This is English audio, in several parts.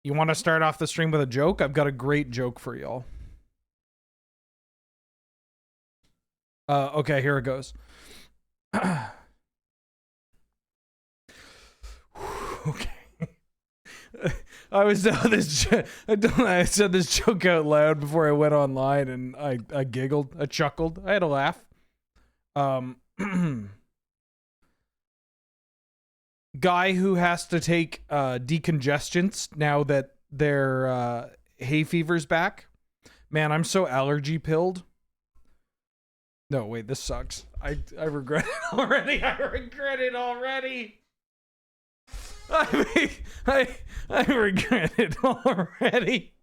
You want to start off the stream with a joke? I've got a great joke for y'all. Okay, here it goes. Okay. I said this joke out loud before I went online, and I giggled, I chuckled, I had a laugh. Guy who has to take decongestants now that their hay fever's back. Man, I'm so allergy pilled. No, wait, this sucks. I regret it already. I regret it already. I regret it already.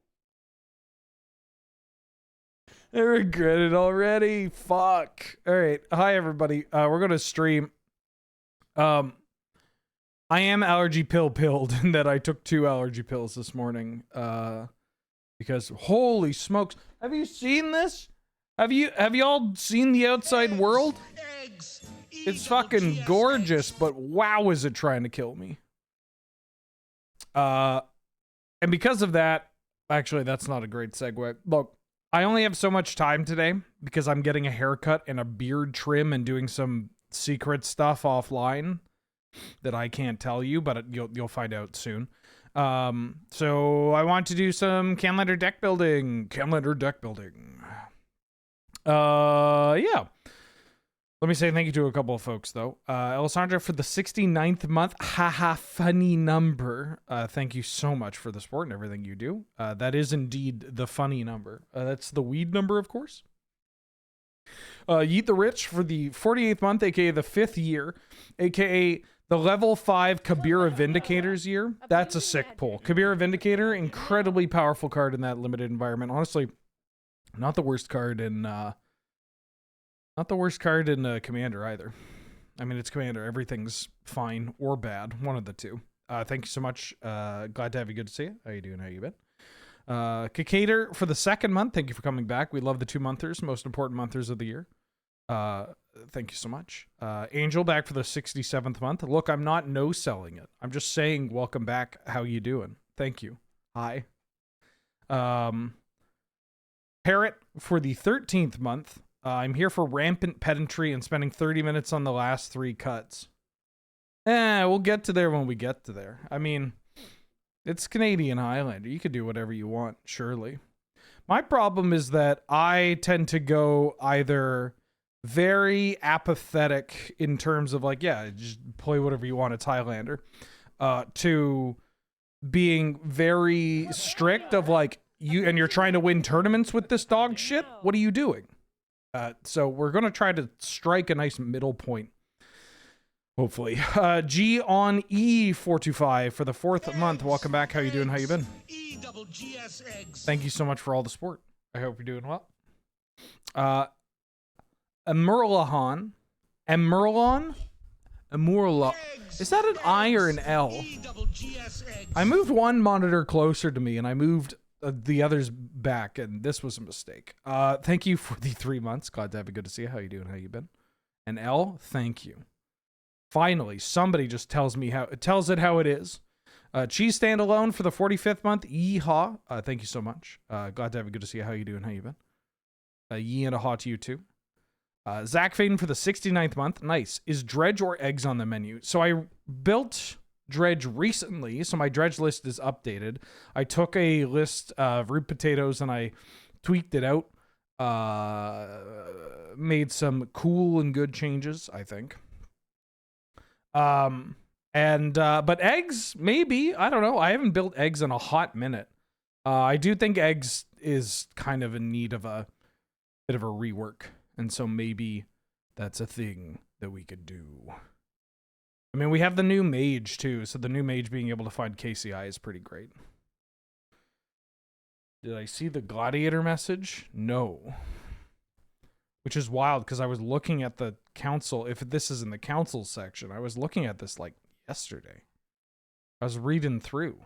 I regret it already. Fuck. All right. Hi, everybody. We're going to stream. I am allergy pilled in that I took 2 allergy pills this morning. Because holy smokes. Have you seen this? Have you all seen the outside world? It's fucking gorgeous, but wow, is it trying to kill me. And because of that, actually, that's not a great segue. Look, I only have so much time today because I'm getting a haircut and a beard trim and doing some secret stuff offline that I can't tell you, but you'll find out soon. So I want to do some Canlander deck building. Yeah. Let me say thank you to a couple of folks, though. Alessandra for the 69th month. Haha, funny number. Thank you so much for the support and everything you do. That is indeed the funny number. That's the weed number, of course. Yeet the Rich for the 48th month, aka the 5th year, aka the level 5 Kabira Vindicators year. That's a sick pull. Kabira Vindicator, incredibly powerful card in that limited environment. Honestly, not the worst card in Commander either. I mean, it's Commander. Everything's fine or bad. One of the two. Thank you so much. Glad to have you. Good to see you. How you doing? How you been? Kikator for the 2nd month. Thank you for coming back. We love the 2-monthers. Most important monthers of the year. Thank you so much. Angel back for the 67th month. Look, I'm not no-selling it. I'm just saying welcome back. How you doing? Thank you. Hi. Parrot for the 13th month. I'm here for rampant pedantry and spending 30 minutes on the last 3 cuts. We'll get to there when we get to there. I mean, it's Canadian Highlander. You could do whatever you want, surely. My problem is that I tend to go either very apathetic in terms of like, yeah, just play whatever you want, it's Highlander, to being very strict of like, you're trying to win tournaments with this dog shit? What are you doing? So we're going to try to strike a nice middle point. Hopefully. G on E425 for the 4th month. Welcome back. How you doing? How you been? Thank you so much for all the support. I hope you're doing well. Emerlahan. Is that an I or an L? I moved one monitor closer to me and I moved the others back, and this was a mistake. Thank you for the 3 months. Glad to have you. Good to see you. How you doing? How you been? And L, thank you. Finally, somebody just tells it how it is. Cheese standalone for the 45th month. Yeehaw. Thank you so much. Glad to have you. Good to see you. How you doing? How you been? Yee and a haw to you too. Zach Faden for the 69th month. Nice. Is dredge or eggs on the menu? So I built dredge recently, so my dredge list is updated. I took a list of root potatoes and I tweaked it out. Made some cool and good changes, I think. But eggs, maybe. I don't know. I haven't built eggs in a hot minute. I do think eggs is kind of in need of a bit of a rework. And so maybe that's a thing that we could do. I mean, we have the new mage too. So the new mage being able to find KCI is pretty great. Did I see the gladiator message? No. Which is wild because I was looking at the council. If this is in the council section, I was looking at this like yesterday. I was reading through.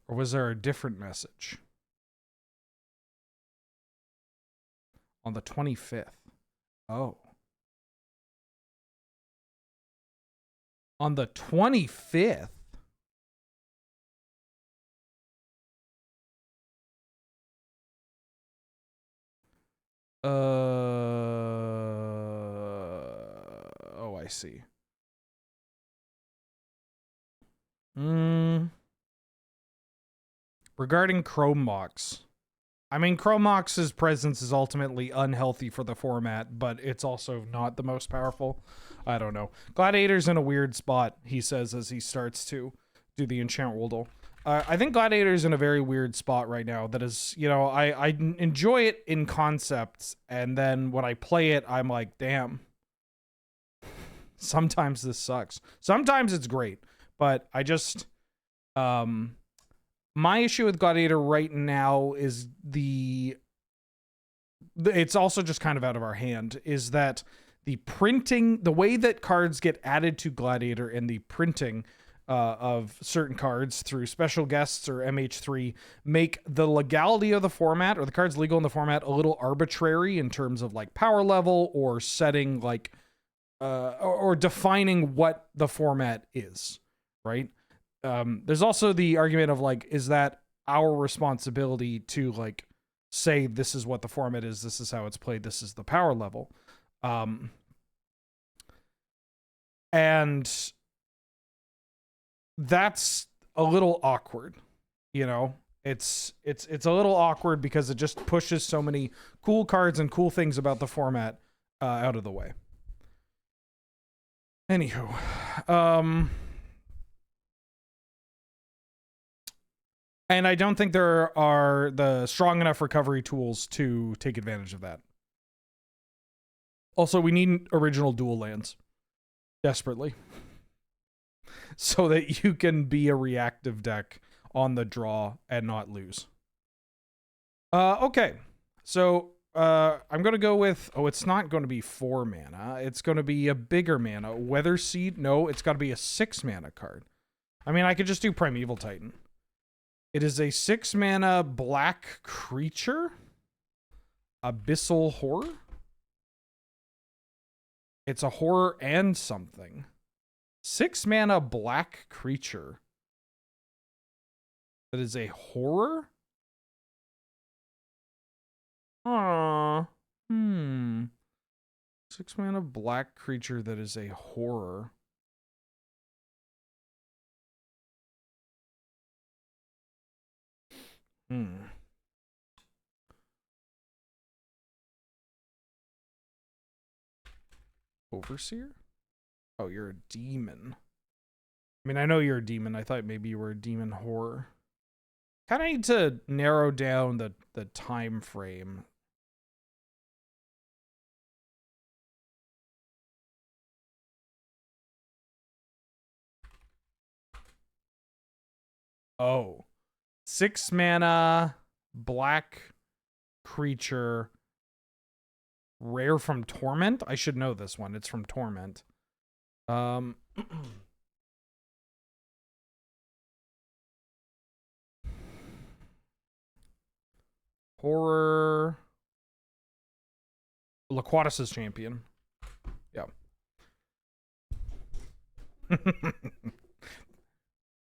Or was there a different message? On the 25th. Oh. On the 25th. Oh, I see. Regarding Chrome Mox. I mean, Chrome Mox's presence is ultimately unhealthy for the format, but it's also not the most powerful. I don't know. Gladiator's in a weird spot, he says as he starts to do the Enchant Worldle. I think Gladiator's in a very weird spot right now that is, you know, I enjoy it in concept, and then when I play it, I'm like, damn. Sometimes this sucks. Sometimes it's great, but I just... my issue with Gladiator right now is it's also just kind of out of our hand, is that the printing, the way that cards get added to Gladiator and the printing of certain cards through special guests or MH3 make the legality of the format, or the cards legal in the format, a little arbitrary in terms of like power level or setting like, or defining what the format is, right? There's also the argument of like, is that our responsibility to like say this is what the format is, this is how it's played, this is the power level, and that's a little awkward, you know. It's a little awkward because it just pushes so many cool cards and cool things about the format out of the way. Anywho, and I don't think there are the strong enough recovery tools to take advantage of that. Also, we need original dual lands. Desperately. So that you can be a reactive deck on the draw and not lose. Okay. So, I'm going to go with... Oh, it's not going to be 4 mana. It's going to be a bigger mana. Weather Seed? No, it's got to be a 6 mana card. I mean, I could just do Primeval Titan. It is a 6 mana black creature. Abyssal Horror. It's a horror and something. 6 mana black creature. That is a horror? Aww. 6 mana black creature that is a horror. Overseer? Oh, you're a demon. I mean, I know you're a demon. I thought maybe you were a demon horror. Kind of need to narrow down the time frame. Oh. 6 mana black creature. Rare from Torment? I should know this one. It's from Torment. Horror. Laquatus's champion. Yeah.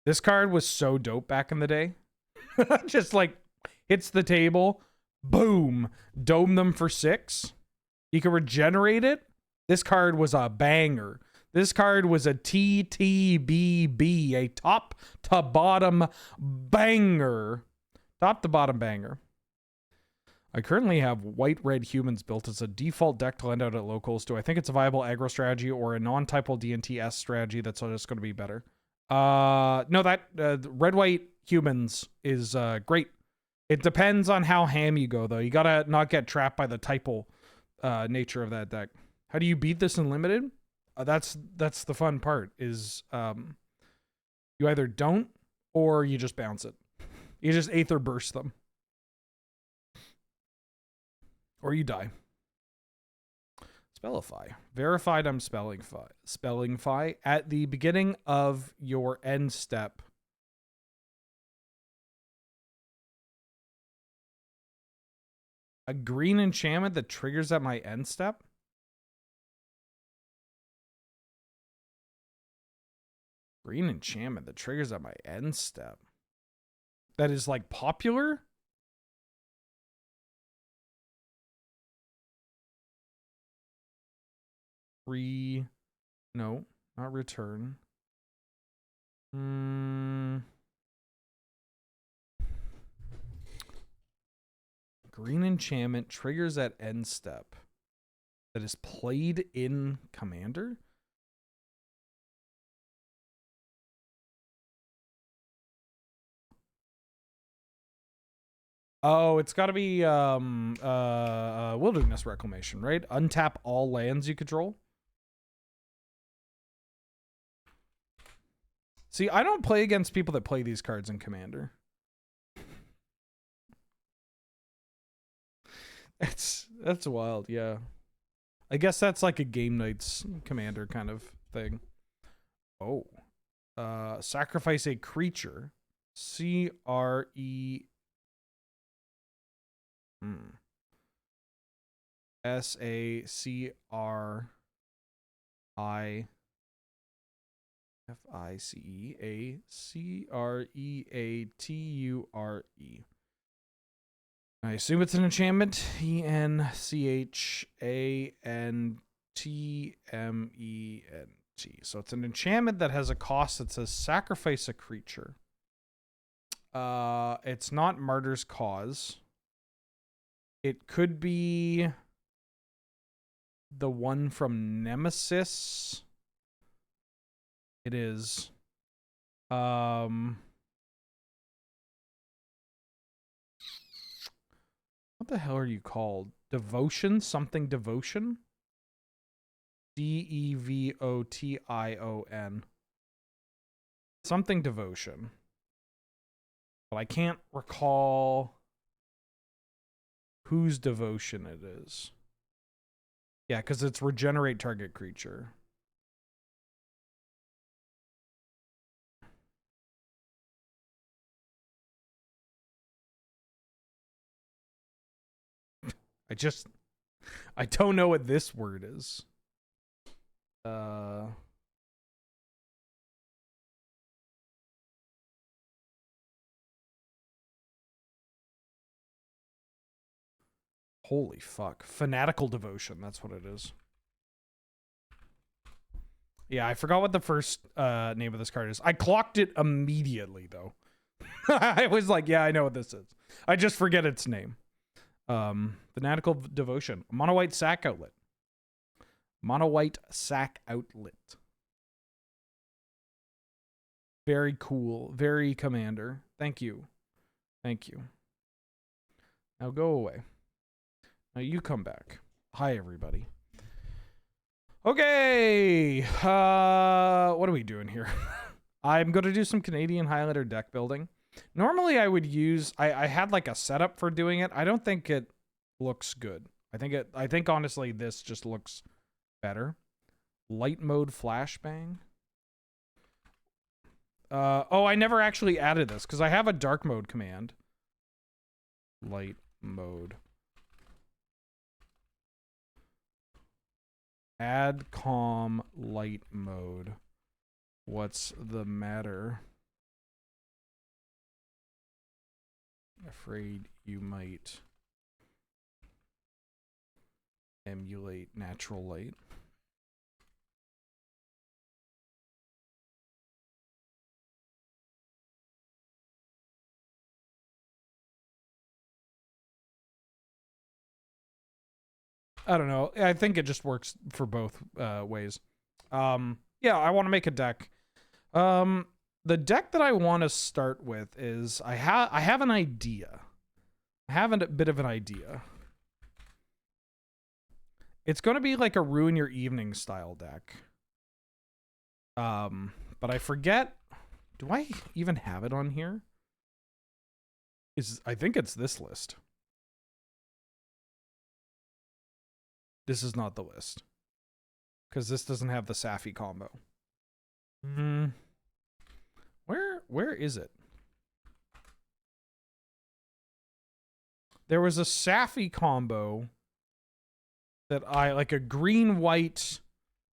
This card was so dope back in the day. Just like hits the table, boom, dome them for 6. You can regenerate it. This card was a banger. This card was a TTBB, a top to bottom banger. Top to bottom banger. I currently have white-red humans built as a default deck to lend out at locals. Do I think it's a viable aggro strategy or a non-typal DNTS strategy that's just going to be better? No, that red-white humans is great. It depends on how ham you go, though. You gotta not get trapped by the typal nature of that deck. How do you beat this in limited? That's the fun part, is you either don't or you just bounce it. You just Aether Burst them. Or you die. Spellify. Verified I'm Spellify. Spellify at the beginning of your end step. A green enchantment that triggers at my end step? Green enchantment that triggers at my end step. That is like popular? No, not return. Green enchantment triggers at end step. That is played in Commander? Oh, it's got to be Wilderness Reclamation, right? Untap all lands you control. See, I don't play against people that play these cards in Commander. That's wild, yeah. I guess that's like a game night's Commander kind of thing. Oh. Sacrifice a creature. C-R-E... S-A-C-R-I-F-I-C-E-A-C-R-E-A-T-U-R-E. I assume it's an enchantment. E-N-C-H-A-N-T-M-E-N-T. So it's an enchantment that has a cost that says sacrifice a creature. It's not Martyr's Cause. It could be the one from Nemesis. It is. What the hell are you called? Devotion? Something Devotion? D-E-V-O-T-I-O-N. Something Devotion. But I can't recall whose devotion it is. Yeah, because it's regenerate target creature. I don't know what this word is. Holy fuck. Fanatical Devotion, that's what it is. Yeah, I forgot what the first name of this card is. I clocked it immediately, though. I was like, yeah, I know what this is. I just forget its name. Fanatical Devotion. Mono white sack outlet. Mono white sack outlet. Very cool. Very Commander. Thank you. Thank you. Now go away. Now you come back. Hi, everybody. Okay. What are we doing here? I'm going to do some Canadian Highlander deck building. Normally I would use, I had like a setup for doing it. I don't think it looks good. I think honestly this just looks better. Light mode flashbang. Oh, I never actually added this because I have a dark mode command. Light mode. Add calm light mode. What's the matter? Afraid you might emulate natural light. I don't know. I think it just works for both ways. Yeah, I want to make a deck. The deck that I want to start with is I have an idea. I have a bit of an idea. It's going to be like a ruin your evening style deck. But I forget. Do I even have it on here? I think it's this list. This is not the list. Because this doesn't have the Safi combo. Where is it? There was a Safi combo that like a green-white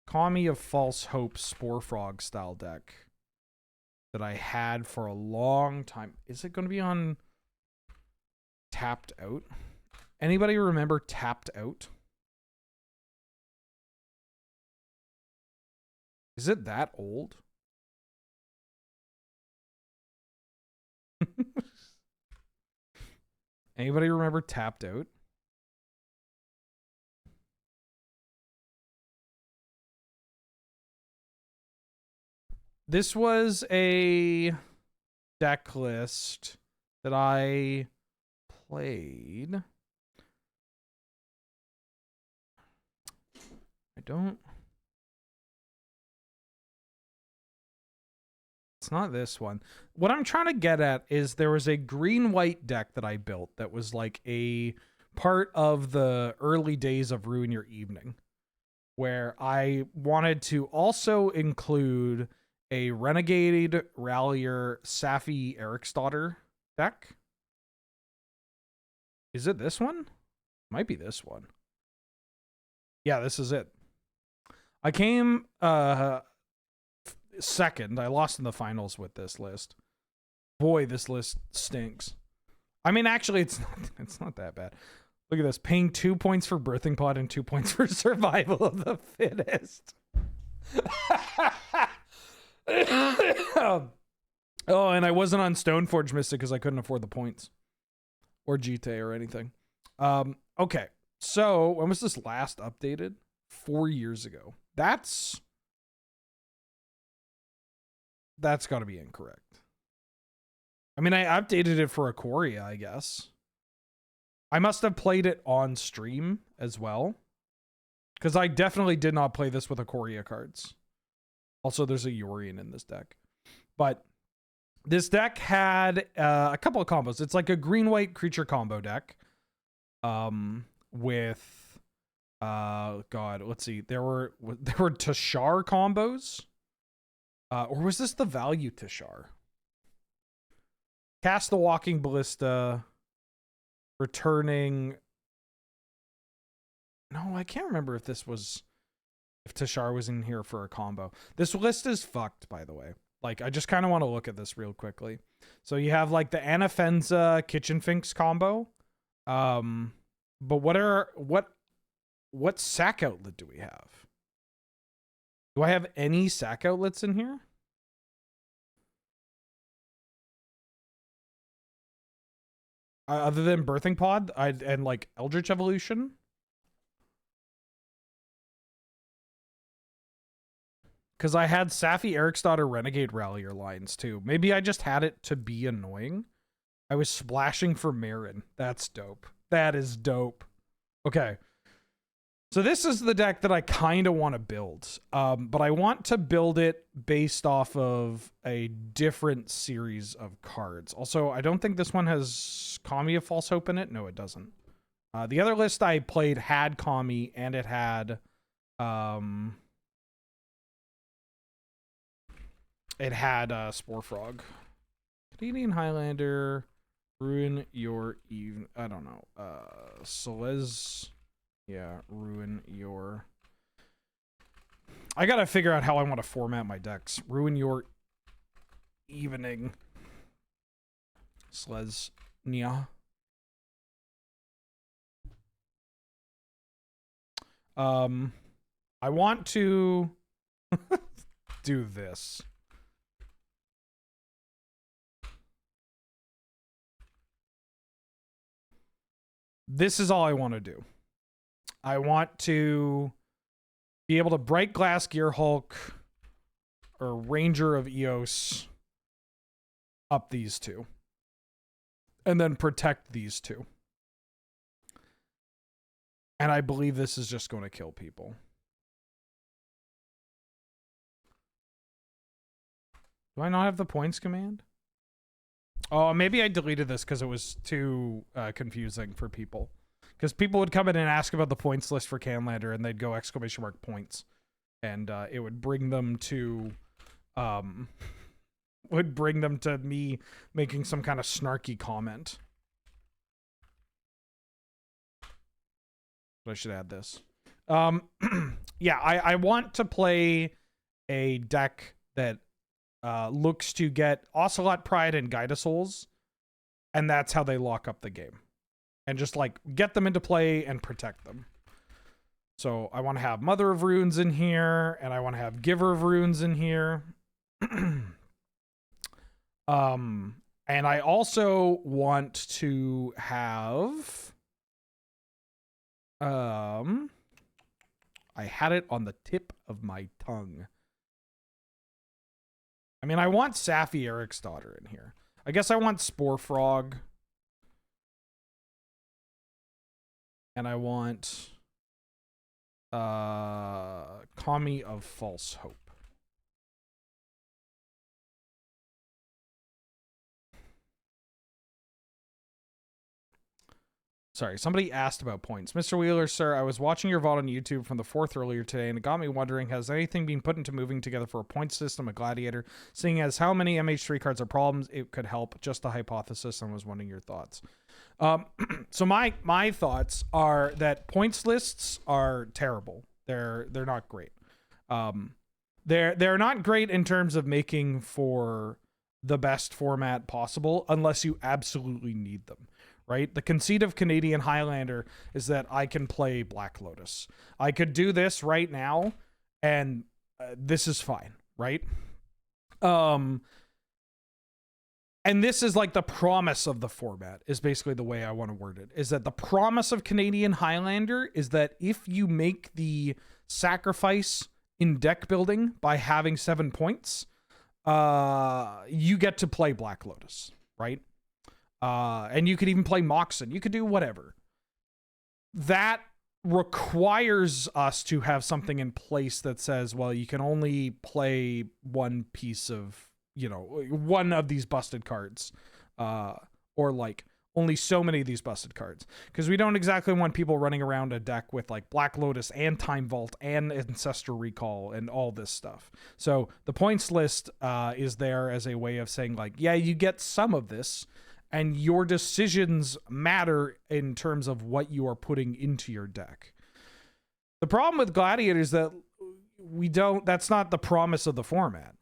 Kami of False Hope Spore Frog style deck that I had for a long time. Is it going to be on Tapped Out? Anybody remember Tapped Out? Is it that old? Anybody remember Tapped Out? This was a deck list that I played. I don't... It's not this one. What I'm trying to get at is there was a green-white deck that I built that was like a part of the early days of Ruin Your Evening, where I wanted to also include a Renegade Rallier Safi Eriksdotter deck. Is it this one? Might be this one. Yeah, this is it. I came second. I lost in the finals with this list. Boy, this list stinks. I mean, actually, it's not that bad. Look at this. Paying 2 points for Birthing Pod and 2 points for Survival of the Fittest. Oh, and I wasn't on Stoneforge Mystic because I couldn't afford the points. Or GT or anything. Okay. So, when was this last updated? 4 years ago. That's got to be incorrect. I mean, I updated it for Ikoria, I guess. I must have played it on stream as well. Because I definitely did not play this with Ikoria cards. Also, there's a Yorion in this deck. But this deck had a couple of combos. It's like a green-white creature combo deck. With... God, let's see. There were Tashar combos. Or was this the value Tashar? Cast the Walking Ballista. Returning... No, I can't remember if this was... If Tashar was in here for a combo. This list is fucked, by the way. Like, I just kind of want to look at this real quickly. So you have, like, the Anafenza Kitchen Finks combo. But what sack outlet do we have? Do I have any sack outlets in here? Other than Birthing Pod and like Eldritch Evolution? Because I had Safi Eriksdotter Renegade Rallier lines too. Maybe I just had it to be annoying. I was splashing for Marin. That's dope. That is dope. Okay. So this is the deck that I kind of want to build. But I want to build it based off of a different series of cards. Also, I don't think this one has Kami of False Hope in it. No, it doesn't. The other list I played had Kami, and it had... It had Spore Frog. Canadian Highlander, Ruin Your Eve. I don't know. Selesnya, Ruin Your. I gotta figure out how I want to format my decks. Ruin Your Evening. Selesnya. I want to do this. This is all I want to do. I want to be able to Bright Glass Gear Hulk or Ranger of Eos up these two. And then protect these two. And I believe this is just going to kill people. Do I not have the points command? Oh, maybe I deleted this because it was too confusing for people. Because people would come in and ask about the points list for Canlander, and they'd go exclamation mark points, and it would bring them to, me making some kind of snarky comment. But I should add this. Yeah, I want to play a deck that looks to get Ocelot Pride and Guidasouls, and that's how they lock up the game. And just like get them into play and protect them. So I want to have Mother of Runes in here, and I want to have Giver of Runes in here. And I also want to have I had it on the tip of my tongue. I mean, I want Safi Eric's daughter in here. I guess I want Spore Frog. And I want Kami of False Hope. Sorry, somebody asked about points. Mr. Wheeler, sir, I was watching your VOD on YouTube from the 4th earlier today, and it got me wondering, has anything been put into moving together for a point system, a Gladiator? Seeing as how many MH3 cards are problems, it could help. Just a hypothesis, and was wondering your thoughts. So my thoughts are that points lists are terrible. They're not great. They're not great in terms of making for the best format possible, unless you absolutely need them. Right? The conceit of Canadian Highlander is that I can play Black Lotus. I could do this right now, and this is fine, right? And this is like the promise of the format, is basically the way I want to word it, is that the promise of Canadian Highlander is that if you make the sacrifice in deck building by having 7 points, you get to play Black Lotus, right? And you could even play Moxen. You could do whatever. That requires us to have something in place that says, well, you can only play one piece of, you know, one of these busted cards. Or like only so many of these busted cards. Because we don't exactly want people running around a deck with like Black Lotus and Time Vault and Ancestral Recall and all this stuff. So the points list is there as a way of saying like, yeah, you get some of this, and your decisions matter in terms of what you are putting into your deck. The problem with Gladiator is that that's not the promise of the format.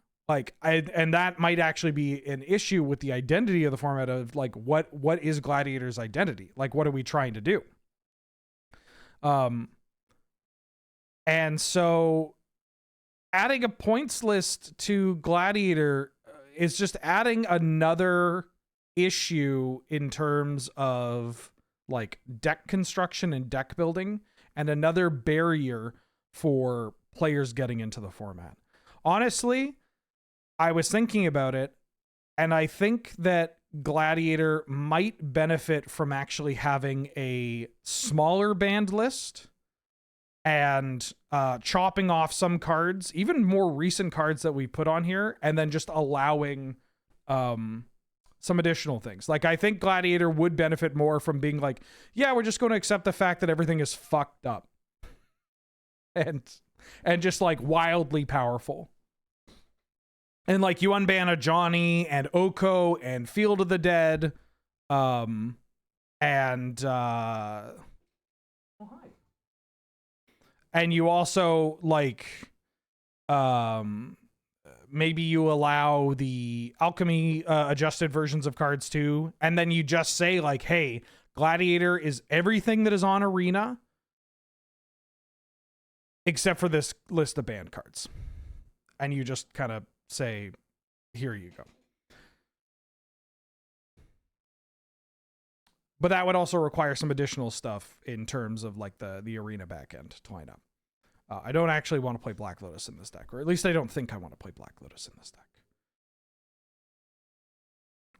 And that might actually be an issue with the identity of the format of like, what is Gladiator's identity? Like, what are we trying to do? And so adding a points list to Gladiator is just adding another issue in terms of like deck construction and deck building, and another barrier for players getting into the format. Honestly, I was thinking about it, and I think that Gladiator might benefit from actually having a smaller banned list and chopping off some cards, even more recent cards that we put on here, and then just allowing some additional things. Like, I think Gladiator would benefit more from being like, yeah, we're just going to accept the fact that everything is fucked up and just like wildly powerful. And like you unban a Johnny and Oko and Field of the Dead, and you also like maybe you allow the alchemy adjusted versions of cards too, and then you just say like, hey, Gladiator is everything that is on Arena except for this list of banned cards, and you just kind of say, here you go. But that would also require some additional stuff in terms of like the Arena backend to line up. I don't actually want to play Black Lotus in this deck, or at least I don't think I want to play Black Lotus in this deck.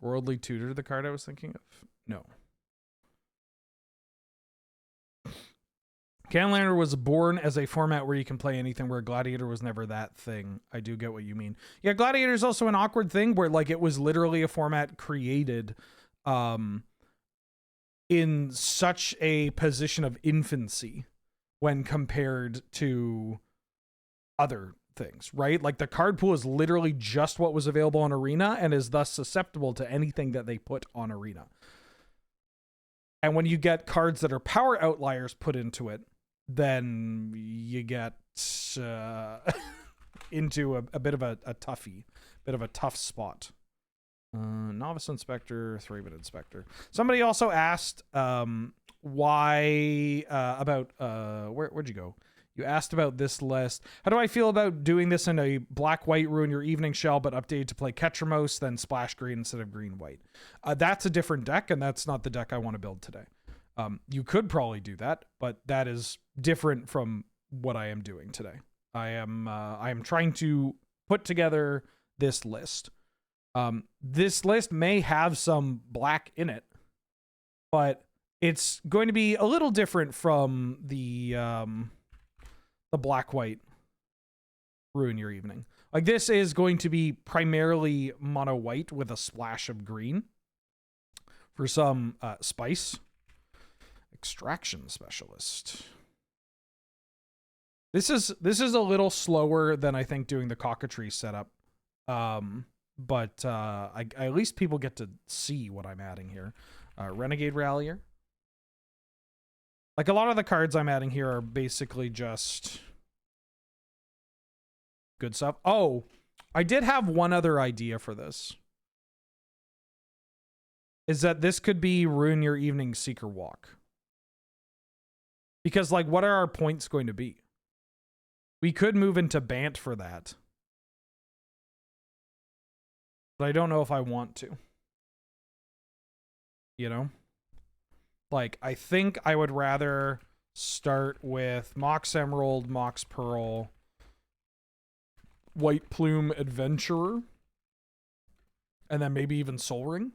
Worldly Tutor, the card I was thinking of? No. Canlander was born as a format where you can play anything, where Gladiator was never that thing. I do get what you mean. Yeah, Gladiator is also an awkward thing where like it was literally a format created in such a position of infancy when compared to other things, right? Like the card pool is literally just what was available on Arena and is thus susceptible to anything that they put on Arena. And when you get cards that are power outliers put into it, then you get into a bit of a toughie, bit of a tough spot. Novice Inspector, 3-bit Inspector. Somebody also asked why about where'd you go? You asked about this list. How do I feel about doing this in a black-white Ruin Your Evening shell, but updated to play Ketramose, then splash green instead of green-white? That's a different deck, and that's not the deck I want to build today. You could probably do that, but that is different from what I am doing today. I am trying to put together this list. This list may have some black in it, but it's going to be a little different from the black-white Ruin Your Evening. Like, this is going to be primarily mono-white with a splash of green for some spice. Extraction Specialist. This is a little slower than I think doing the Cockatree setup. But at least people get to see what I'm adding here. Renegade Rallier. Like, a lot of the cards I'm adding here are basically just good stuff. Oh, I did have one other idea for this. Is that this could be Ruin Your Evening Seeker Walk. Because, like, what are our points going to be? We could move into Bant for that. But I don't know if I want to. You know? Like, I think I would rather start with Mox Emerald, Mox Pearl, White Plume Adventurer, and then maybe even Soul Ring.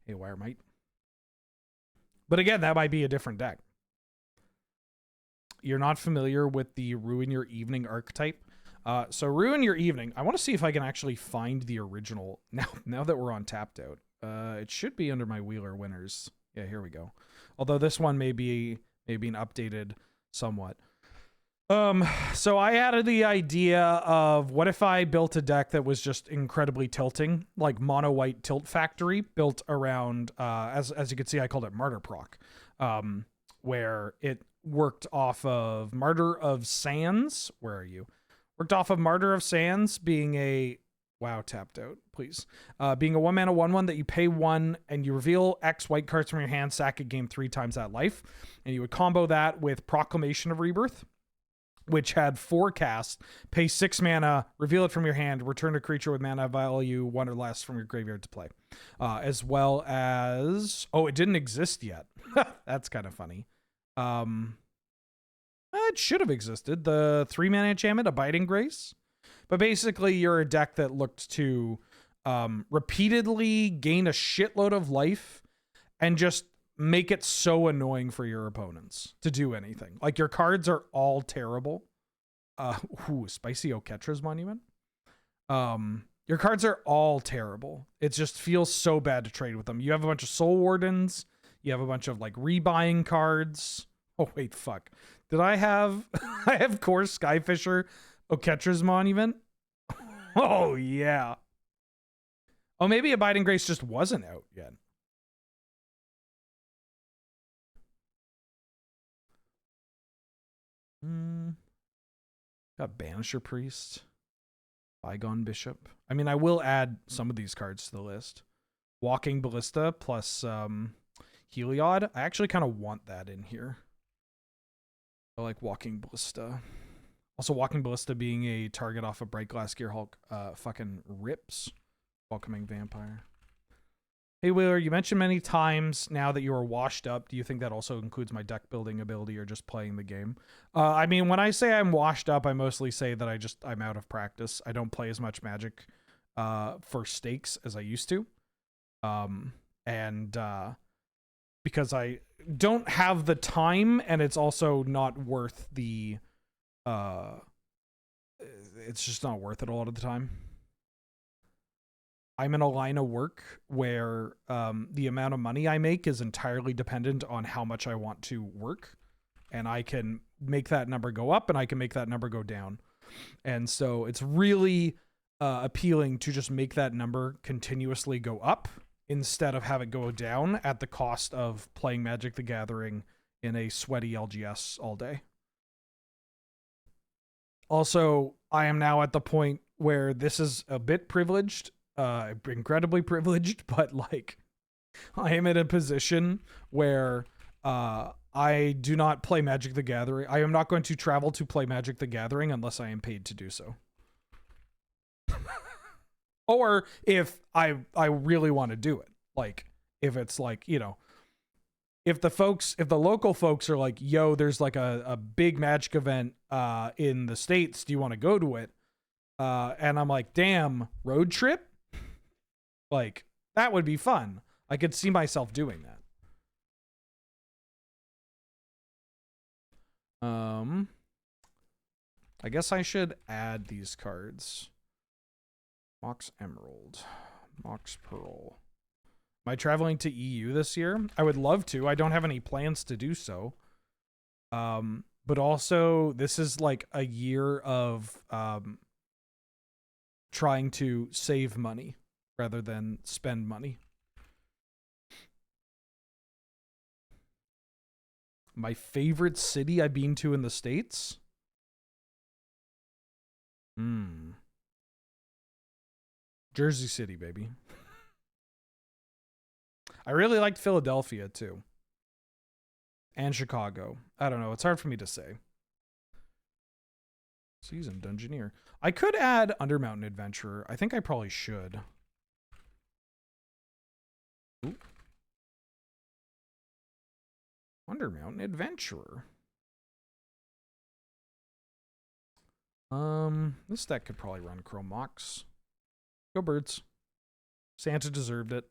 Hey, Wiremite. But again, that might be a different deck. You're not familiar with the Ruin Your Evening archetype. So Ruin Your Evening, I want to see if I can actually find the original now that we're on Tapped Out. It should be under my Wheeler Winners. Yeah, here we go. Although this one may be an updated somewhat. So I added the idea of what if I built a deck that was just incredibly tilting, like Mono White Tilt Factory, built around, as you can see, I called it Martyr Proc, where it worked off of Martyr of Sands. Where are you? Worked off of Martyr of Sands being a... Wow, tapped out, please. Being a 1-mana 1/1 that you pay 1 and you reveal X white cards from your hand, sack a game 3 times that life. And you would combo that with Proclamation of Rebirth, which had 4 casts, pay 6 mana, reveal it from your hand, return a creature with mana value 1 or less from your graveyard to play. As well as... Oh, it didn't exist yet. That's kind of funny. It should have existed. The 3-mana enchantment, Abiding Grace. But basically, you're a deck that looked to repeatedly gain a shitload of life and just make it so annoying for your opponents to do anything. Like, your cards are all terrible. Spicy Oketra's Monument. Your cards are all terrible. It just feels so bad to trade with them. You have a bunch of Soul Wardens. You have a bunch of, like, rebuying cards. Oh, wait, fuck. Did I have... I have Core Skyfisher, Oketra's Monument? Oh, yeah. Oh, maybe Abiding Grace just wasn't out yet. Got Banisher Priest. Bygone Bishop. I mean, I will add some of these cards to the list. Walking Ballista plus Heliod. I actually kind of want that in here. I like Walking Ballista. Also, Walking Ballista being a target off of Bright Glass Gearhulk fucking rips. Welcoming Vampire. Hey, Wheeler, you mentioned many times now that you are washed up. Do you think that also includes my deck building ability or just playing the game? I mean, when I say I'm washed up, I mostly say that I'm out of practice. I don't play as much Magic for stakes as I used to. Because I don't have the time, and it's also not worth the... it's just not worth it a lot of the time. I'm in a line of work where the amount of money I make is entirely dependent on how much I want to work. And I can make that number go up and I can make that number go down. And so it's really appealing to just make that number continuously go up instead of have it go down at the cost of playing Magic the Gathering in a sweaty LGS all day. Also, I am now at the point where this is a bit privileged, incredibly privileged, but like I am in a position where I do not play Magic the Gathering. I am not going to travel to play Magic the Gathering unless I am paid to do so. Or if I really want to do it. Like, if it's like, you know, if the local folks are like, yo, there's like a big Magic event in the States, do you want to go to it? And I'm like, damn, road trip? Like, that would be fun. I could see myself doing that. I guess I should add these cards. Mox Emerald. Mox Pearl. Am I traveling to EU this year? I would love to. I don't have any plans to do so. But also, this is like a year of trying to save money rather than spend money. My favorite city I've been to in the States? Jersey City, baby. I really liked Philadelphia, too. And Chicago. I don't know. It's hard for me to say. Seasoned Dungeoneer. I could add Undermountain Adventurer. I think I probably should. Ooh. Undermountain Adventurer. This deck could probably run Chrome Mox. Go Birds. Santa deserved it.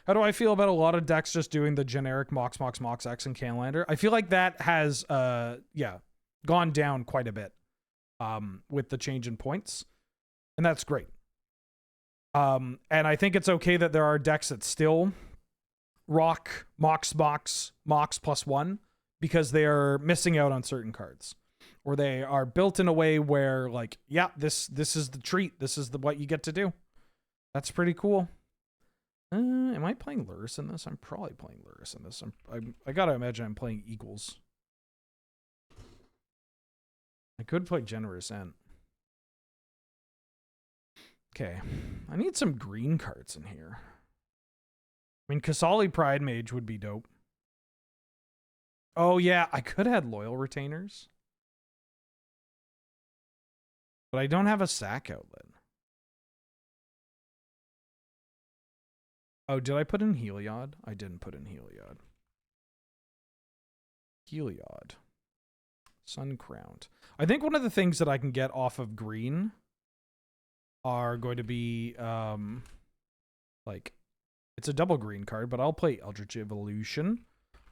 How do I feel about a lot of decks just doing the generic Mox, Mox, Mox, X, and Canlander? I feel like that has, gone down quite a bit with the change in points. And that's great. And I think it's okay that there are decks that still rock Mox, Mox, Mox +1 because they are missing out on certain cards. Or they are built in a way where, like, yeah, this is the treat. This is what you get to do. That's pretty cool. Am I playing Lurrus in this? I'm probably playing Lurrus in this. I gotta imagine I'm playing Eagles. I could play Generous Ent. Okay. I need some green cards in here. I mean, Kasali Pride Mage would be dope. Oh, yeah. I could add Loyal Retainers. But I don't have a sack outlet. Oh, did I put in Heliod? I didn't put in Heliod. Heliod. Sun Crowned. I think one of the things that I can get off of green are going to be, like, it's a double green card, but I'll play Eldritch Evolution.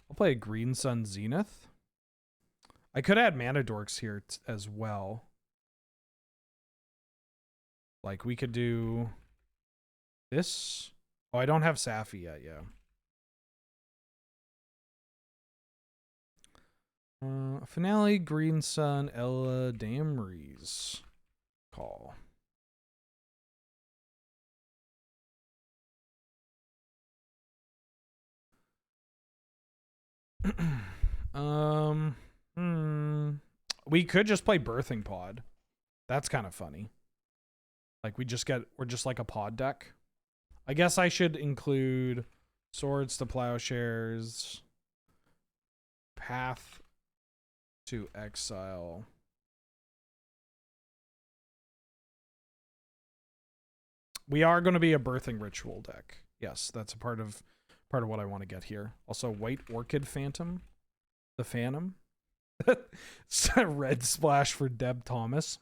I'll play a Green Sun Zenith. I could add Mana Dorks here as well. Like, we could do this. Oh, I don't have Safi yet, yeah. Finale, Green Sun, Ella Damries. Call. We could just play Birthing Pod. That's kind of funny. Like, we're just like a pod deck. I guess I should include Swords to Plowshares, Path to Exile. We are going to be a Birthing Ritual deck. Yes, that's a part of what I want to get here. Also, White Orchid Phantom, the Phantom. Red Splash for Deb Thomas.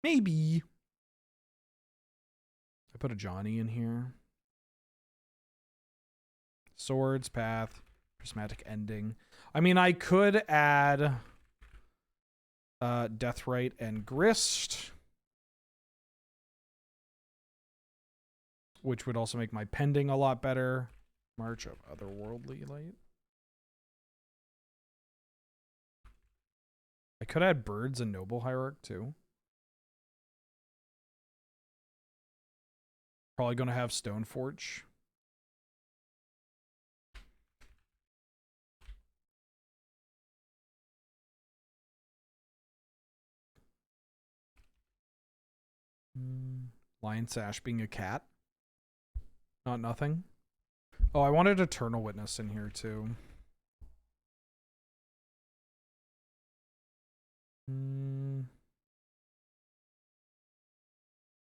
Maybe. I put a Johnny in here. Swords, Path, Prismatic Ending. I mean, I could add Deathrite and Grist, which would also make my pending a lot better. March of Otherworldly Light. I could add Birds and Noble Hierarch too. Probably going to have Stoneforge. Lion Sash being a cat. Not nothing. Oh, I wanted Eternal Witness in here too.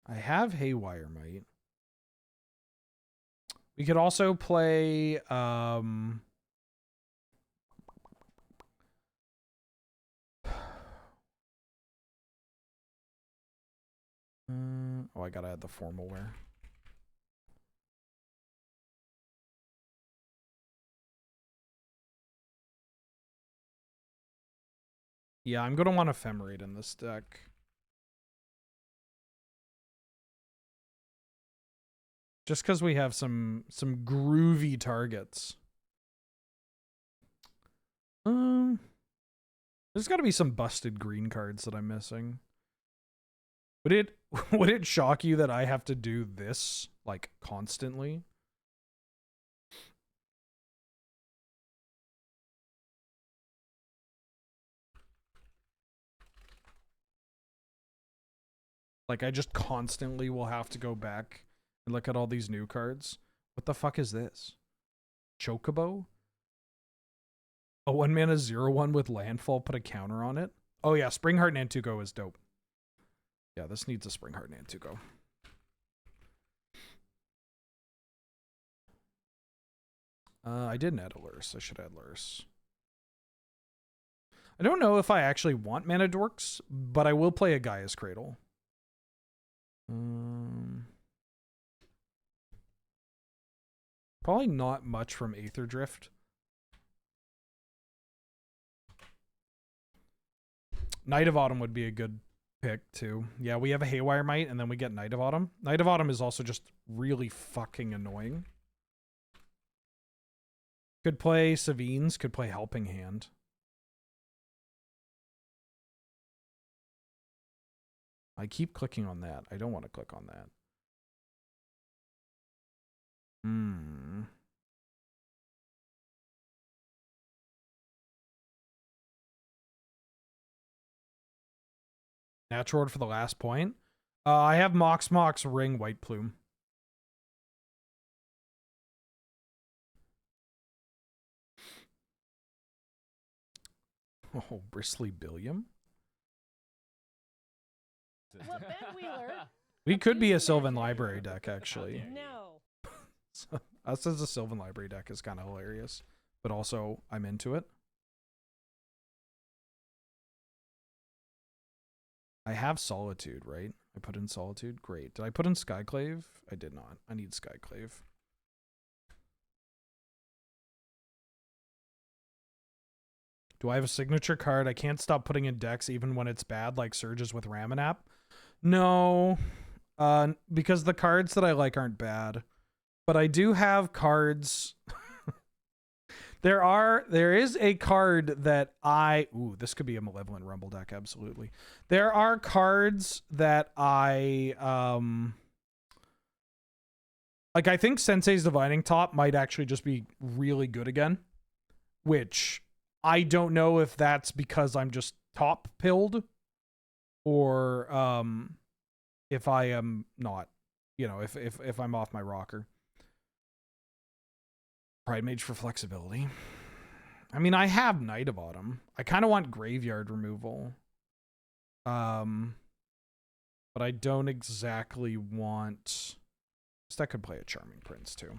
I have Haywire Might. We could also play oh, I gotta add the formal wear. Yeah, I'm gonna want Ephemerate in this deck. Just because we have some groovy targets. There's got to be some busted green cards that I'm missing. Would it shock you that I have to do this like constantly? Like I just constantly will have to go back and look at all these new cards. What the fuck is this? Chocobo? A 1-mana 0/1 with landfall, put a counter on it. Oh yeah, Springheart Nantuko is dope. Yeah, this needs a Springheart Nantuko. I didn't add a Lurrus. I should add Lurrus. I don't know if I actually want Mana Dorks, but I will play a Gaia's Cradle. Probably not much from Aether Drift. Night of Autumn would be a good pick too. Yeah, we have a Haywire Might and then we get Night of Autumn. Night of Autumn is also just really fucking annoying. Could play Savines, could play Helping Hand. I keep clicking on that. I don't want to click on that. Natural Order for the last point. I have Mox Ring White Plume. Oh, Bristly Billiam. We could be a Sylvan Library deck, actually. No. So, us as a Sylvan Library deck is kind of hilarious, but also I'm into it. I have Solitude, right? I put in Solitude. Great. Did I put in Skyclave? I did not. I need Skyclave. Do I have a signature card I can't stop putting in decks even when it's bad, like Surges with Ramanap? No, because the cards that I like aren't bad. But I do have cards. There is a card that ooh, this could be a Malevolent Rumble deck, absolutely. There are cards that I like. I think Sensei's Divining Top might actually just be really good again, which I don't know if that's because I'm just top pilled or if I am not, you know, if I'm off my rocker. Pride Mage for flexibility. I mean, I have Night of Autumn. I kind of want graveyard removal. But I don't exactly want... That could play a Charming Prince, too.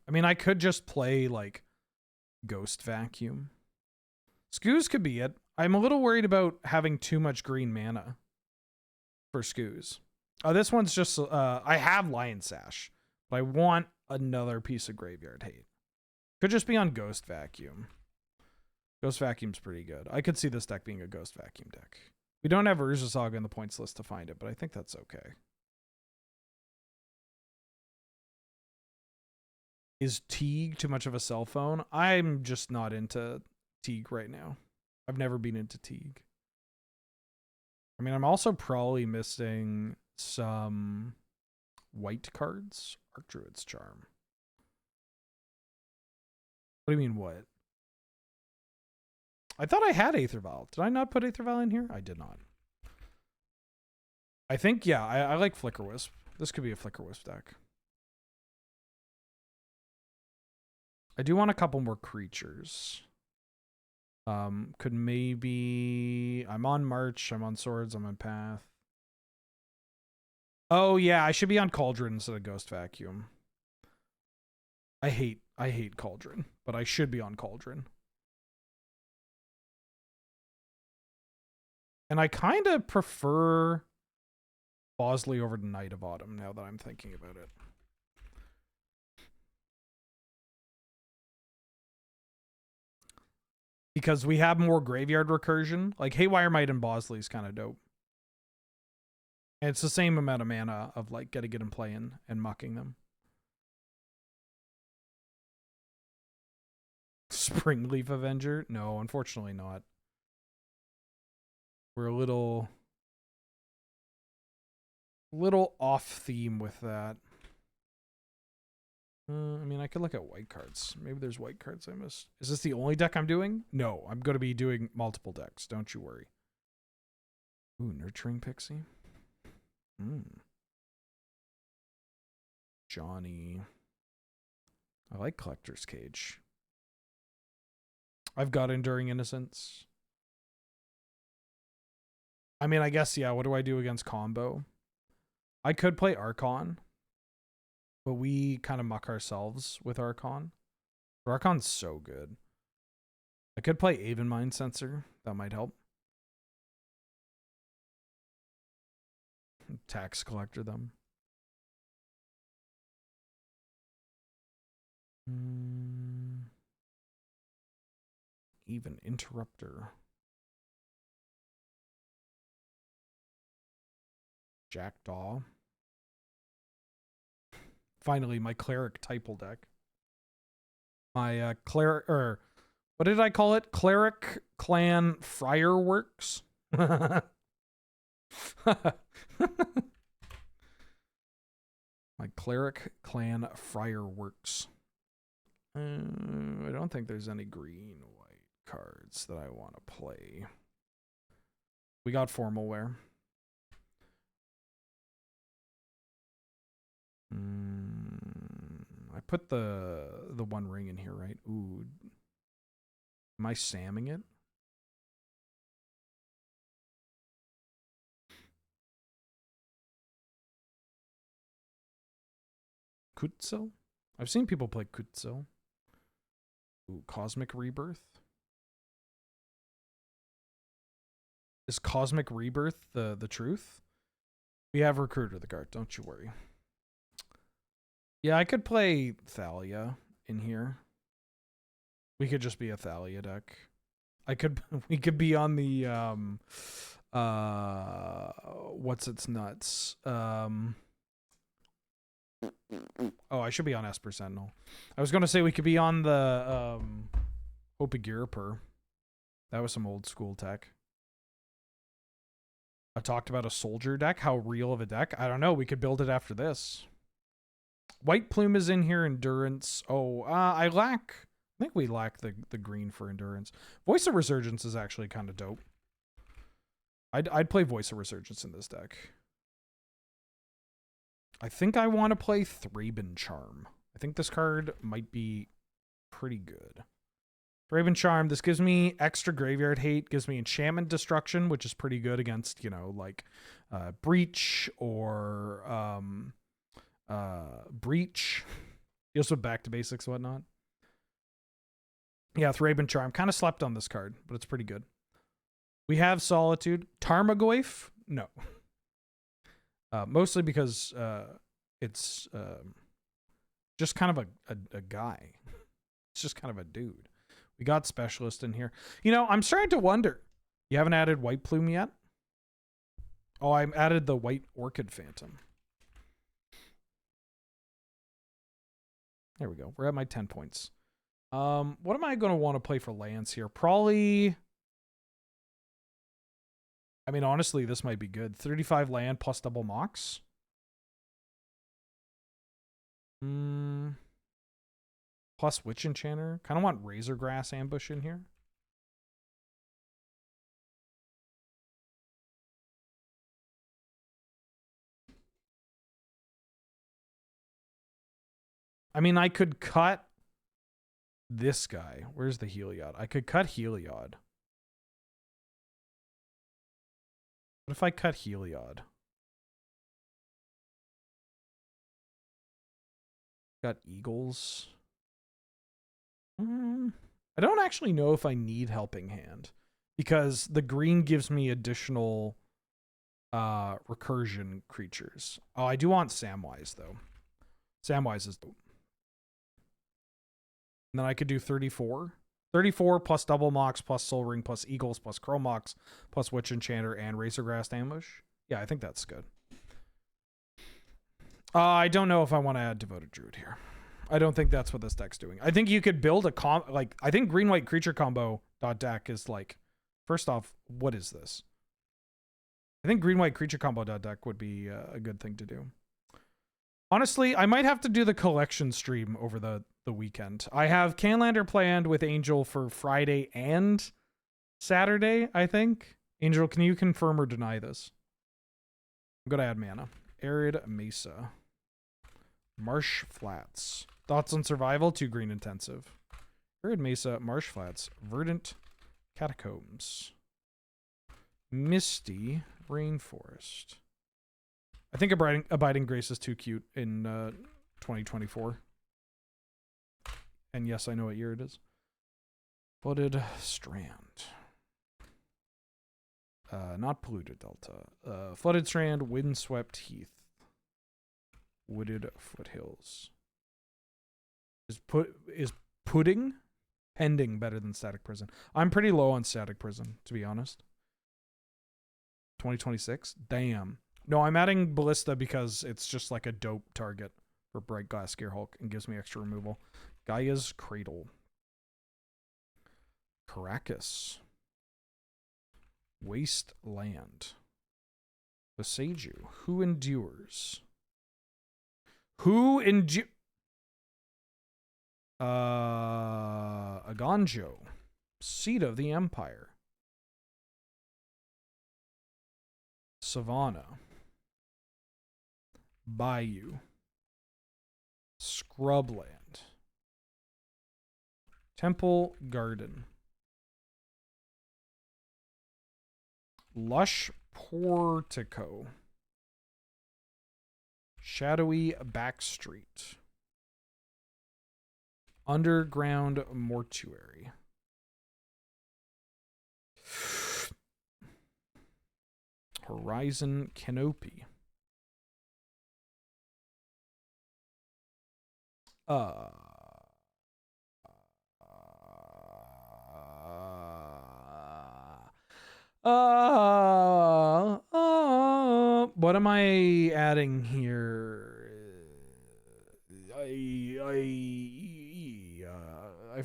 I mean, I could just play, like, Ghost Vacuum. Skoos could be it. I'm a little worried about having too much green mana for Skoos. This one's just, I have Lion Sash, but I want another piece of Graveyard Hate. Could just be on Ghost Vacuum. Ghost Vacuum's pretty good. I could see this deck being a Ghost Vacuum deck. We don't have Urza Saga in the points list to find it, but I think that's okay. Is Teague too much of a cell phone? I'm just not into Teague right now. I've never been into Teague. I mean, I'm also probably missing some white cards. Archdruid's Charm. What do you mean, what? I thought I had Aether Vial. Did I not put Aether Vial in here? I did not. I think, yeah, I like Flicker Wisp. This could be a Flicker Wisp deck. I do want a couple more creatures. Could maybe... I'm on March, I'm on Swords, I'm on Path. Oh, yeah, I should be on Cauldron instead of Ghost Vacuum. I hate Cauldron, but I should be on Cauldron. And I kind of prefer Bosley over Night of Autumn now that I'm thinking about it. Because we have more graveyard recursion. Like, Haywire Might and Bosley is kind of dope. And it's the same amount of mana of, like, getting it in play and mucking them. Springleaf Avenger? No, unfortunately not. We're a little off theme with that. I mean, I could look at white cards. Maybe there's white cards I missed. Is this the only deck I'm doing? No, I'm going to be doing multiple decks. Don't you worry. Ooh, Nurturing Pixie. Johnny. I like Collector's Cage. I've got Enduring Innocence. I mean, I guess, yeah, what do I do against combo? I could play Archon, but we kind of muck ourselves with Archon. But Archon's so good. I could play Aven Mind Sensor. That might help. Tax Collector them. Even Interrupter. Jackdaw. Finally, my Cleric Typal deck. My Cleric, or what did I call it? Cleric Clan Friarworks. My Cleric Clan Friarworks. I don't think there's any green-white cards that I want to play. We got Formal Wear. I put the One Ring in here, right? Ooh. Am I samming it? Kutzel? I've seen people play Kutzel. Ooh, Cosmic Rebirth. Is Cosmic Rebirth the truth? We have Recruiter the card, don't you worry. Yeah, I could play Thalia in here. We could just be a Thalia deck. We could be on the what's its nuts? Oh, I should be on Esper Sentinel. I was gonna say we could be on the Hopigirper. That was some old school tech. I talked about a soldier deck. How real of a deck? I don't know. We could build it after this. White Plume is in here. Endurance. Oh, I think we lack the green for Endurance. Voice of Resurgence is actually kind of dope. I'd play Voice of Resurgence in this deck. I think I want to play Thraben Charm. I think this card might be pretty good. Thraben Charm, this gives me extra graveyard hate, gives me enchantment destruction, which is pretty good against, you know, like Breach or Breach. Deals with back to basics, whatnot. Yeah, Thraben Charm. Kind of slept on this card, but it's pretty good. We have Solitude. Tarmogoyf? No. Mostly because it's just kind of a guy. It's just kind of a dude. We got Specialist in here. You know, I'm starting to wonder. You haven't added White Plume yet? Oh, I added the White Orchid Phantom. There we go. We're at my 10 points. What am I going to want to play for lands here? Probably... I mean, honestly, this might be good. 35 land plus double Mox. Plus Witch Enchanter. Kind of want Razorgrass Ambush in here. I mean, I could cut this guy. Where's the Heliod? I could cut Heliod. What if I cut Heliod? Got Eagles. I don't actually know if I need Helping Hand, because the green gives me additional recursion creatures. Oh, I do want Samwise, though. Samwise is dope. And then I could do 34. 34 plus Double Mox plus Soul Ring plus Eagles plus Chrome Mox plus Witch Enchanter and Razorgrass Ambush. Yeah, I think that's good. I don't know if I want to add Devoted Druid here. I don't think that's what this deck's doing. I think you could build a I think green-white creature combo .deck is like, first off, what is this? I think green-white creature combo .deck would be a good thing to do. Honestly, I might have to do the collection stream over the weekend. I have Canlander planned with Angel for Friday and Saturday, I think. Angel, can you confirm or deny this? I'm going to add mana. Arid Mesa. Marsh Flats. Thoughts on survival? 2 green intensive. Arid Mesa, Marsh Flats, Verdant Catacombs. Misty Rainforest. I think Abiding Grace is too cute in 2024. And yes, I know what year it is. Flooded Strand. Not Polluted Delta. Flooded Strand, Windswept Heath. Wooded Foothills. Is Pudding? Pending better than Static Prison. I'm pretty low on Static Prison, to be honest. 2026? Damn. No, I'm adding Ballista because it's just like a dope target for Bright Glass Gear Hulk and gives me extra removal. Gaia's Cradle. Caracas. Wasteland. Beseiju. Who endures? Who endure? Agonjo. Seat of the Empire. Savannah. Bayou. Scrubland. Temple Garden. Lush Portico. Shadowy Backstreet. Underground Mortuary. Horizon Canopy. What am I adding here?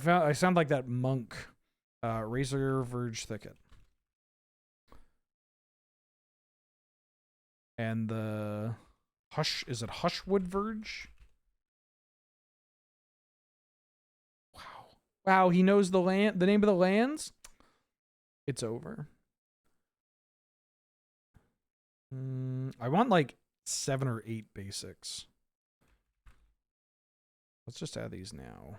I sound like that monk. Razor Verge Thicket. And the is it Hushwood Verge? Wow, he knows the name of the lands? It's over. I want like 7 or 8 basics. Let's just add these now.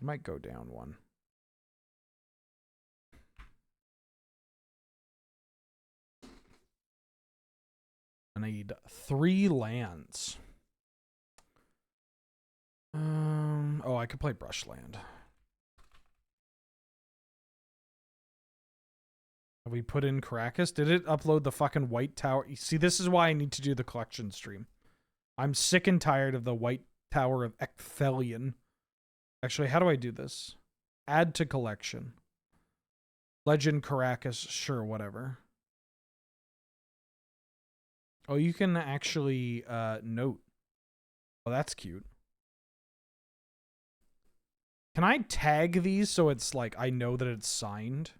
I might go down 1. I need 3 lands. Oh, I could play Brushland. Have we put in Caracas? Did it upload the fucking White Tower? See, this is why I need to do the collection stream. I'm sick and tired of the White Tower of Ecthelion. Actually, how do I do this? Add to collection. Legend Caracas, sure, whatever. Oh, you can actually note. Oh, that's cute. Can I tag these so it's like I know that it's signed?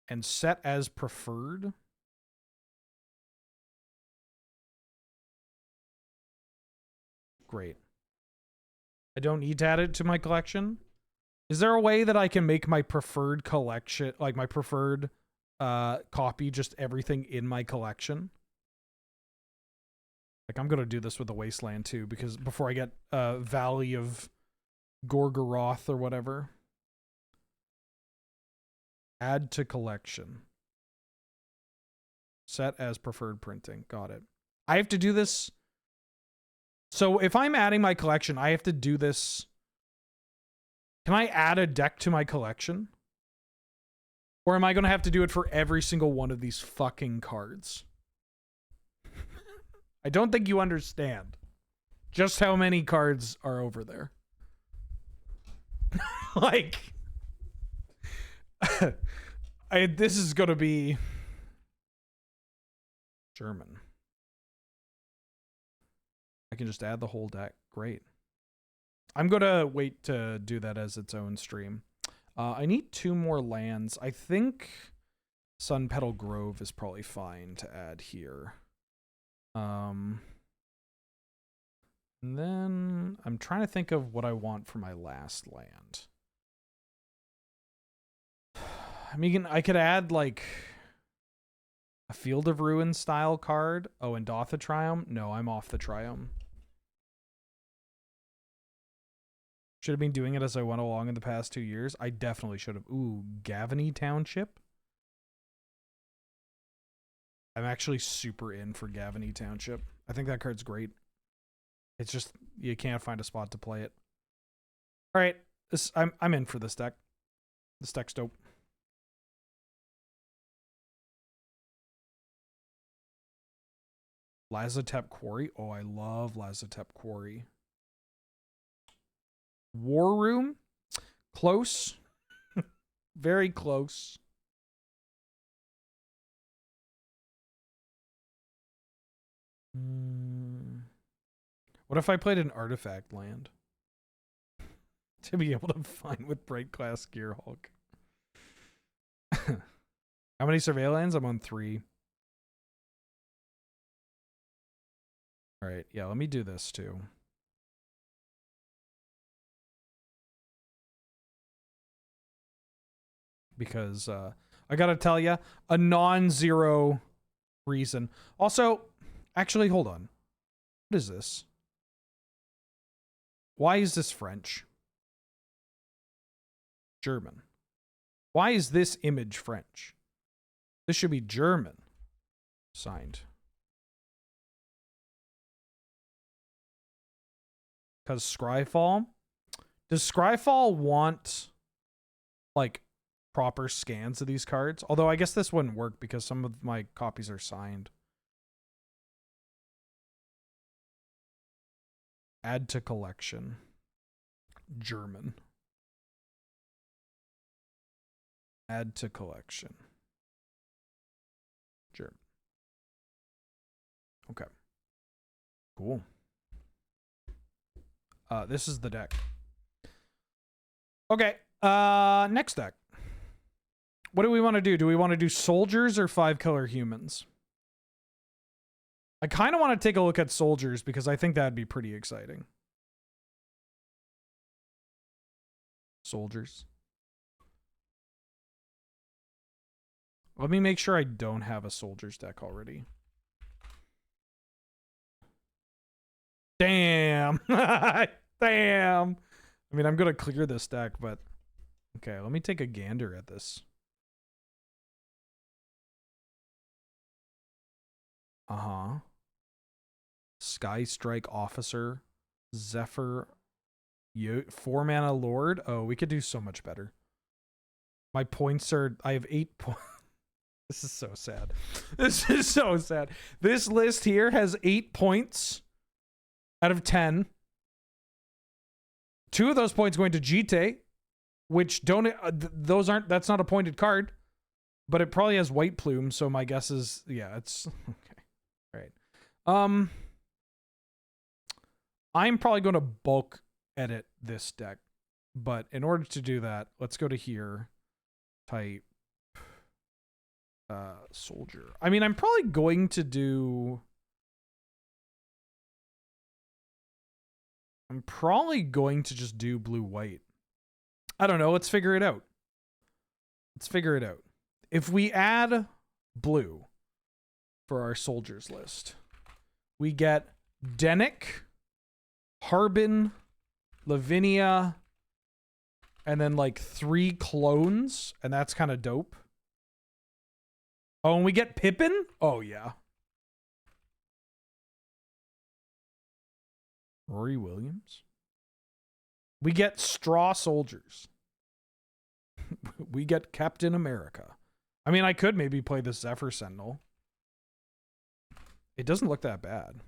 And set as preferred? Great. I don't need to add it to my collection. Is there a way that I can make my preferred collection, like my preferred copy, just everything in my collection? Like, I'm going to do this with the Wasteland too, because before I get Valley of Gorgoroth or whatever. Add to collection. Set as preferred printing. Got it. I have to do this. So if I'm adding my collection, I have to do this. Can I add a deck to my collection? Or am I going to have to do it for every single one of these fucking cards? I don't think you understand just how many cards are over there. Like, this is going to be German. I can just add the whole deck. Great. I'm going to wait to do that as its own stream. I need 2 more lands. I think Sun Petal Grove is probably fine to add here. And then I'm trying to think of what I want for my last land. I mean, I could add like a Field of Ruin style card. Oh, and Doth a Triumph? No, I'm off the Triumph. Should have been doing it as I went along in the past 2 years. I definitely should have. Ooh, Gavany Township. I'm actually super in for Gavany Township. I think that card's great. It's just you can't find a spot to play it. All right, I'm in for this deck. This deck's dope. Lazotep Quarry. Oh, I love Lazotep Quarry. War Room. Close. Very close. What if I played an artifact land? To be able to find with Bright Glass Gearhulk. How many surveillance? I'm on 3. All right, yeah, let me do this too. Because I gotta tell you, a non-zero reason. Also, actually, hold on. What is this? Why is this French? German. Why is this image French? This should be German. Signed. Because Scryfall? Does Scryfall want, like, proper scans of these cards? Although I guess this wouldn't work because some of my copies are signed. Add to collection. German. Add to collection. German. Okay. Cool. This is the deck. Okay. Next deck. What do we want to do? Do we want to do soldiers or 5-color humans? I kind of want to take a look at soldiers because I think that'd be pretty exciting. Soldiers. Let me make sure I don't have a soldiers deck already. Damn. Damn. I mean, I'm going to clear this deck, but okay, let me take a gander at this. Uh-huh. Sky Strike Officer. Zephyr. 4-mana Lord. Oh, we could do so much better. My points are... I have 8 points. This is so sad. This is so sad. This list here has 8 points out of 10. 2 of those points going to Jite, which don't... those aren't... That's not a pointed card. But it probably has White Plume, so my guess is... Yeah, it's... Okay. All right. I'm probably going to bulk edit this deck. But in order to do that, let's go to here. Type... soldier. I mean, I'm probably going to do... I'm probably going to just do blue-white. I don't know. Let's figure it out. Let's figure it out. If we add blue for our soldiers list, we get Dennick, Harbin, Lavinia, and then like 3 clones, and that's kind of dope. Oh, and we get Pippin? Oh, yeah. Rory Williams. We get Straw Soldiers. We get Captain America. I mean, I could maybe play the Zephyr Sentinel. It doesn't look that bad.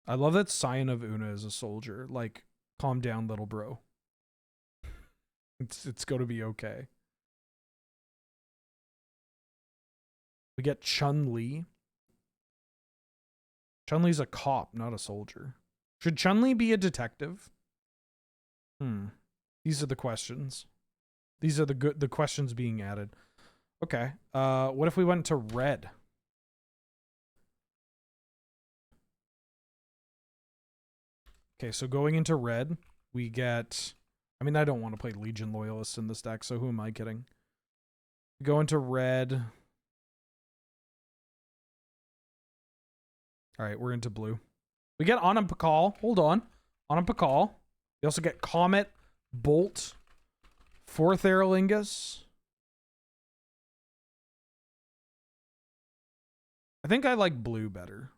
I love that Scion of Una is a soldier. Like, calm down, little bro. It's going to be okay. We get Chun-Li. Chun-Li's a cop, not a soldier. Should Chun-Li be a detective? These are the questions. These are the questions being added. Okay. What if we went to red? Okay, so going into red, we get... I mean, I don't want to play Legion Loyalists in this deck, so who am I kidding? Go into red. All right, we're into blue. We get Anna Pakal. Hold on. Anna Pakal. We also get Comet, Bolt, 4th Aerolingus. I think I like blue better.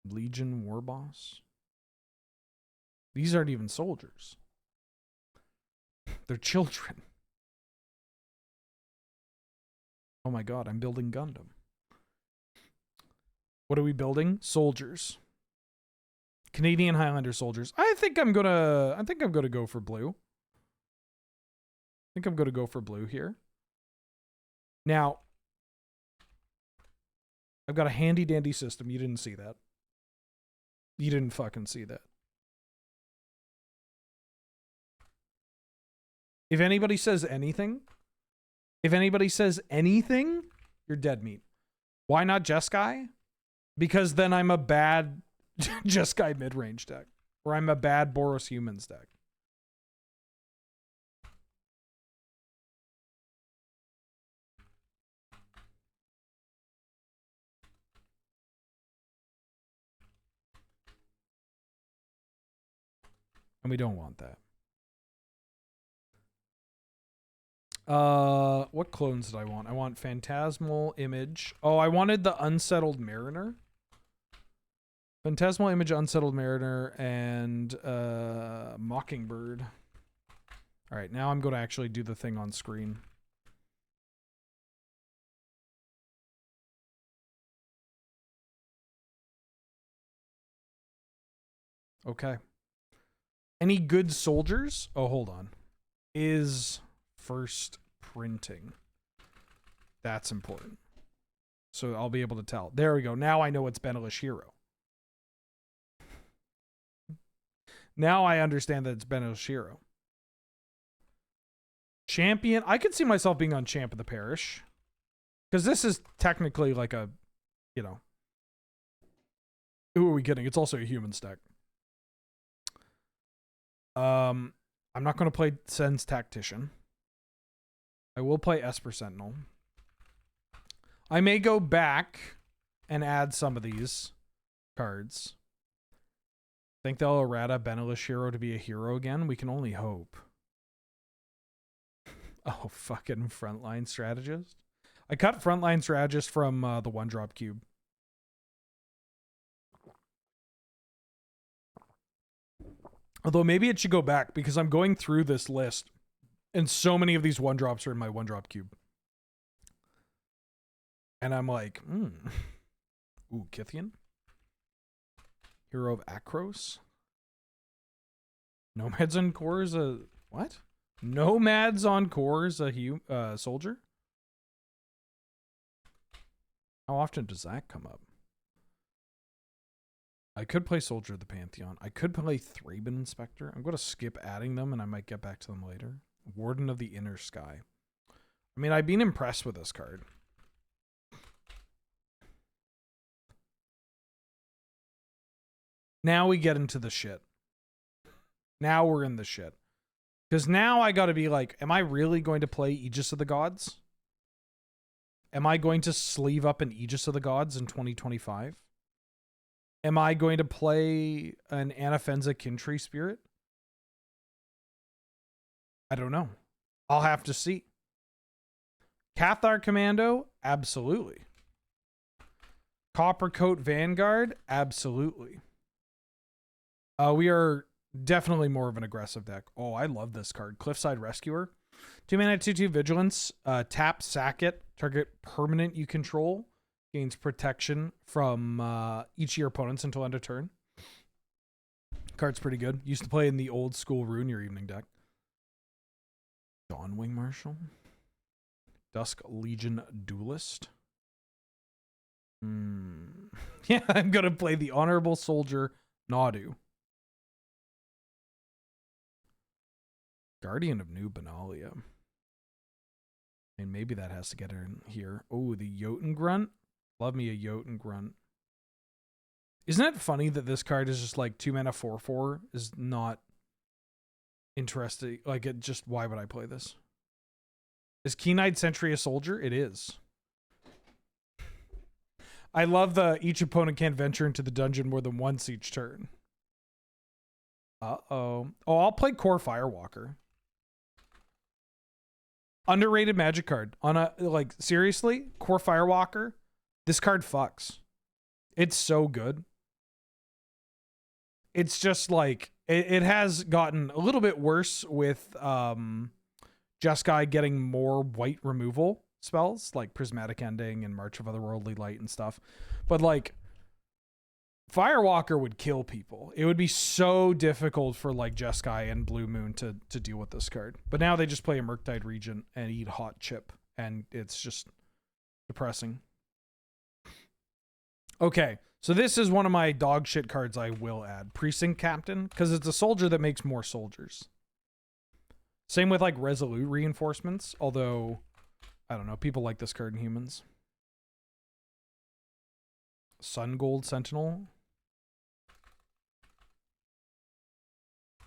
Legion Warboss. These aren't even soldiers. They're children. Oh my god, I'm building Gundam. What are we building? Soldiers. Canadian Highlander soldiers. I think I'm gonna go for blue. I think I'm gonna go for blue here. Now, I've got a handy dandy system. You didn't see that. You didn't fucking see that. If anybody says anything, you're dead meat. Why not Jeskai? Because then I'm a bad Jeskai mid-range deck. Or I'm a bad Boros Humans deck. And we don't want that. What clones did I want? I want Phantasmal Image. Oh, I wanted the Unsettled Mariner. Phantasmal Image, Unsettled Mariner, and Mockingbird. All right, now I'm going to actually do the thing on screen. Okay. Any good soldiers? Oh, hold on. Is first printing. That's important. So I'll be able to tell. There we go. Now I know it's Benelish Hero. Now I understand that it's Benelish Hero. Champion. I could see myself being on Champ of the Parish. Because this is technically like a, you know. Who are we kidding? It's also a human stack. I'm not going to play Sen's Tactician. I will play Esper Sentinel. I may go back and add some of these cards. Think they'll errata Benelish Hero to be a hero again? We can only hope. Oh, fucking Frontline Strategist. I cut Frontline Strategist from the 1-drop cube. Although maybe it should go back because I'm going through this list and so many of these 1-drops are in my 1-drop cube. And I'm like, Ooh, Kithian. Hero of Akros. Nomads on Core is a... What? Nomads on Core is a soldier? How often does that come up? I could play Soldier of the Pantheon. I could play Thraben Inspector. I'm going to skip adding them and I might get back to them later. Warden of the Inner Sky. I mean, I've been impressed with this card. Now we get into the shit. Now we're in the shit. Because now I got to be like, am I really going to play Aegis of the Gods? Am I going to sleeve up an Aegis of the Gods in 2025? Am I going to play an Anafenza Kintree Spirit? I don't know. I'll have to see. Cathar Commando? Absolutely. Coppercoat Vanguard? Absolutely. We are definitely more of an aggressive deck. Oh, I love this card. Cliffside Rescuer. 2 mana, 2/2 Vigilance. Tap, sack it. Target permanent you control. Gains protection from each of your opponents until end of turn. Card's pretty good. Used to play in the old school Ruin Your Evening deck. Dawnwing Marshal. Dusk Legion Duelist. Yeah, I'm going to play the Honorable Soldier Nadu. Guardian of New Benalia. And maybe that has to get in here. Oh, the Jotun Grunt. Love me a Jotun Grunt. Isn't it funny that this card is just like 2 mana 4/4 is not interesting? Like, it just, why would I play this? Is Keen-Eyed Sentry a soldier? It is. I love the each opponent can't venture into the dungeon more than once each turn. Uh-oh. Oh, I'll play Core Firewalker. Underrated Magic card. On a, like, seriously? Core Firewalker? This card fucks. It's so good. It's just like, it has gotten a little bit worse with Jeskai getting more white removal spells, like Prismatic Ending and March of Otherworldly Light and stuff. But like, Firewalker would kill people. It would be so difficult for like Jeskai and Blue Moon to deal with this card. But now they just play a Murktide Regent and eat Hot Chip, and it's just depressing. Okay, so this is one of my dog shit cards I will add. Precinct Captain, because it's a soldier that makes more soldiers. Same with like Resolute Reinforcements, although, I don't know, people like this card in Humans. Sun Gold Sentinel.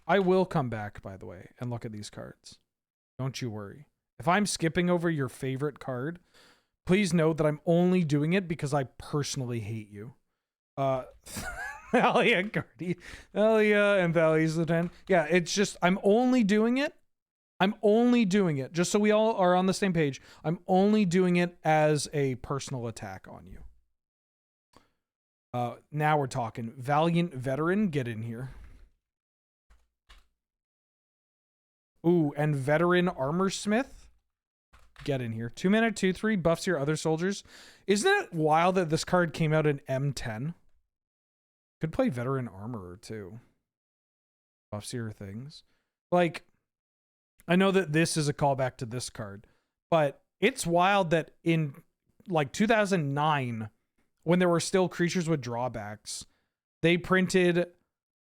I will come back, by the way, and look at these cards. Don't you worry. If I'm skipping over your favorite card, please note that I'm only doing it because I personally hate you. Thalia Guardian. Thalia and Thalia's Lieutenant. Yeah, it's just, I'm only doing it. Just so we all are on the same page. I'm only doing it as a personal attack on you. Now we're talking. Valiant Veteran, get in here. Ooh, and Veteran Armorsmith, get in here. 2 mana, 2/3, buffs your other soldiers. Isn't it wild that this card came out in M10? Could play Veteran Armorer too. Buffs your things. Like, I know that this is a callback to this card, but it's wild that in like 2009, when there were still creatures with drawbacks, they printed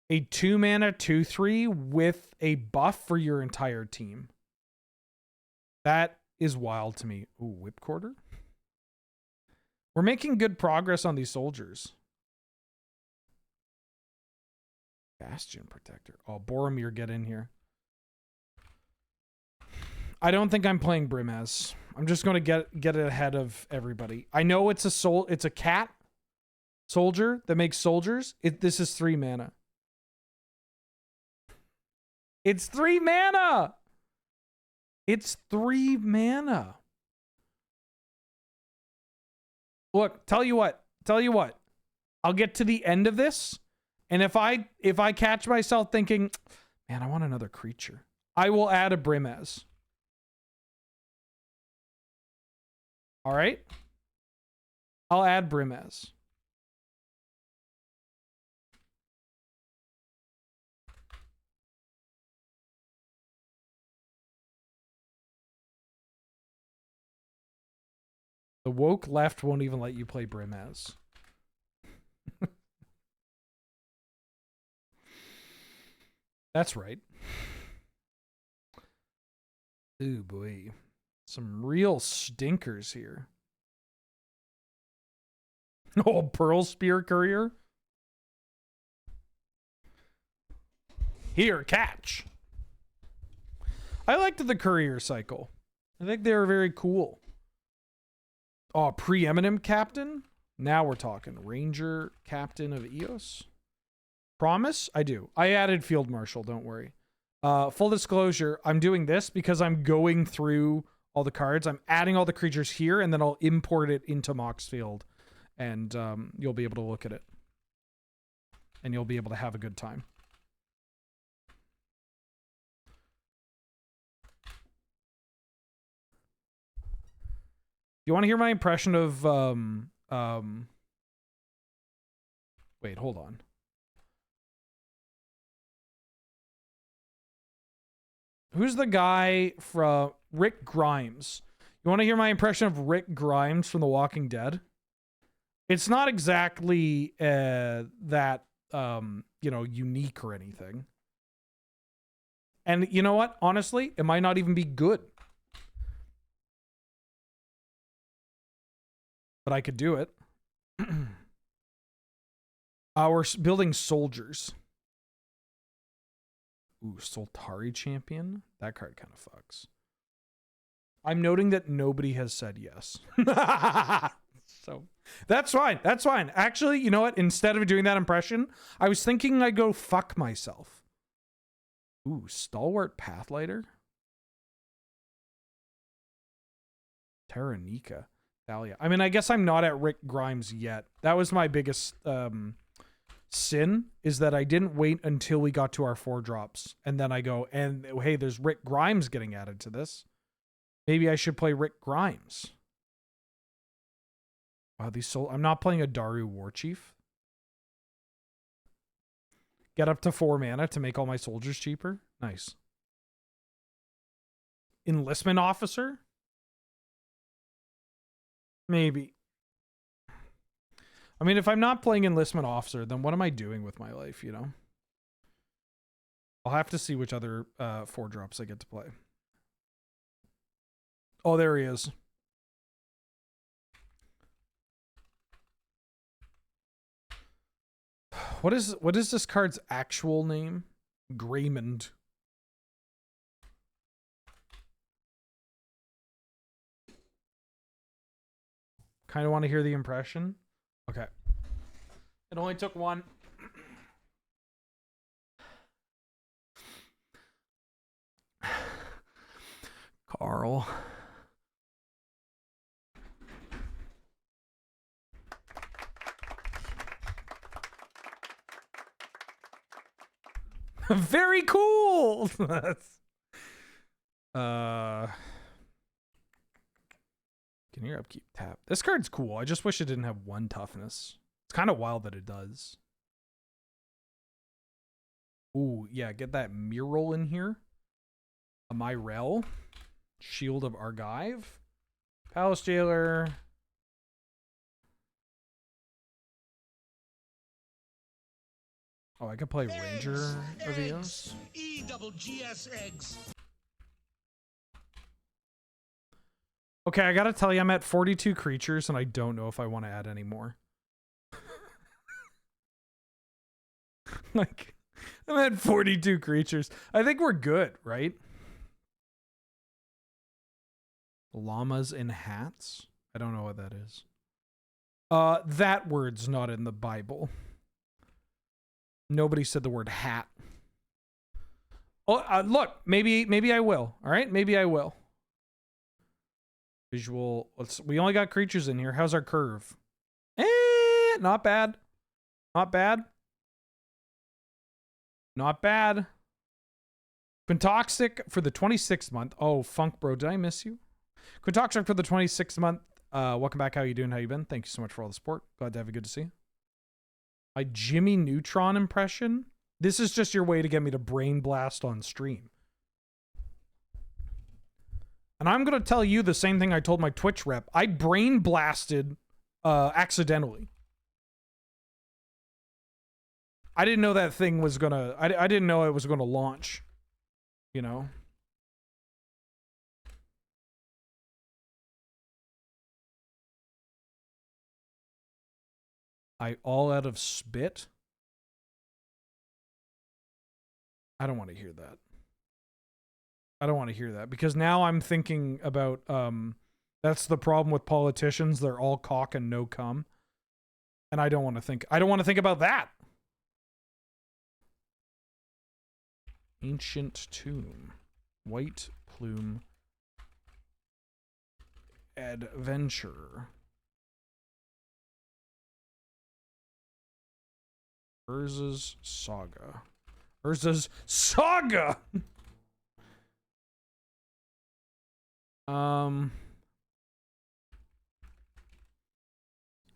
a 2 mana 2/3 with a buff for your entire team. That is wild to me. Ooh, Whipcorder. We're making good progress on these soldiers. Bastion Protector. Oh, Boromir, get in here. I don't think I'm playing Brimaz. I'm just going to get it ahead of everybody. I know it's a cat soldier that makes soldiers. This is 3 mana. It's 3 mana. It's 3 mana. Look, tell you what. I'll get to the end of this, and if I catch myself thinking, man, I want another creature, I will add a Brimaz. All right? I'll add Brimaz. The woke left won't even let you play Brimaz. That's right. Ooh, boy. Some real stinkers here. Oh, Pearl Spear Courier? Here, catch. I liked the courier cycle. I think they were very cool. Oh, preeminent captain? Now we're talking. Ranger captain of Eos. Promise? I do. I added field marshal, don't worry. Full disclosure, I'm doing this because I'm going through all the cards. I'm adding all the creatures here, and then I'll import it into Moxfield, and you'll be able to look at it. And you'll be able to have a good time. You want to hear my impression of wait, hold on. Who's the guy from Rick Grimes? You want to hear my impression of Rick Grimes from The Walking Dead? It's not exactly that you know, unique or anything. And you know what? Honestly, it might not even be good. But I could do it. We're building soldiers. Ooh, Soltari champion? That card kind of fucks. I'm noting that nobody has said yes. So, that's fine. That's fine. Actually, you know what? Instead of doing that impression, I was thinking I'd go fuck myself. Ooh, Stalwart Pathlighter? Terranica. Thalia. I mean, I guess I'm not at Rick Grimes yet. That was my biggest sin, is that I didn't wait until we got to our 4-drops. And then I go, and hey, there's Rick Grimes getting added to this. Maybe I should play Rick Grimes. Wow, I'm not playing a Daru Warchief. Get up to 4 mana to make all my soldiers cheaper. Nice. Enlistment officer? Maybe. I mean, if I'm not playing enlistment officer, then what am I doing with my life, you know? I'll have to see which other 4-drops I get to play. Oh, there he is. What is this card's actual name? Greymond. Kind of want to hear the impression. Okay. It only took one. Carl. Very cool. Can your upkeep tap? This card's cool. I just wish it didn't have 1 toughness. It's kind of wild that it does. Ooh, yeah, get that mural in here. A Myrel. Shield of Argive. Palace Jailer. Oh, I could play Ranger of Eos. E-double-G-S eggs. Okay, I gotta tell you, I'm at 42 creatures, and I don't know if I want to add any more. Like, I'm at 42 creatures. I think we're good, right? Llamas in hats? I don't know what that is. That word's not in the Bible. Nobody said the word hat. Oh, look, maybe I will. All right, maybe I will. Visual. We only got creatures in here. How's our curve? Not bad. Not bad. Not bad. Quintoxic for the 26th month. Oh, Funk Bro, did I miss you? Quintoxic for the 26th month. Welcome back. How you doing? How you been? Thank you so much for all the support. Glad to have you. Good to see you. My Jimmy Neutron impression. This is just your way to get me to brain blast on stream. And I'm going to tell you the same thing I told my Twitch rep. I brain blasted accidentally. I didn't know that thing was going to... I didn't know it was going to launch. You know? I all out of spit. I don't want to hear that. I don't want to hear that because now I'm thinking about that's the problem with politicians. They're all cock and no cum. And I don't want to think about that. Ancient tomb. White plume. Adventure. Urza's Saga. Urza's Saga!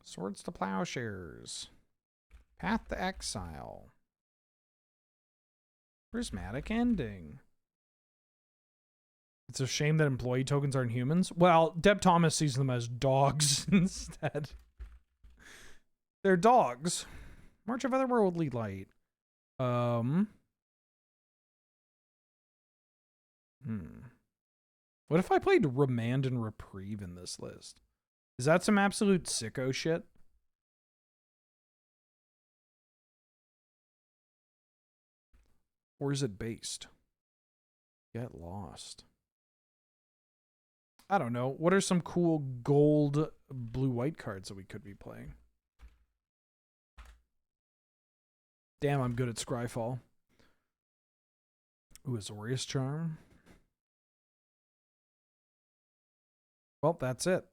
Swords to Plowshares. Path to Exile. Prismatic Ending. It's a shame that employee tokens aren't humans. Well, Deb Thomas sees them as dogs instead. They're dogs. March of Otherworldly Light. What if I played Remand and Reprieve in this list? Is that some absolute sicko shit? Or is it based? Get Lost. I don't know. What are some cool gold blue-white cards that we could be playing? Damn, I'm good at Scryfall. Ooh, Azorius Charm. Well, that's it.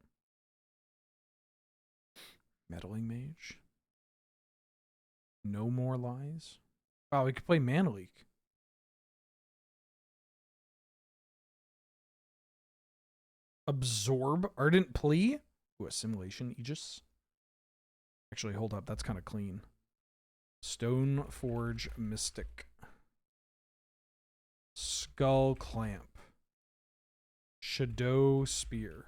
Meddling Mage. No More Lies. Wow, we could play Mana Leak. Absorb Ardent Plea. Ooh, Assimilation Aegis. Actually, hold up. That's kind of clean. Stoneforge Mystic. Skull Clamp. Shadow Spear.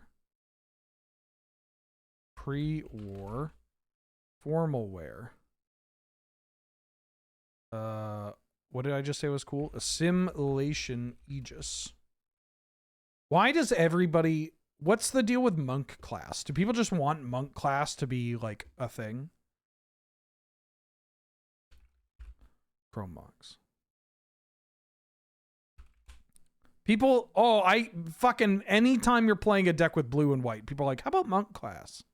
Pre-war. Formal Wear. What did I just say was cool? Assimilation Aegis. Why does everybody... What's the deal with Monk class? Do people just want Monk class to be, like, a thing? Chrome Box. People... Oh, I fucking... Anytime you're playing a deck with blue and white, people are like, how about Monk class?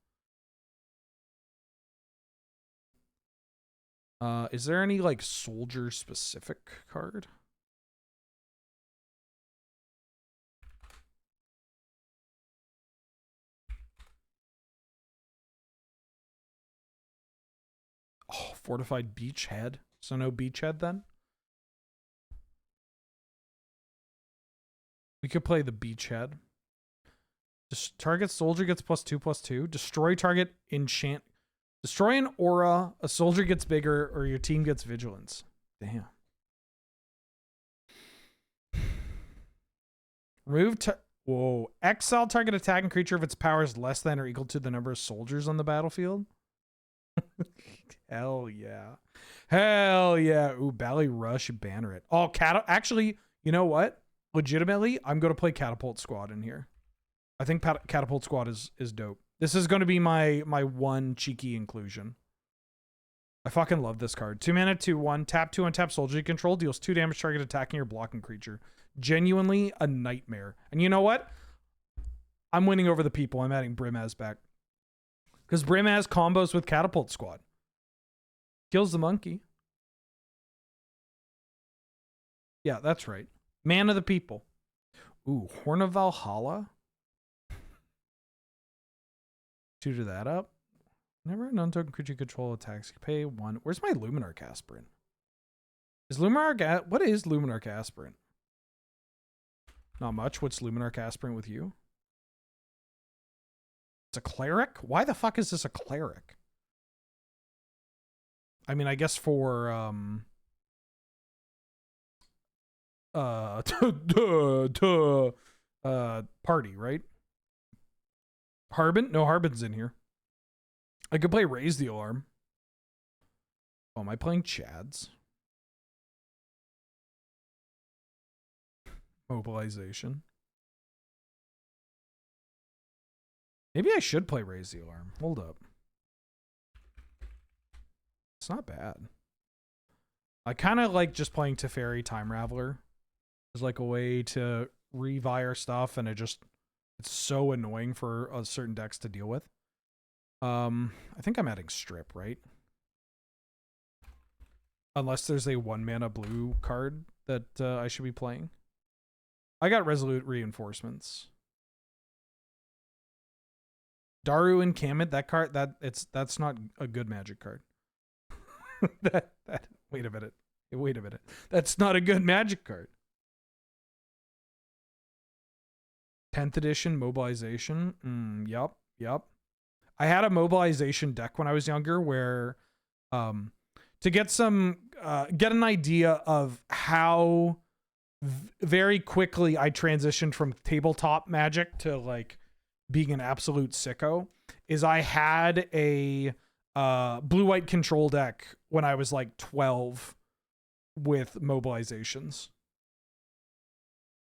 Is there any, like, soldier-specific card? Oh, Fortified Beachhead. So no Beachhead then? We could play the Beachhead. Target soldier gets +2/+2. Destroy target enchant. Destroy an aura, a soldier gets bigger, or your team gets vigilance. Damn. Whoa. Exile target attacking creature if its power is less than or equal to the number of soldiers on the battlefield. Hell yeah. Hell yeah. Ooh, Bally Rush, banner it. Oh, actually, you know what? Legitimately, I'm going to play Catapult Squad in here. I think Catapult Squad is dope. This is going to be my one cheeky inclusion. I fucking love this card. 2 mana, 2/1. Tap 2 untap soldier you control. Deals 2 damage target attacking or blocking creature. Genuinely a nightmare. And you know what? I'm winning over the people. I'm adding Brimaz back. Because Brimaz combos with Catapult Squad. Kills the monkey. Yeah, that's right. Man of the people. Ooh, Horn of Valhalla. 2 to that up. Whenever a non-token creature control attacks, you pay 1. Where's my Luminarch Aspirant? Is Luminarch... What is Luminarch Aspirant? Not much. What's Luminarch Aspirant with you? It's a cleric? Why the fuck is this a cleric? I mean, I guess for... party, right? Harbin? No, Harbin's in here. I could play Raise the Alarm. Oh, am I playing Chads? Mobilization. Maybe I should play Raise the Alarm. Hold up. It's not bad. I kind of like just playing Teferi Time Raveler as like a way to revire stuff, and it's so annoying for certain decks to deal with. I think I'm adding Strip, right? Unless there's a 1-mana blue card that I should be playing. I got Resolute Reinforcements. Daru and Kamut, that card, that's not a good Magic card. Wait a minute. That's not a good Magic card. 10th edition mobilization. Yep. I had a mobilization deck when I was younger where to get get an idea of how very quickly I transitioned from tabletop Magic to like being an absolute sicko, is I had a blue-white control deck when I was like 12 with mobilizations.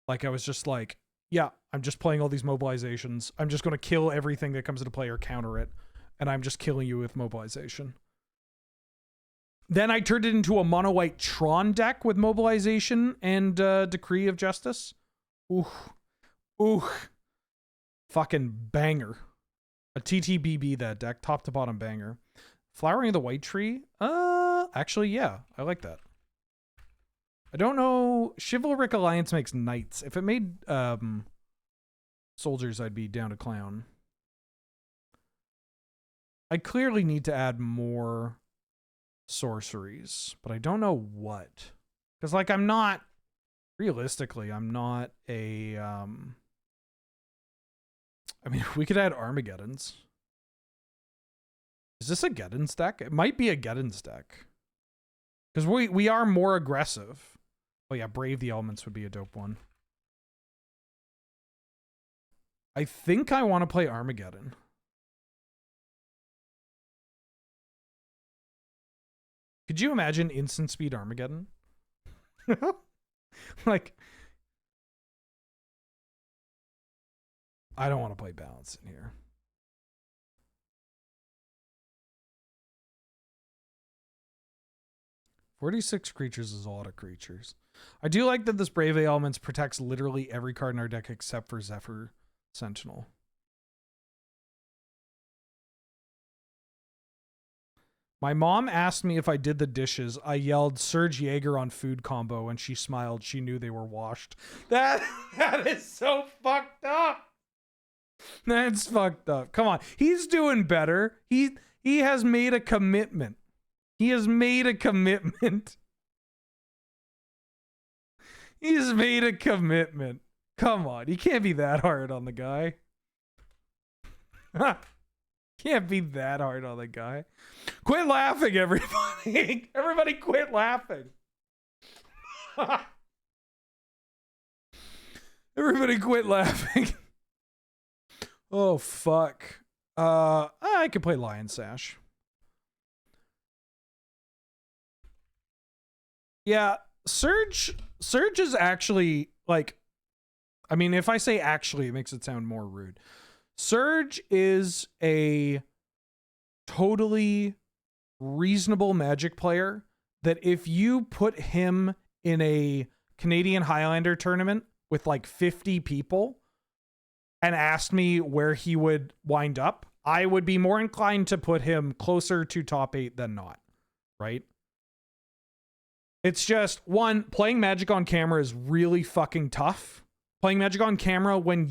Like I was just like, yeah, I'm just playing all these mobilizations. I'm just going to kill everything that comes into play or counter it. And I'm just killing you with mobilization. Then I turned it into a mono-white Tron deck with mobilization and Decree of Justice. Ooh. Fucking banger. A TTBB that deck, top to bottom banger. Flowering of the White Tree? Actually, yeah, I like that. I don't know. Chivalric Alliance makes knights. If it made soldiers, I'd be down to clown. I clearly need to add more sorceries, but I don't know what. Because, like, I'm not... Realistically, I'm not a... I mean, we could add Armageddons. Is this a Geddons deck? It might be a Geddons deck. Because we are more aggressive. Oh yeah, Brave the Elements would be a dope one. I think I want to play Armageddon. Could you imagine instant speed Armageddon? Like, I don't want to play Balance in here. "46 creatures is a lot of creatures. I do like that this Brave Elements protects literally every card in our deck except for Zephyr Sentinel. My mom asked me if I did the dishes. I yelled Serge Jaeger on food combo and she smiled. She knew they were washed. That is so fucked up. That's fucked up. Come on. He's doing better. He has made a commitment. He has made a commitment. He's made a commitment. Come on. You can't be that hard on the guy. Can't be that hard on the guy. Quit laughing, everybody. Everybody quit laughing. Everybody quit laughing. Oh, fuck. I could play Lion Sash. Yeah, Surge is actually, like, I mean, if I say actually, it makes it sound more rude. Surge is a totally reasonable Magic player that if you put him in a Canadian Highlander tournament with like 50 people and asked me where he would wind up, I would be more inclined to put him closer to top 8 than not, right? It's just, one, playing Magic on camera is really fucking tough. Playing Magic on camera when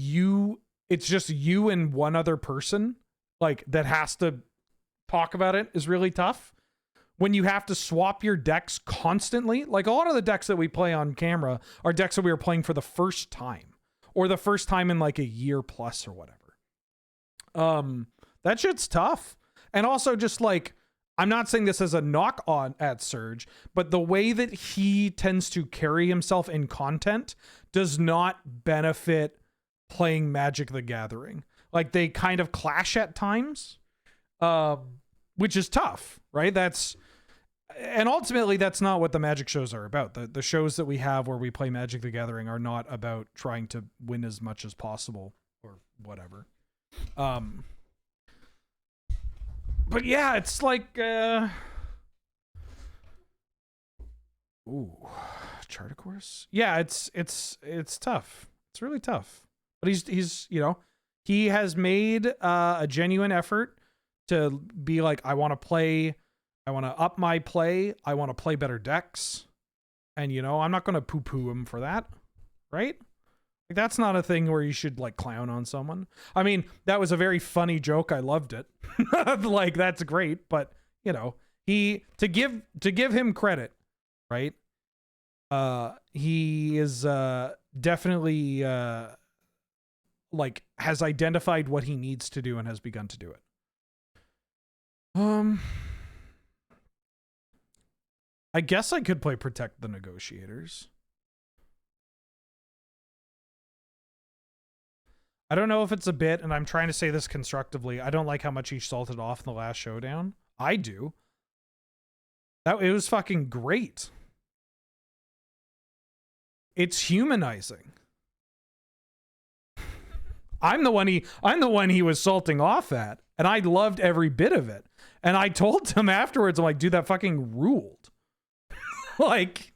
it's just you and one other person, like, that has to talk about it is really tough. When you have to swap your decks constantly, like a lot of the decks that we play on camera are decks that we were playing for the first time, or the first time in like a year plus or whatever. That shit's tough. And also just like, I'm not saying this as a knock on at Surge, but the way that he tends to carry himself in content does not benefit playing Magic the Gathering. Like, they kind of clash at times, which is tough, right? And ultimately that's not what the Magic shows are about. The shows that we have where we play Magic the Gathering are not about trying to win as much as possible or whatever. But yeah, it's like, Ooh, charter course. Yeah, it's tough. It's really tough. But he's you know, he has made a genuine effort to be like, I want to up my play. I want to play better decks. And you know, I'm not going to poo-poo him for that, right? Like, that's not a thing where you should like clown on someone. I mean, that was a very funny joke. I loved it. Like, that's great, but you know, to give him credit, right? He is definitely like has identified what he needs to do and has begun to do it. I guess I could play Protect the Negotiators. I don't know if it's a bit, and I'm trying to say this constructively. I don't like how much he salted off in the last showdown. I do. It was fucking great. It's humanizing. I'm the one he was salting off at, and I loved every bit of it. And I told him afterwards, I'm like, dude, that fucking ruled. Like,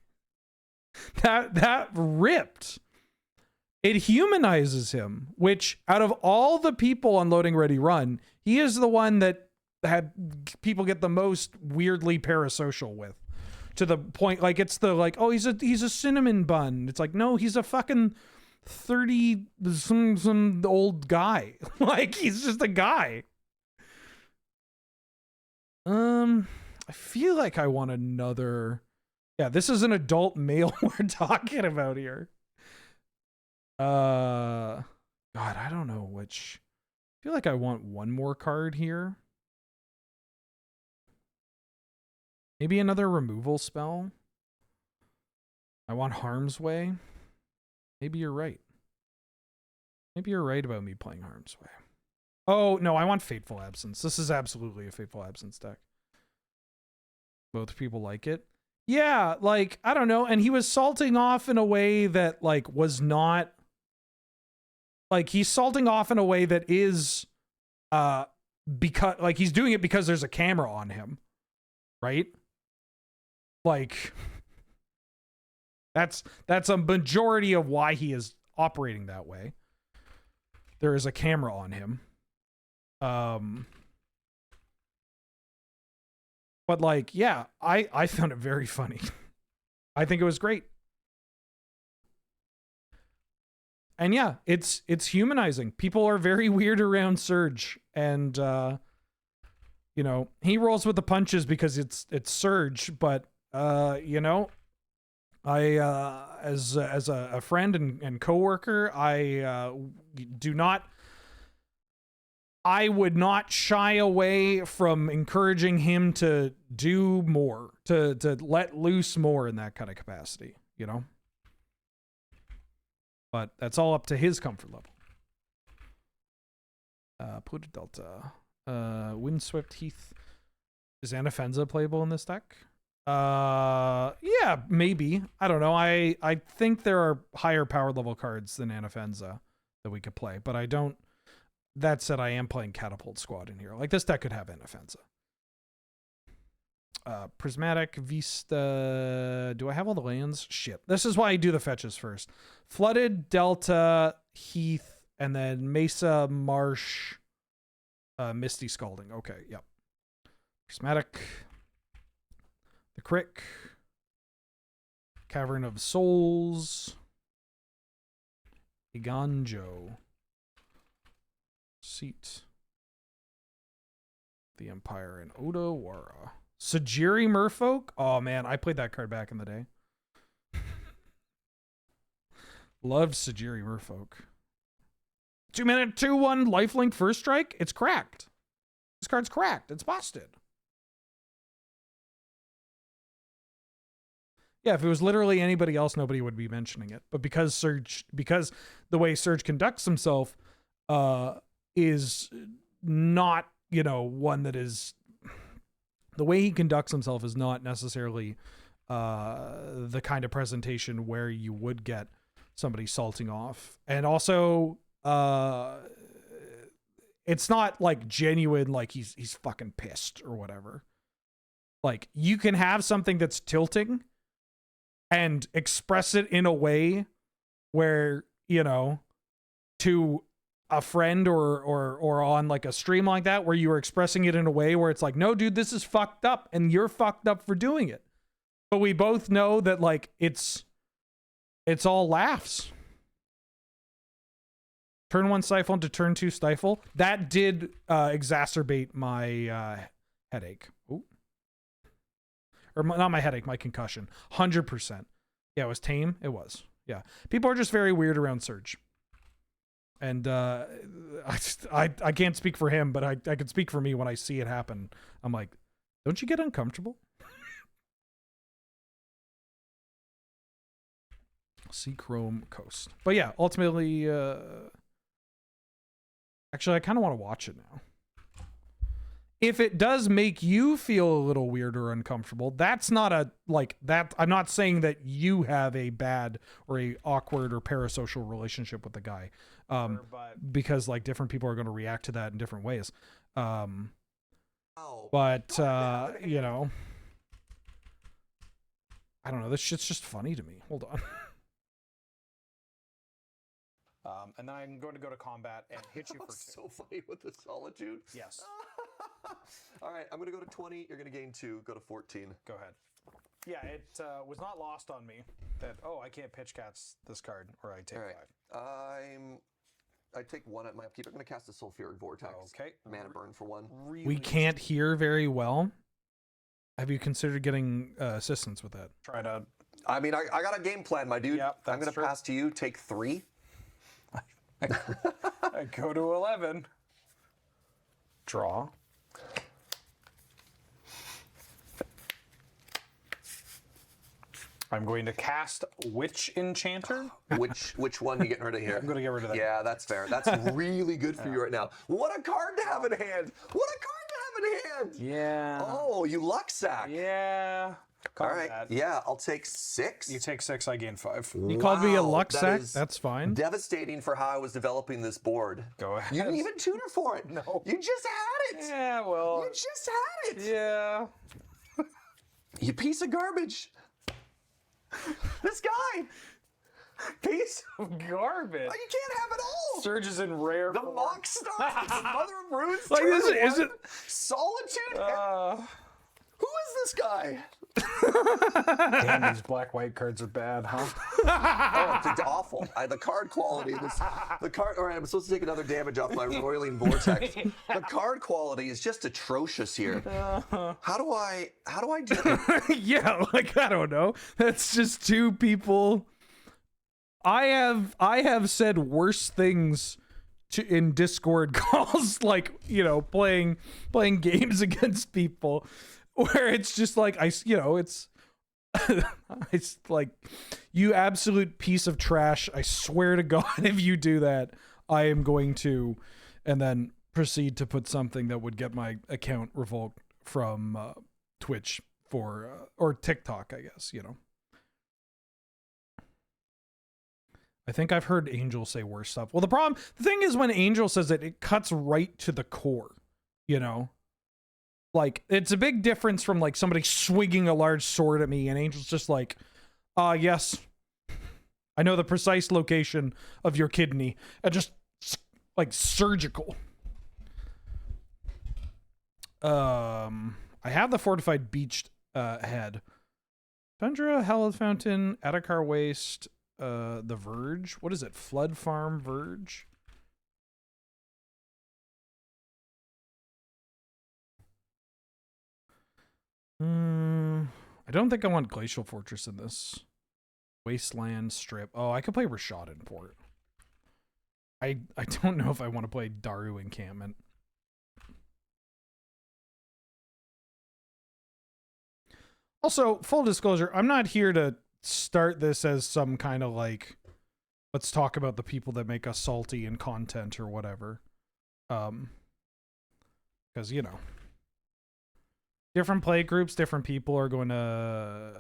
that ripped. It humanizes him, which out of all the people on Loading Ready Run, he is the one that had people get the most weirdly parasocial with. To the point, like, it's the like, oh, he's a cinnamon bun. It's like, no, he's a fucking 30 some old guy. Like, he's just a guy. I feel like I want another. Yeah, this is an adult male we're talking about here. God, I don't know which. I feel like I want one more card here. Maybe another removal spell. I want Harm's Way. Maybe you're right. Maybe you're right about me playing Harm's Way. Oh, no, I want Fateful Absence. This is absolutely a Fateful Absence deck. Both people like it. Yeah, like, I don't know. And he was salting off in a way that, like, was not... Like, he's salting off in a way that is... because, like, he's doing it because there's a camera on him. Right? Like... That's a majority of why he is operating that way. There is a camera on him. But like, yeah, I found it very funny. I think it was great. And yeah, it's humanizing. People are very weird around Surge, and you know, he rolls with the punches because it's Surge, but you know, I as a friend and coworker, I would not shy away from encouraging him to do more, to let loose more in that kind of capacity, you know? But that's all up to his comfort level. Polluted Delta. Windswept Heath. Is Anafenza playable in this deck? Yeah, maybe. I don't know. I think there are higher power level cards than Anafenza that we could play, but I don't. That said, I am playing Catapult Squad in here. Like, this deck could have Anafenza. Prismatic, Vista. Do I have all the lands? Shit. This is why I do the fetches first. Flooded, Delta, Heath, and then Mesa, Marsh, Misty Scalding. Okay, yep. Prismatic. The Crick. Cavern of Souls. Iganjo. Seat. The Empire and Odawara. Sajiri Merfolk? Oh man, I played that card back in the day. Loved Sajiri Merfolk. 2-mana, 2/1 lifelink first strike? It's cracked. This card's cracked. It's busted. Yeah, if it was literally anybody else, nobody would be mentioning it. But because the way Surge conducts himself is not, you know, one that is... The way he conducts himself is not necessarily the kind of presentation where you would get somebody salting off. And also, it's not like genuine, like he's fucking pissed or whatever. Like, you can have something that's tilting, and express it in a way where, you know, to a friend or on like a stream like that, where you are expressing it in a way where it's like, no, dude, this is fucked up and you're fucked up for doing it. But we both know that like it's all laughs. Turn 1 stifle into turn 2 stifle. That did exacerbate my headache. Ooh. Or not my headache, my concussion. 100%. Yeah, it was tame. It was. Yeah. People are just very weird around Surge. And I can't speak for him, but I can speak for me when I see it happen. I'm like, don't you get uncomfortable? Sea Chrome Coast. But yeah, ultimately, actually, I kind of want to watch it now. If it does make you feel a little weird or uncomfortable, that's not a, like, that, I'm not saying that you have a bad or a awkward or parasocial relationship with the guy. Because, like, different people are going to react to that in different ways. But, you know, I don't know. This shit's just funny to me. Hold on. And then I'm going to go to combat and hit you for 2. So funny with the solitude. Yes. All right, I'm going to go to 20. You're going to gain 2. Go to 14. Go ahead. Yeah, it was not lost on me that, oh, I can't pitch cats this card, or I take 5. I take 1 at my upkeep. I'm going to cast a Sulfuric Vortex. Okay. Mana burn for 1. Really We can't hear very well. Have you considered getting assistance with that? try to. I mean, I got a game plan, my dude. Yep, I'm going that's to true. pass to you. Take 3. I go to 11. Draw. I'm going to cast Witch Enchanter. Which one are you getting rid of here? I'm going to get rid of that. Yeah, that's fair. That's really good for you right now. What a card to have in hand. What a card to have in hand. Yeah. Oh, you luck sack. Yeah. All right. Yeah, I'll take 6. You take 6, I gain 5. You called me a Wow, luck that sack? is That's fine. Devastating for how I was developing this board. Go ahead. You didn't even tutor for it. No. You just had it. Yeah, well. You just had it. Yeah. You piece of garbage. This guy. Piece of garbage. You can't have it all. Surge is in rare The form. mock star. The mother of runes. Like, turn is it- 1, Solitude. Who is this guy? Damn, these black-white cards are bad, huh? Oh, it's awful. The card quality. The card. All right, I'm supposed to take another damage off my roiling vortex. The card quality is just atrocious here. How do I do it? Yeah, like, I don't know. That's just 2 people. I have said worse things in Discord calls, like, you know, playing games against people, where it's just like, it's it's like, you absolute piece of trash. I swear to God, if you do that, I am going to, and then proceed to put something that would get my account revoked from Twitch or TikTok, I guess, you know. I think I've heard Angel say worse stuff. Well, the thing is, when Angel says it cuts right to the core, you know? Like, it's a big difference from, like, somebody swinging a large sword at me, and Angel's just like, yes, I know the precise location of your kidney. And just, like, surgical. I have the Fortified Beached head. Tundra, Hallowed Fountain, Adakar Waste, the Verge. What is it? Flood Farm Verge? I don't think I want Glacial Fortress in this. Wasteland Strip. Oh, I could play Rashadan for it. I don't know if I want to play Daru Encampment. Also, full disclosure, I'm not here to start this as some kind of like, let's talk about the people that make us salty in content or whatever. Because, you know, different play groups, different people are going to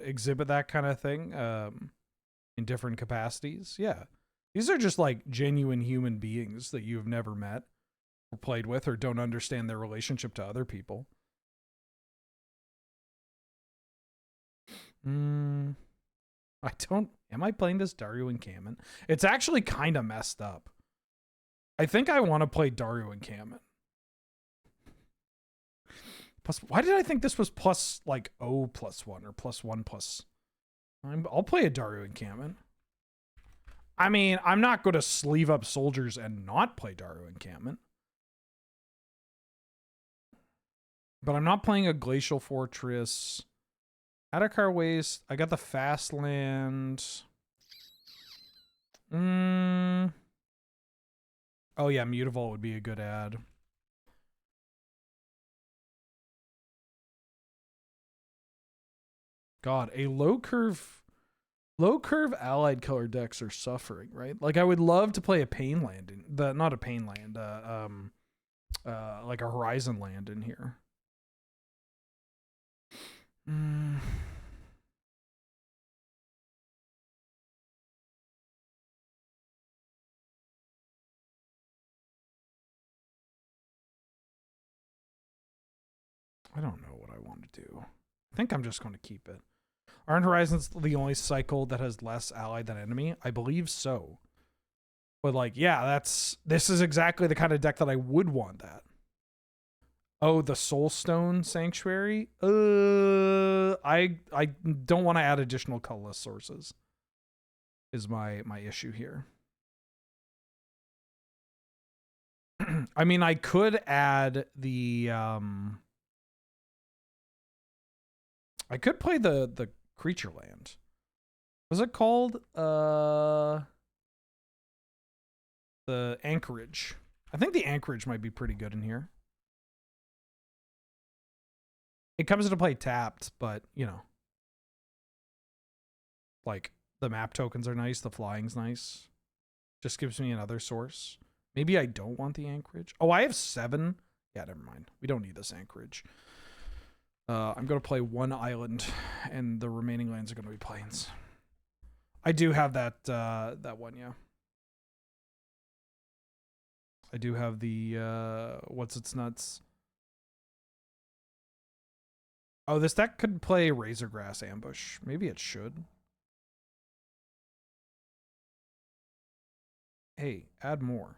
exhibit that kind of thing in different capacities. Yeah. These are just like genuine human beings that you've never met or played with or don't understand their relationship to other people. Am I playing this Dario Encampment? It's actually kind of messed up. I think I want to play Dario Encampment. Plus, why did I think this was plus like O plus 1 or plus 1 plus? I'll play a Dario Encampment. I mean, I'm not going to sleeve up soldiers and not play Dario Encampment. But I'm not playing a Glacial Fortress. Adakar Waste. I got the Fast Land. Oh yeah, Mutavault would be a good ad. God, a low curve allied color decks are suffering, right? Like I would love to play a Pain Land not a Pain Land, like a Horizon Land in here. I don't know what I want to do. I think I'm just going to keep it. Aren't Horizons the only cycle that has less allied than enemy? I believe so. But like, yeah, this is exactly the kind of deck that I would want that. Oh, the Soulstone Sanctuary? I don't want to add additional colorless sources. Is my issue here. I mean, I could add the I could play the creature land. What's it called? The Anchorage. I think the Anchorage might be pretty good in here. It comes into play tapped, but, you know. Like, the map tokens are nice, the flying's nice. Just gives me another source. Maybe I don't want the Anchorage. Oh, I have 7. Yeah, never mind. We don't need this Anchorage. I'm going to play 1 island, and the remaining lands are going to be plains. I do have that one, yeah. I do have the, what's its nuts? Oh, this deck could play Razorgrass Ambush. Maybe it should. Hey, add more.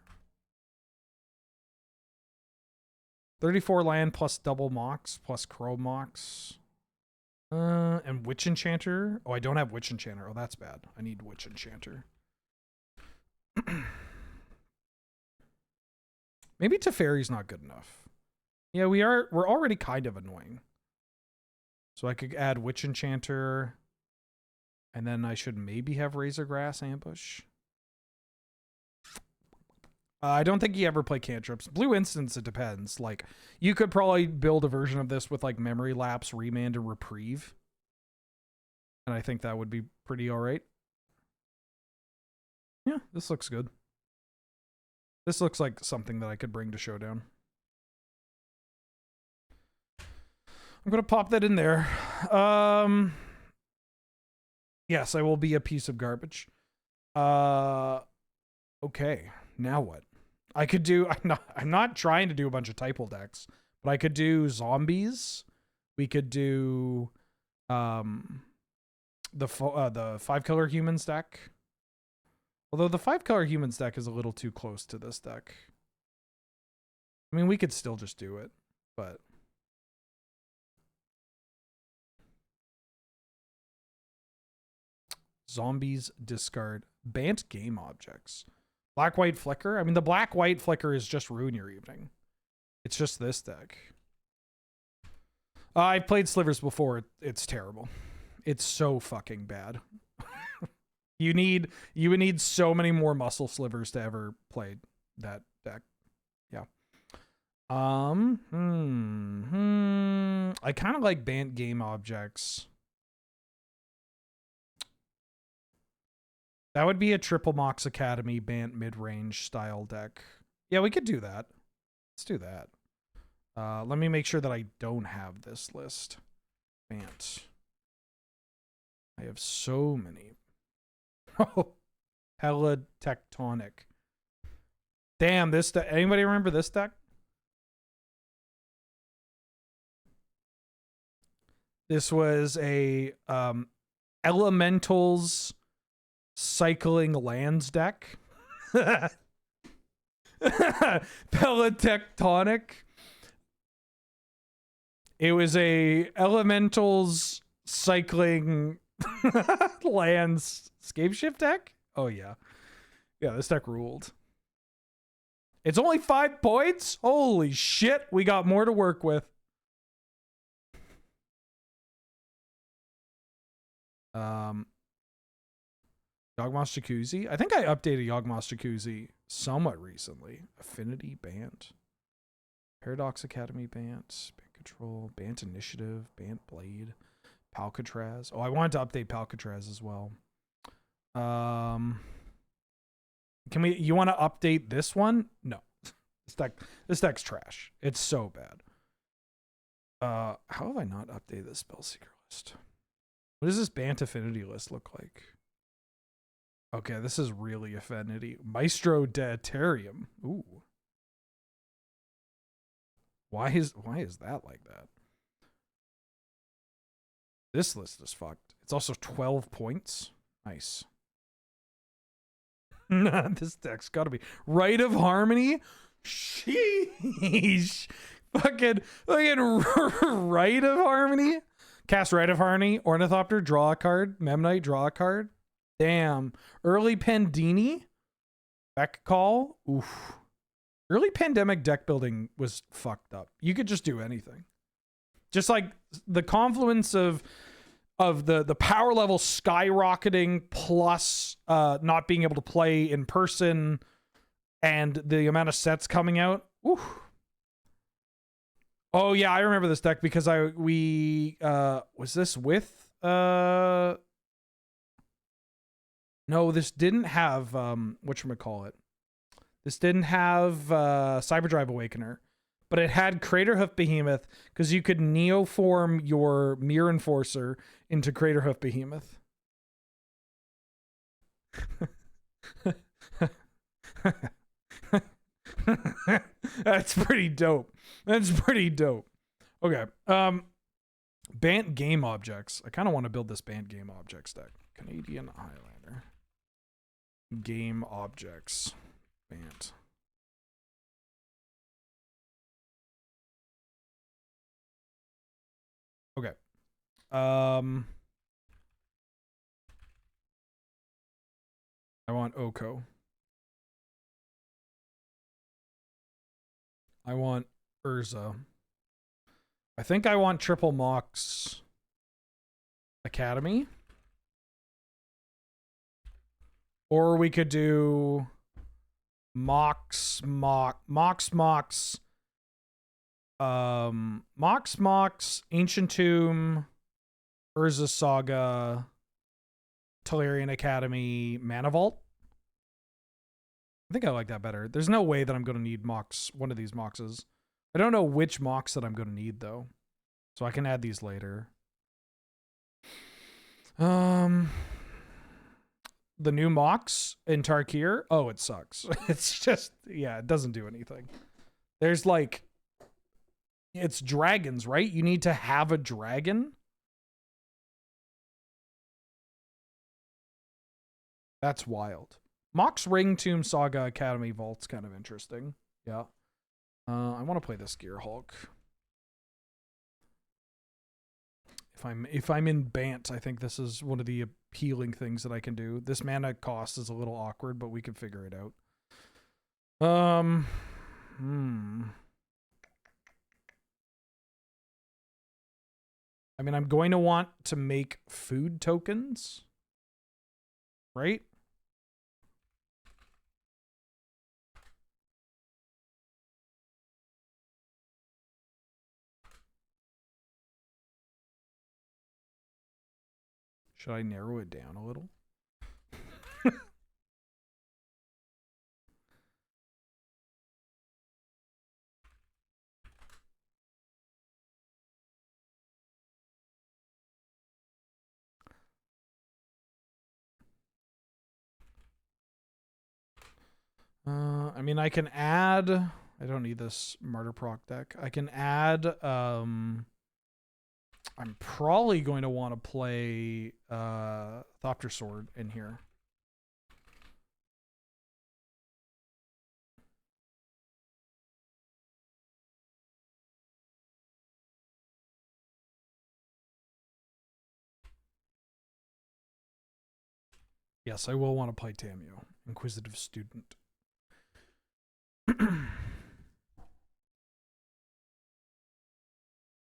34 land plus double Mox plus Crow Mox. And Witch Enchanter. Oh, I don't have Witch Enchanter. Oh, that's bad. I need Witch Enchanter. Maybe Teferi's not good enough. Yeah, we're already kind of annoying. So I could add Witch Enchanter. And then I should maybe have Razorgrass Ambush. I don't think you ever play cantrips. Blue Instance, it depends. Like, you could probably build a version of this with, like, Memory Lapse, Remand, and Reprieve. And I think that would be pretty alright. Yeah, this looks good. This looks like something that I could bring to Showdown. I'm going to pop that in there. Yes, I will be a piece of garbage. Okay, now what? I could do, I'm not trying to do a bunch of typal decks, but I could do zombies. We could do the 5-color humans deck. Although the 5-color humans deck is a little too close to this deck. I mean, we could still just do it, but zombies discard Bant game objects. Black-white flicker. I mean, the black-white flicker is just ruin your evening. It's just this deck. I've played Slivers before. It's terrible. It's so fucking bad. You would need so many more muscle slivers to ever play that deck. Yeah. I kind of like Bant game objects. That would be a Triple Mox Academy Bant mid-range style deck. Yeah, we could do that. Let's do that. Let me make sure that I don't have this list. Bant. I have so many. Oh, hella tectonic. Damn, this deck. Anybody remember this deck? This was a Elementals cycling lands deck. Pelatectonic. It was a Elementals cycling lands Scapeshift deck. Oh yeah. Yeah, this deck ruled. It's only 5 points? Holy shit, we got more to work with. Yawgmoth Jacuzzi. I think I updated Yawgmoth Jacuzzi somewhat recently. Affinity Bant. Paradox Academy Bant. Bant Control. Bant Initiative. Bant Blade. Palcatraz. Oh, I wanted to update Palcatraz as well. You want to update this one? No. This deck's trash. It's so bad. How have I not updated this Spellseeker list? What does this Bant Affinity list look like? Okay, this is really Affinity. Maestro Deitarium. Ooh. Why is that like that? This list is fucked. It's also 12 points. Nice. This deck's gotta be Rite of Harmony. Sheesh. Fucking Rite of Harmony. Cast Rite of Harmony. Ornithopter, draw a card. Memnite, draw a card. Damn. Early Pendini. Beck Call. Oof. Early pandemic deck building was fucked up. You could just do anything. Just like the confluence of the power level skyrocketing plus not being able to play in person and the amount of sets coming out. Ooh. Oh yeah, I remember this deck because was this with no, this didn't have whatchamacallit. This didn't have Cyberdrive Awakener, but it had Craterhoof Behemoth because you could neoform your Mirror Enforcer into Craterhoof Behemoth. That's pretty dope. That's pretty dope. Okay. Bant Game Objects. I kind of want to build this Bant Game Objects deck. Canadian Highlander. Game Objects. Bant. Okay. I want Oko. I want Urza. I think I want Triple Mox Academy. Or we could do Mox, Ancient Tomb, Urza Saga, Tolarian Academy, Mana Vault. I think I like that better. There's no way that I'm going to need one of these Moxes. I don't know which Mox that I'm going to need, though. So I can add these later. The new Mox in Tarkir. Oh, it sucks. It's just, yeah, it doesn't do anything. There's like, it's dragons, right? You need to have a dragon. That's wild. Mox Ring Tomb Saga Academy Vault's kind of interesting. Yeah. I want to play this Gear Hulk. If I'm in Bant, I think this is one of the appealing things that I can do. This mana cost is a little awkward, but we can figure it out. I mean, I'm going to want to make food tokens, right? Should I narrow it down a little? I mean, I can add... I don't need this Martyr Proc deck. I can add... I'm probably going to want to play Thopter Sword in here. Yes, I will want to play Tamio, Inquisitive Student.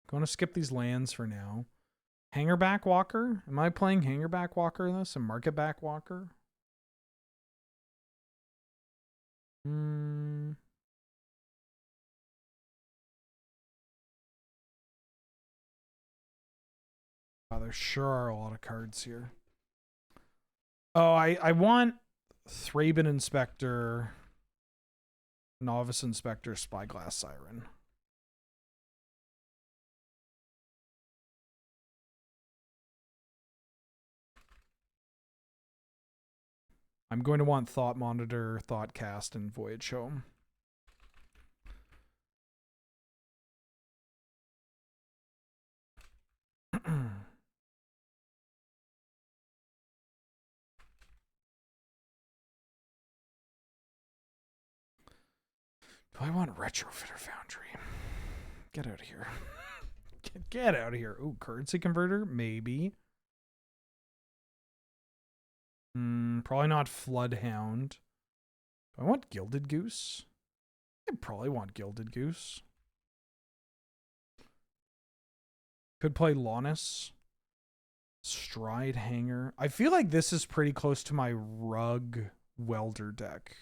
Going to skip these lands for now. Hangerback Walker? Am I playing Hangerback Walker in this? And Marketback Walker? Wow, there sure are a lot of cards here. Oh, I want Thraben Inspector, Novice Inspector, Spyglass Siren. I'm going to want Thought Monitor, Thoughtcast, and Voyage Home. Do I want Retrofitter Foundry? Get out of here. Get out of here. Ooh, Currency Converter? Maybe. Probably not Floodhound. Do I want Gilded Goose? I probably want Gilded Goose. Could play Lannis. Stride Hanger. I feel like this is pretty close to my Rug Welder deck.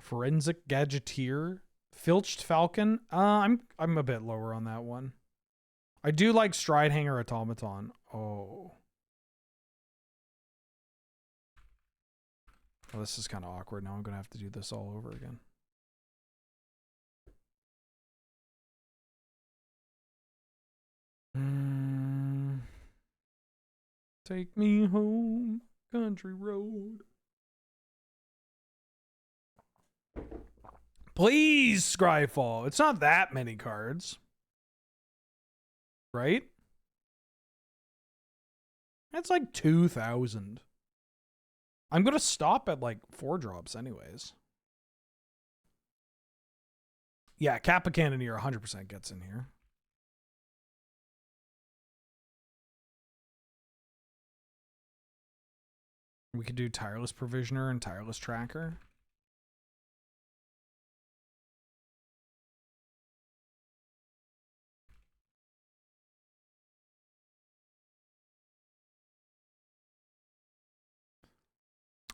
Forensic Gadgeteer. Filched Falcon. I'm a bit lower on that one. I do like Stride Hanger Automaton. Oh. Oh, this is kind of awkward. Now I'm going to have to do this all over again. Take me home, country road. Please, Scryfall. It's not that many cards. Right? That's like 2,000. I'm going to stop at like 4 drops anyways. Yeah, Kappa Cannoneer 100% gets in here. We could do Tireless Provisioner and Tireless Tracker.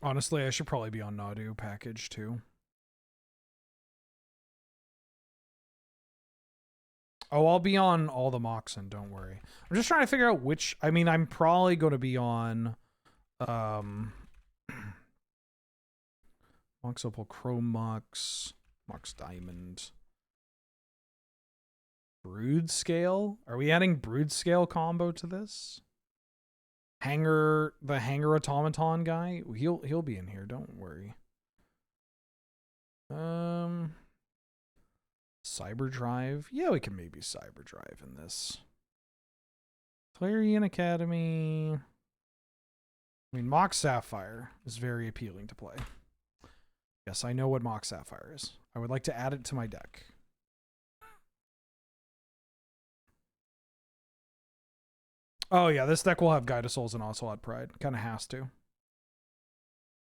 Honestly, I should probably be on Nadu package too. Oh, I'll be on all the Moxen, don't worry. I'm just trying to figure out which, I mean, I'm probably going to be on Mox Opal Chrome Mox, Mox Diamond. Brood Scale? Are we adding Brood Scale combo to this? The Hanger Automaton guy? He'll be in here, don't worry. Cyber Drive? Yeah, we can maybe Cyber Drive in this. Clarion Academy. I mean, Mox Sapphire is very appealing to play. Yes, I know what Mox Sapphire is. I would like to add it to my deck. Oh yeah, this deck will have Guide of Souls and Ocelot Pride. Kind of has to.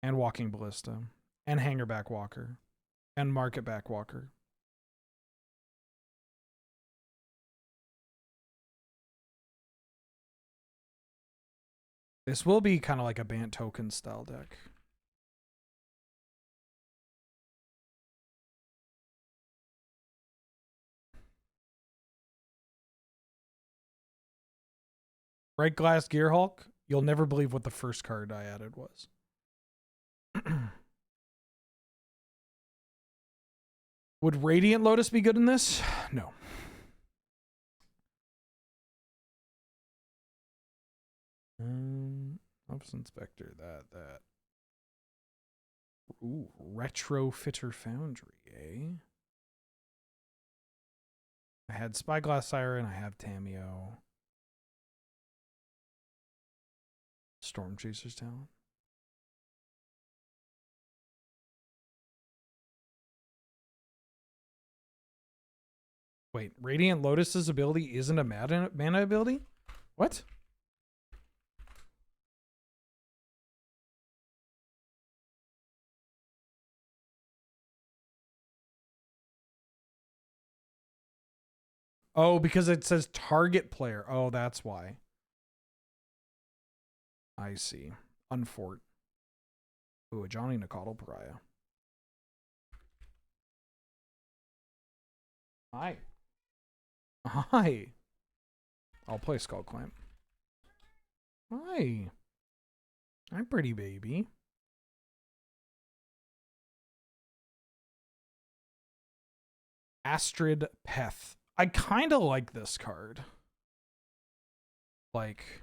And Walking Ballista. And Hangerback Walker. And Marketback Walker. This will be kind of like a Bant token style deck. Bright Glass Gearhulk? You'll never believe what the first card I added was. Would Radiant Lotus be good in this? No. Ops Inspector, that. Ooh, Retrofitter Foundry, eh? I had Spyglass Siren, I have Tameo. Storm Chaser's Talent. Wait, Radiant Lotus's ability isn't a mana ability? What? Oh, because it says target player. Oh, that's why. I see. Unfort. Ooh, a Johnny Nicottle Pariah. Hi. Hi. I'll play Skull Clamp. Hi. Hi, pretty baby. Astrid Peth. I kind of like this card. Like,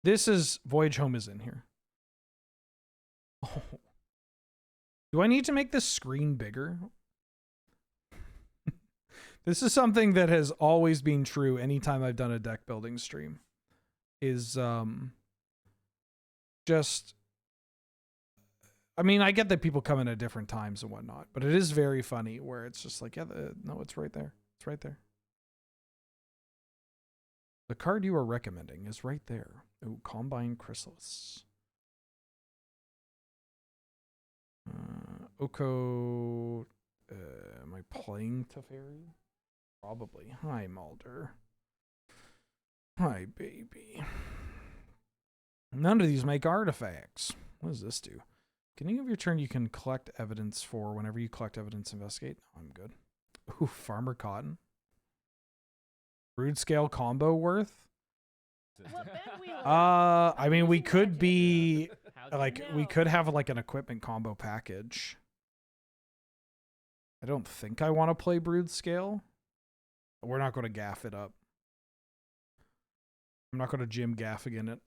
this is Voyage Home is in here. Oh. Do I need to make this screen bigger? This is something that has always been true anytime I've done a deck building stream. Is just, I mean, I get that people come in at different times and whatnot, but it is very funny where it's just like, yeah, no, it's right there. It's right there. The card you are recommending is right there. Ooh, Combine Chrysalis. Oko. Am I playing Teferi? Probably. Hi, Mulder. Hi, baby. None of these make artifacts. What does this do? Beginning of your turn, you can collect evidence for whenever you collect evidence, investigate. Oh, I'm good. Ooh, Farmer Cotton. Brood scale combo worth? I mean, we could be like, we could have like an equipment combo package. I don't think I want to play Brood scale. We're not going to gaff it up. I'm not going to Jim Gaffigan it.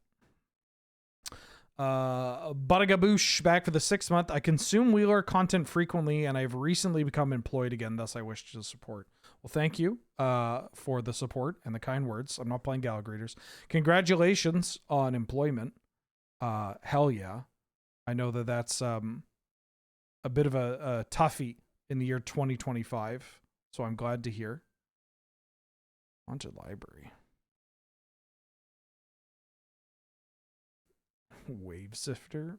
Budagaboosh back for the 6th month. I consume Wheeler content frequently, and I've recently become employed again, thus I wish to support. Well, thank you for the support and the kind words. I'm not playing Gallagrators. Congratulations on employment. Hell yeah. I know that that's a bit of a toughie in the year 2025, so I'm glad to hear. Haunted Library. Wave Sifter.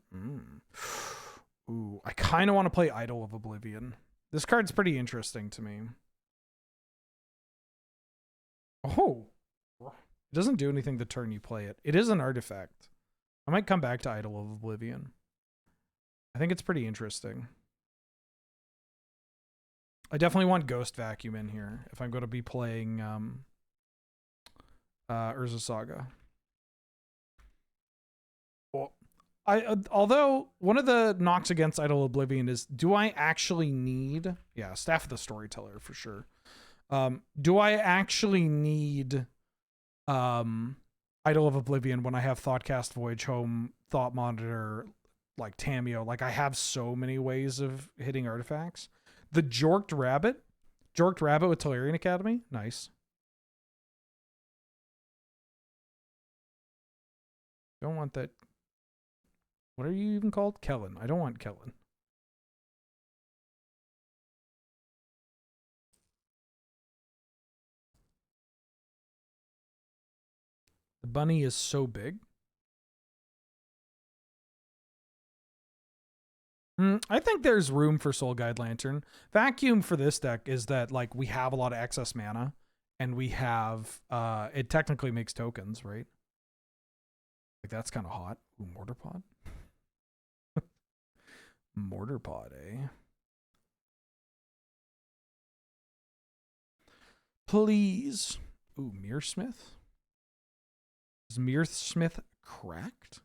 Ooh, I kind of want to play Idol of Oblivion. This card's pretty interesting to me. Oh, it doesn't do anything the turn you play it. It is an artifact. I might come back to Idol of Oblivion. I think it's pretty interesting. I definitely want Ghost Vacuum in here if I'm going to be playing Urza Saga. Well, although one of the knocks against Idol Oblivion is, do I actually need, yeah, Staff of the Storyteller for sure. Do I actually need Idol of Oblivion when I have Thoughtcast, Voyage Home, Thought Monitor, like Tameo? Like, I have so many ways of hitting artifacts. The Jorked Rabbit with Tolarian Academy, nice. Don't want that. What are you even called? Kellen. I don't want Kellen. The bunny is so big. I think there's room for Soul Guide Lantern. Vacuum for this deck is that, like, we have a lot of excess mana, and we have, it technically makes tokens, right? Like, that's kind of hot. Ooh, Mortar Pod? Mortar Pod, eh? Please. Ooh, Mearsmith? Is Mearsmith cracked?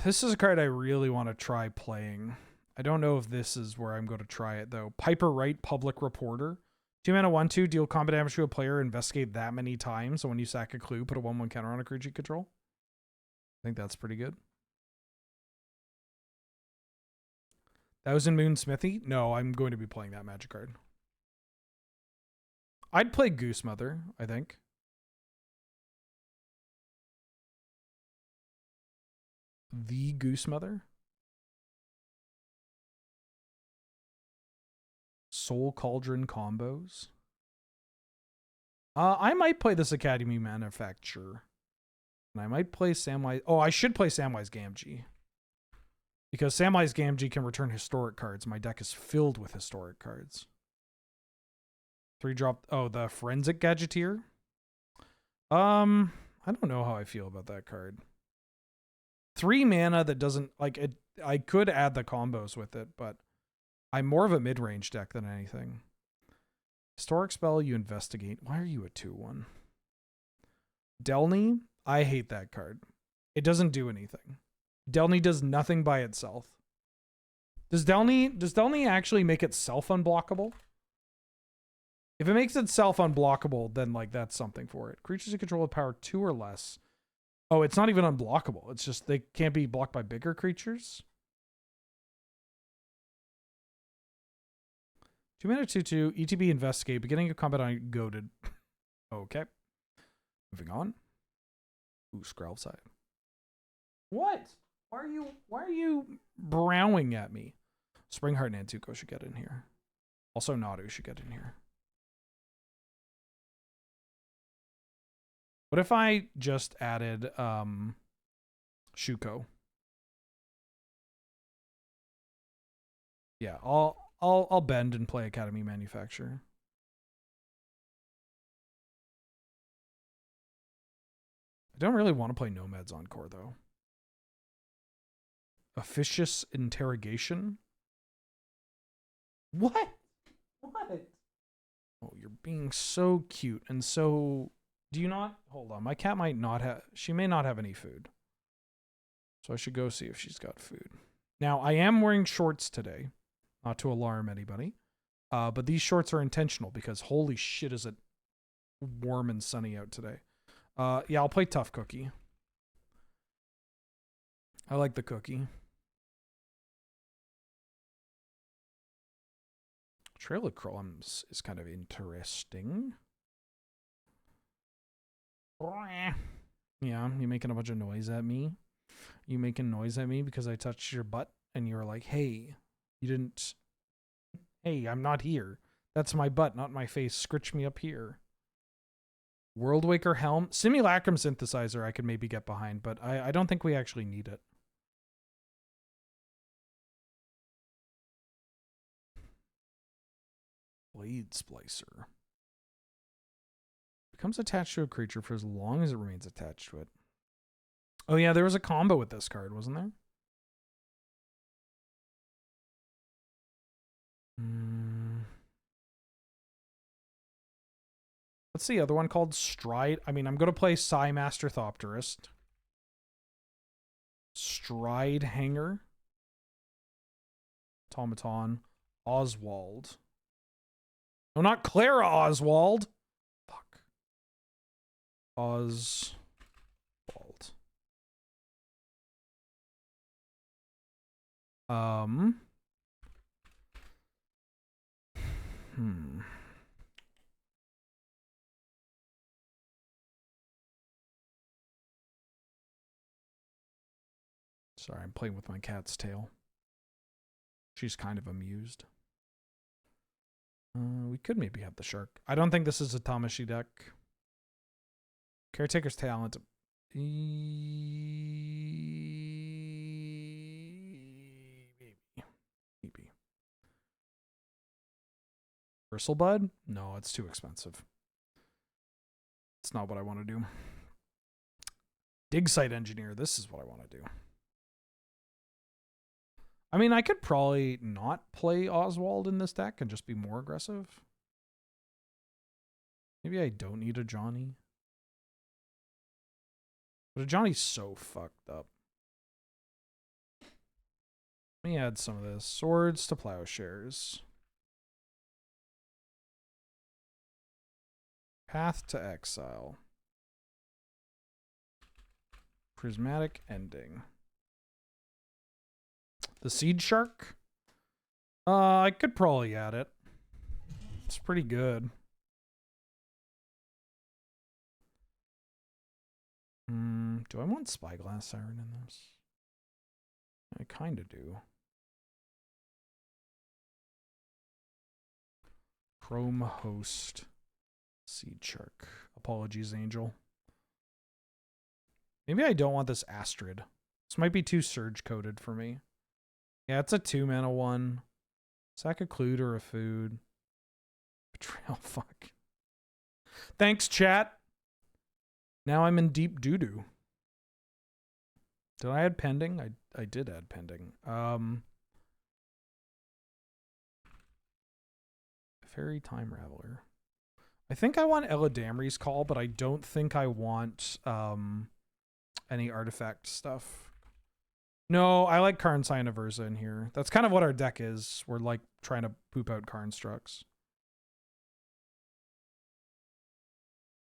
This is a card I really want to try playing. I don't know if this is where I'm going to try it, though. Piper Wright, Public Reporter. 2 mana 1/2, deal combat damage to a player, investigate that many times. So when you sack a clue, put a 1/1 counter on a creature you control. I think that's pretty good. That was in Moon Smithy? No, I'm going to be playing that magic card. I'd play Goose Mother, I think. The Goose Mother. Soul Cauldron combos. I might play this Academy Manufacturer. And I might play Samwise. Oh, I should play Samwise Gamgee. Because Samwise Gamgee can return historic cards. My deck is filled with historic cards. 3-drop. Oh, the Forensic Gadgeteer. I don't know how I feel about that card. 3 mana that doesn't like it. I could add the combos with it, but I'm more of a mid-range deck than anything. Historic spell, you investigate. Why are you a 2/1? Delny, I hate that card. It doesn't do anything. Delny does nothing by itself. Does Delny actually make itself unblockable? If it makes itself unblockable, then like that's something for it. Creatures you control with power 2 or less. Oh, it's not even unblockable. It's just they can't be blocked by bigger creatures. 2 mana 2/2, ETB investigate, beginning of combat on goaded. Okay. Moving on. Ooh, Scroll side. What? Why are you browing at me? Springheart and Antuko should get in here. Also Nadu should get in here. What if I just added Shuko? Yeah, I'll bend and play Academy Manufacturer. I don't really want to play Nomad's Encore though. Officious Interrogation? What? What? Oh, you're being so cute and so... Do you not? Hold on. My cat might not have... She may not have any food. So I should go see if she's got food. Now, I am wearing shorts today. Not to alarm anybody. But these shorts are intentional because holy shit is it warm and sunny out today. Yeah, I'll play Tough Cookie. I like the cookie. Trail of Crumbs is kind of interesting. Yeah, you making a bunch of noise at me? You making noise at me because I touched your butt and you were like, hey, you didn't... Hey, I'm not here. That's my butt, not my face. Scritch me up here. Worldwaker Helm. Simulacrum Synthesizer I could maybe get behind, but I don't think we actually need it. Blade Splicer. Becomes attached to a creature for as long as it remains attached to it. Oh yeah, there was a combo with this card, wasn't there? What's the other one called? Stride. I mean, I'm going to play Psy Master Thopterist. Stride Hanger. Automaton. Oswald. No, not Clara Oswald. Fuck. Oswald. Sorry, I'm playing with my cat's tail. She's kind of amused. We could maybe have the shark. I don't think this is a Tamashi deck. Caretaker's Talent. Maybe. Bristlebud? No, it's too expensive. It's not what I want to do. Dig Site Engineer. This is what I want to do. I mean, I could probably not play Oswald in this deck and just be more aggressive. Maybe I don't need a Johnny. But a Johnny's so fucked up. Let me add some of this. Swords to Plowshares. Path to Exile. Prismatic Ending. The Seed Shark? I could probably add it. It's pretty good. Do I want Spyglass Siren in this? I kind of do. Chrome Host. Seed Shark. Apologies, Angel. Maybe I don't want this Astrid. This might be too surge coded for me. Yeah, it's a 2-mana one. Sack a clue or a food. Betrayal, fuck. Thanks, chat. Now I'm in deep doo-doo. Did I add pending? I did add pending. Fairy Time Raveler. I think I want Eladamri's Call, but I don't think I want any artifact stuff. No, I like Karn Sign of Urza in here. That's kind of what our deck is. We're like trying to poop out Karnstructs.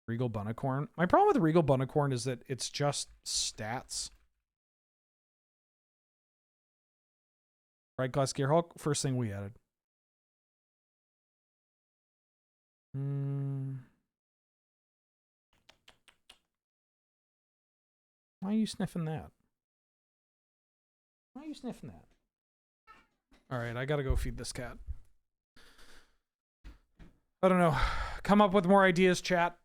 Regal Bunnicorn. My problem with Regal Bunnicorn is that it's just stats. Right, Glass Gearhulk, first thing we added. Why are you sniffing that? Why are you sniffing that? Alright, I gotta go feed this cat. I don't know. Come up with more ideas, chat.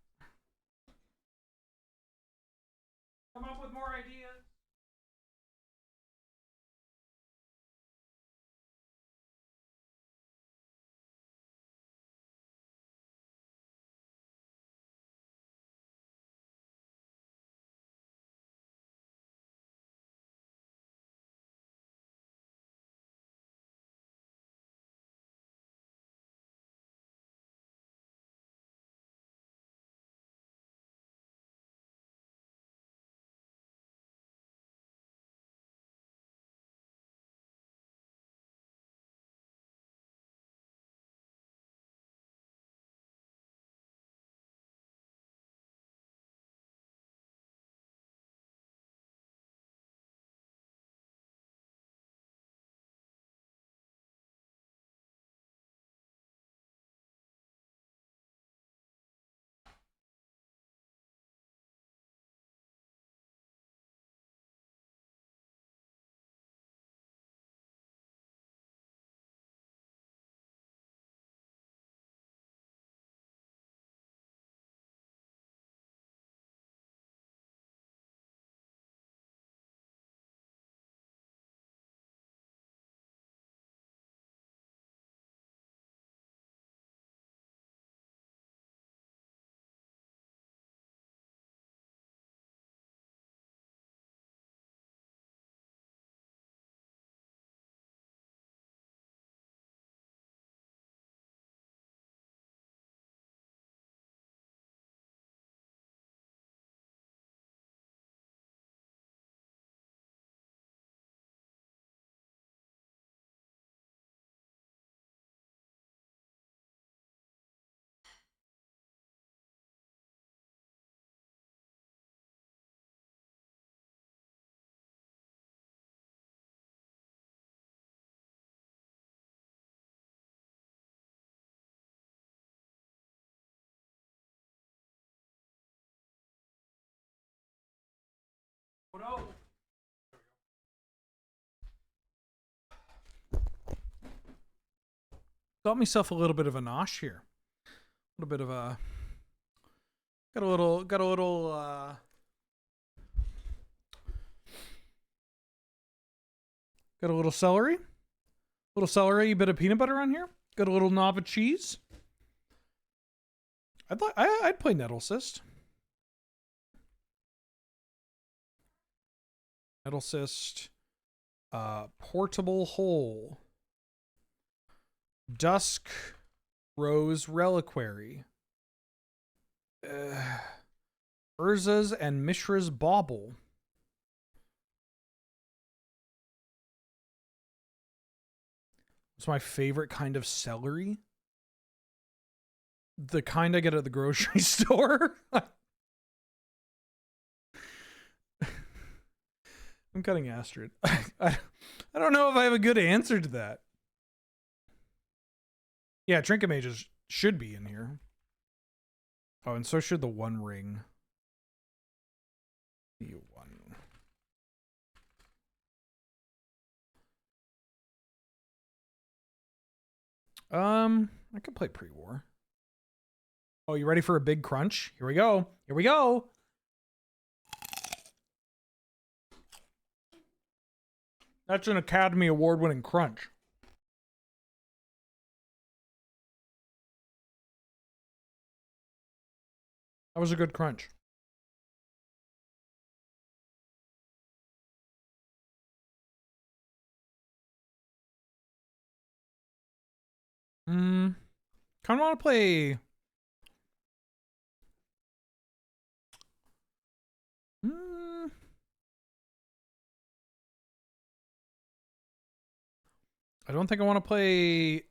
Come up with more ideas. Oh no! Got myself a little bit of a nosh here. A little bit of a... Got a little... Got a little celery. A little celery, a bit of peanut butter on here. Got a little knob of cheese. I'd play Nettle Cyst. Nettle Cyst. Portable Hole. Dusk Rose Reliquary. Urza's and Mishra's Bauble. It's my favorite kind of celery. the kind I get at the grocery store. I'm cutting Astrid. I don't know if I have a good answer to that. Yeah, Trinket Mages should be in here. Oh, and so should the One Ring. The one. I could play pre-war. Oh, you ready for a big crunch? Here we go. Here we go. That's an Academy Award-winning crunch. That was a good crunch. Kind of want to play. I don't think I want to play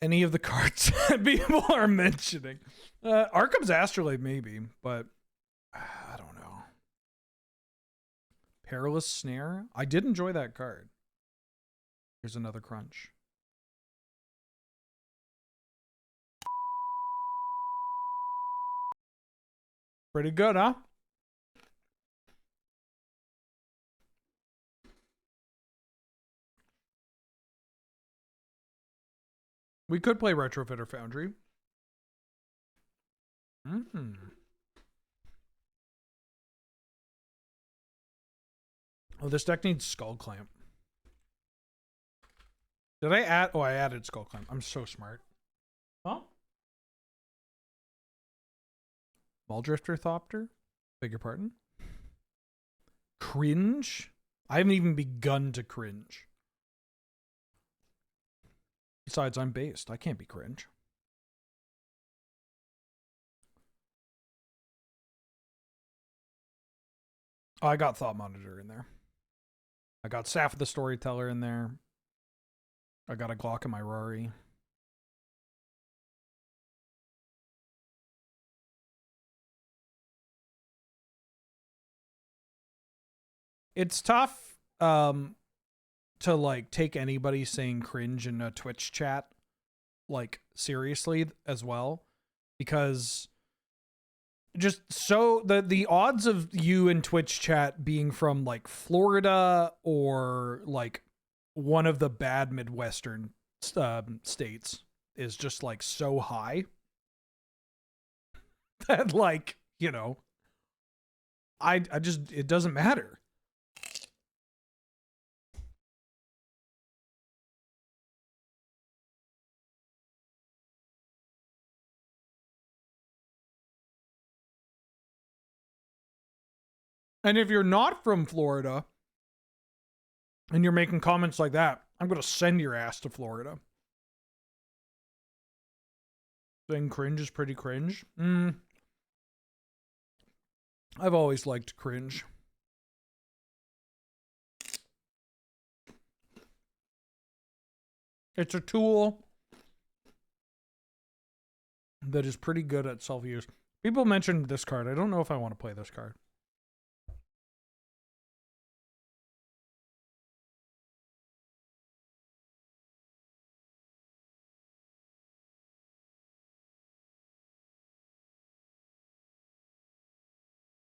any of the cards that people are mentioning. Arkham's Astrolabe maybe, but I don't know. Perilous Snare. I did enjoy that card. Here's another crunch. Pretty good, huh? We could play Retrofitter Foundry. Oh, this deck needs Skull Clamp. Did I add? Oh, I added Skull Clamp. I'm so smart. Huh? Muldrifter Thopter? Beg your pardon? Cringe? I haven't even begun to cringe. Besides, I'm based. I can't be cringe. Oh, I got Thought Monitor in there. I got Saf the Storyteller in there. I got a Glock in my Rory. It's tough to like take anybody saying cringe in a Twitch chat like seriously as well, because just so the odds of you in Twitch chat being from like Florida or like one of the bad Midwestern states is just like so high that like, you know, I just, it doesn't matter. And if you're not from Florida and you're making comments like that, I'm going to send your ass to Florida. Saying cringe is pretty cringe. I've always liked cringe. It's a tool that is pretty good at self-use. People mentioned this card. I don't know if I want to play this card.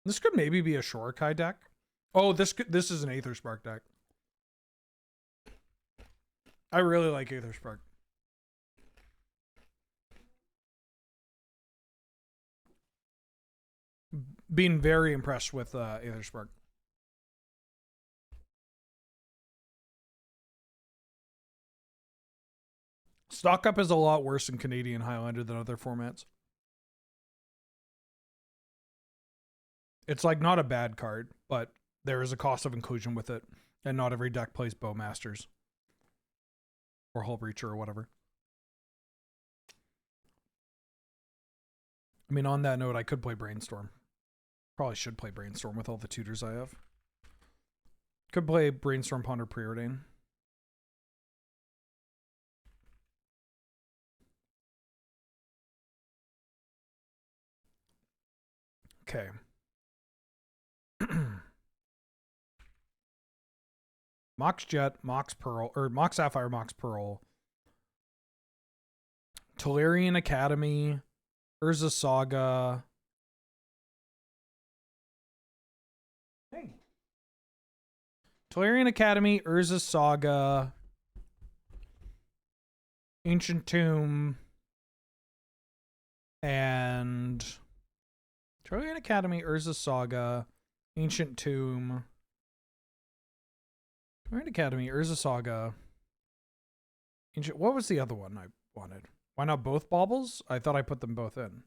This could maybe be a Shorikai deck. Oh, this is an Aether Spark deck. I really like Aether Spark. Being very impressed with Aether Spark. Stock Up is a lot worse in Canadian Highlander than other formats. It's like not a bad card, but there is a cost of inclusion with it, and not every deck plays Bowmasters or Hull Breacher or whatever. I mean, on that note, I could play Brainstorm. Probably should play Brainstorm with all the tutors I have. Could play Brainstorm, Ponder, Preordain. Okay. Mox Jet, Mox Pearl, or Mox Sapphire, Mox Pearl. Tolarian Academy, Urza Saga. Hey. Tolarian Academy, Urza Saga, Ancient Tomb, and Tolarian Academy, Urza Saga, Ancient Tomb, Tolarian Academy, Urza Saga, Ancient. What was the other one I wanted? Why not both baubles? I thought I put them both in.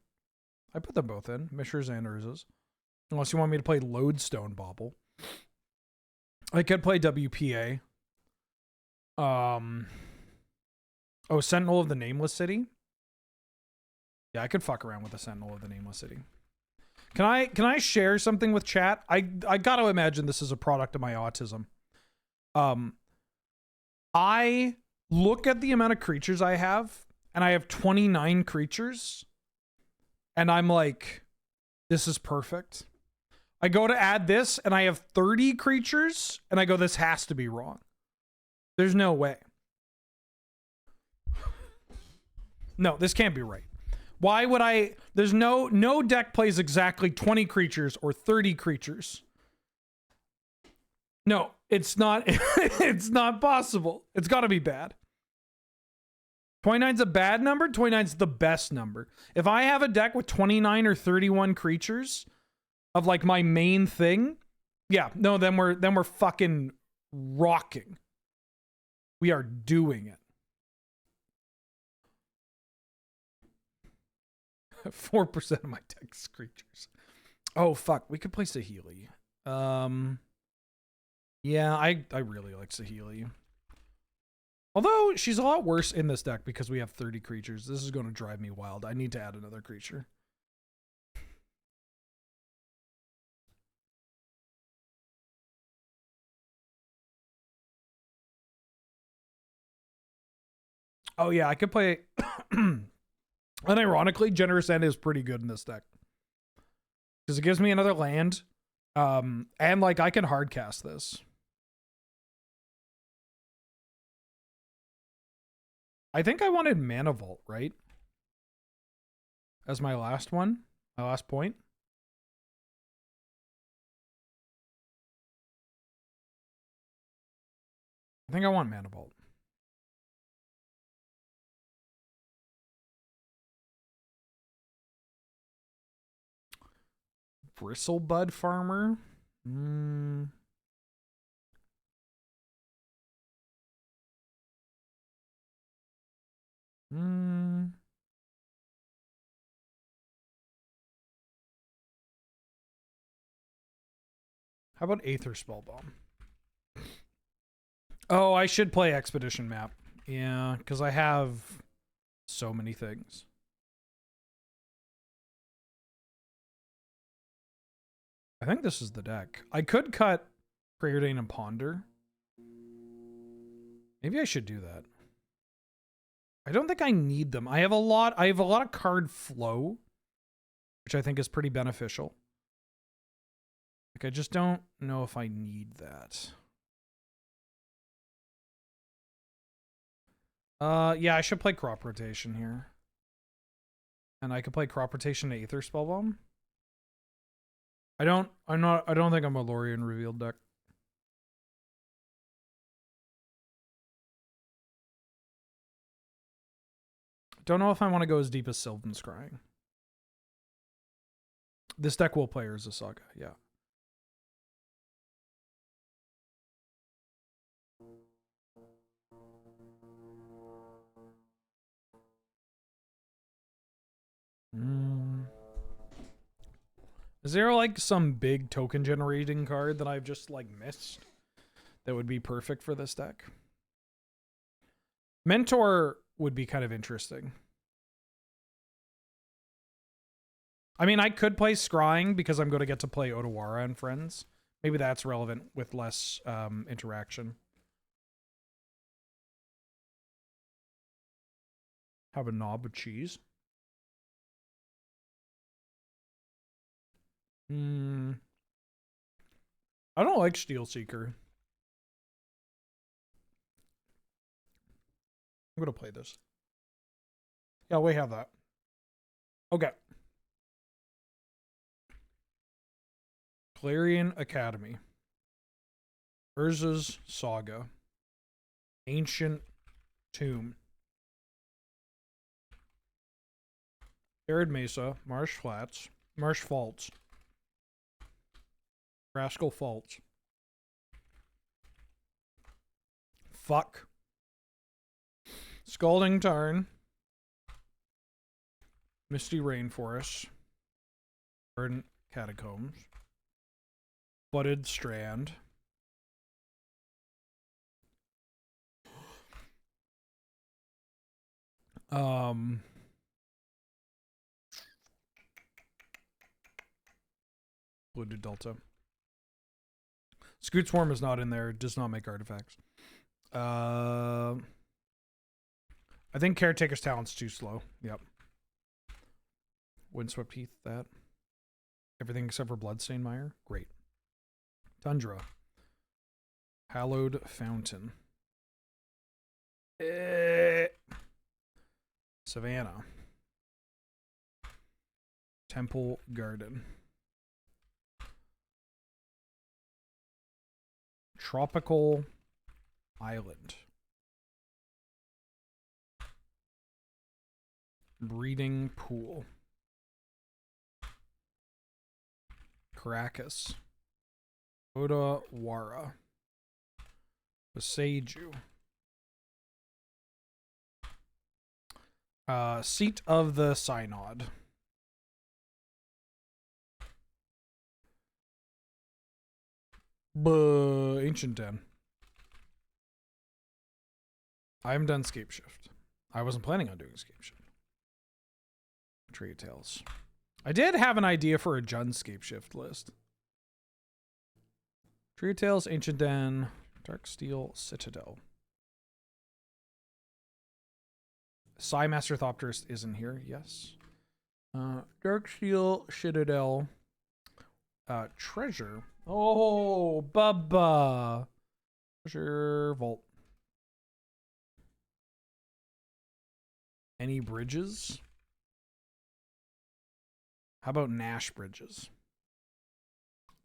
I put them both in, Mishra's and Urza's. Unless you want me to play Lodestone Bauble. I could play WPA. Oh, Sentinel of the Nameless City. Yeah, I could fuck around with the Sentinel of the Nameless City. Can I share something with chat? I gotta imagine this is a product of my autism. I look at the amount of creatures I have, and I have 29 creatures, and I'm like, this is perfect. I go to add this, and I have 30 creatures, and I go, this has to be wrong. There's no way. No, this can't be right. Why would I? There's no deck plays exactly 20 creatures or 30 creatures. No, it's not. It's not possible. It's got to be bad. 29's a bad number. 29's the best number. If I have a deck with 29 or 31 creatures of like my main thing, yeah, no, then we're fucking rocking. We are doing it. 4% of my deck's creatures. Oh fuck, we could play Saheeli. Yeah, I really like Saheeli. Although she's a lot worse in this deck because we have 30 creatures. This is going to drive me wild. I need to add another creature. Oh yeah, I could play. Unironically, Generous End is pretty good in this deck because it gives me another land, and like I can hardcast this. I think I wanted Mana Vault, right? As my last one, my last point. I think I want Mana Vault. Bristlebud Farmer. How about Aether Spellbomb? Oh, I should play Expedition Map. Yeah, because I have so many things. I think this is the deck. I could cut Preordain and Ponder. Maybe I should do that. I don't think I need them. I have a lot of card flow, which I think is pretty beneficial. Like, I just don't know if I need that. Yeah, I should play Crop Rotation here. And I could play Crop Rotation to Aether Spellbomb. I don't think I'm a Lorien Revealed deck. Don't know if I want to go as deep as Sylvan Scrying. This deck will play Urza Saga, yeah. Is there like some big token generating card that I've just like missed that would be perfect for this deck? Mentor would be kind of interesting. I mean, I could play Scrying because I'm going to get to play Otawara and Friends. Maybe that's relevant with less interaction. Have a knob of cheese. I don't like Steel Seeker. I'm gonna play this. Yeah, we have that. Okay. Clarion Academy. Urza's Saga. Ancient Tomb. Arid Mesa. Marsh Flats. Marsh Faults. Rascal Faults. Fuck. Scalding Tarn. Misty Rainforest. Verdant Catacombs. Budded Strand. Blooded Delta. Scoot Swarm is not in there. It does not make artifacts. I think Caretaker's Talent's too slow. Yep. Windswept Heath, that. Everything except for Bloodstained Mire. Great. Tundra. Hallowed Fountain. Savannah. Temple Garden. Tropical Island. Breeding Pool. Caracas. Odawara. Baseju. Seat of the Synod. Ancient Den. I haven't done Scape Shift. I wasn't planning on doing Scape Shift. Tree Tales. I did have an idea for a Jund Scape Shift list. Tree Tales, Ancient Den, Darksteel Citadel. Psymaster Thopterist is in here, yes. Darksteel Citadel. Treasure. Oh, Bubba. Treasure Vault. Any bridges? How about Nash bridges?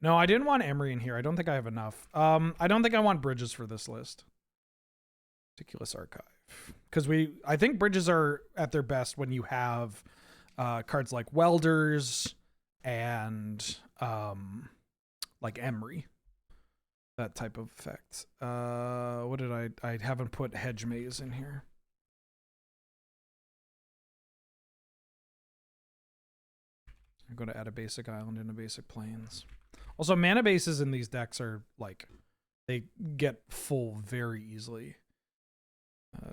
No, I didn't want Emery in here. I don't think I have enough. I don't think I want bridges for this list. Meticulous Archive. Because I think bridges are at their best when you have cards like Welders and like Emery. That type of effect. What did I haven't put Hedge Maze in here. I'm going to add a basic island and a basic plains. Also, mana bases in these decks are like, they get full very easily.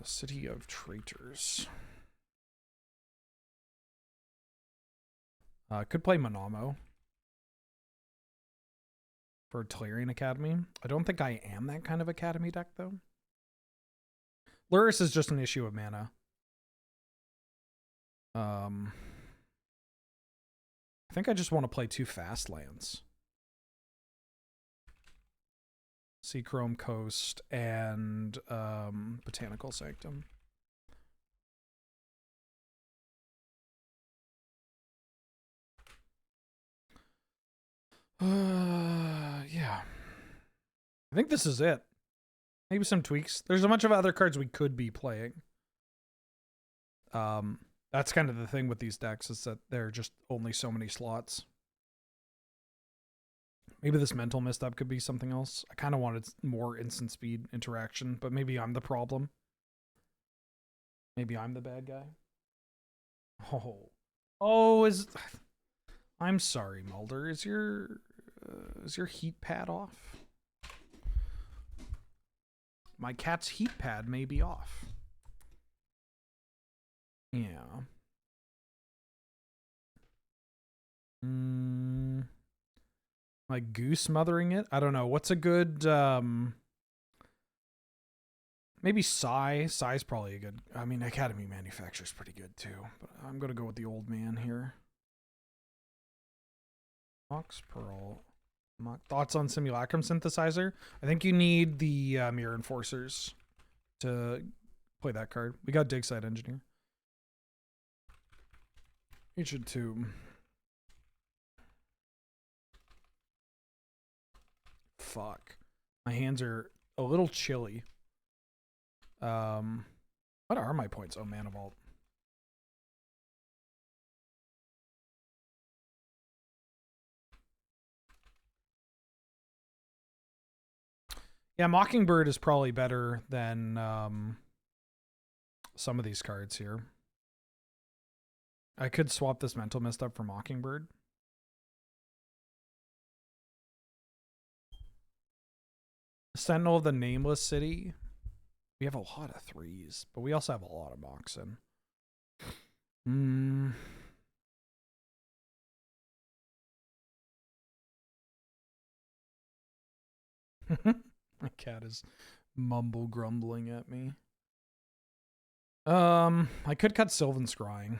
City of Traitors. Could play Monamo for Tolarian Academy. I don't think I am that kind of Academy deck, though. Luris is just an issue of mana. I think I just want to play 2 fast lands. Seachrome Coast and Botanical Sanctum. Yeah. I think this is it. Maybe some tweaks. There's a bunch of other cards we could be playing. That's kind of the thing with these decks, is that there are just only so many slots. Maybe this Mental Misstep could be something else. I kind of wanted more instant speed interaction, but maybe I'm the problem. Maybe I'm the bad guy. I'm sorry, Mulder. Is your heat pad off? My cat's heat pad may be off. Yeah. Like goose mothering it? I don't know. What's a good maybe Psy. Psy's probably a good. I mean, Academy Manufacturer's pretty good too, but I'm gonna go with the old man here. Mox Pearl. Thoughts on Simulacrum Synthesizer? I think you need the Mirror Enforcers to play that card. We got Dig Site Engineer. Ancient Tomb. Fuck. My hands are a little chilly. What are my points? Oh, Mana Vault. Yeah, Mockingbird is probably better than some of these cards here. I could swap this Mental Mist up for Mockingbird. Sentinel of the Nameless City. We have a lot of 3s, but we also have a lot of Moxen. My cat is mumble grumbling at me. I could cut Sylvan Scrying.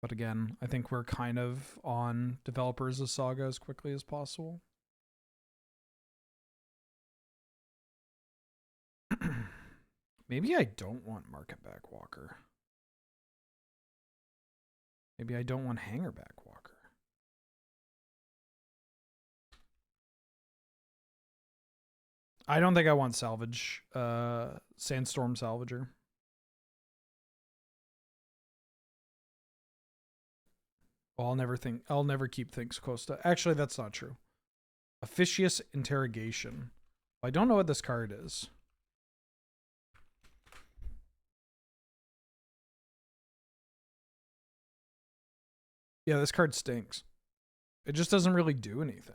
But again, I think we're kind of on developers of Saga as quickly as possible. Maybe I don't want Market Back Walker. Maybe I don't want Hangerback Walker. I don't think I want Salvage. Sandstorm Salvager. Well, I'll never keep things close to. Actually, that's not true. Officious Interrogation. I don't know what this card is. Yeah, this card stinks. It just doesn't really do anything.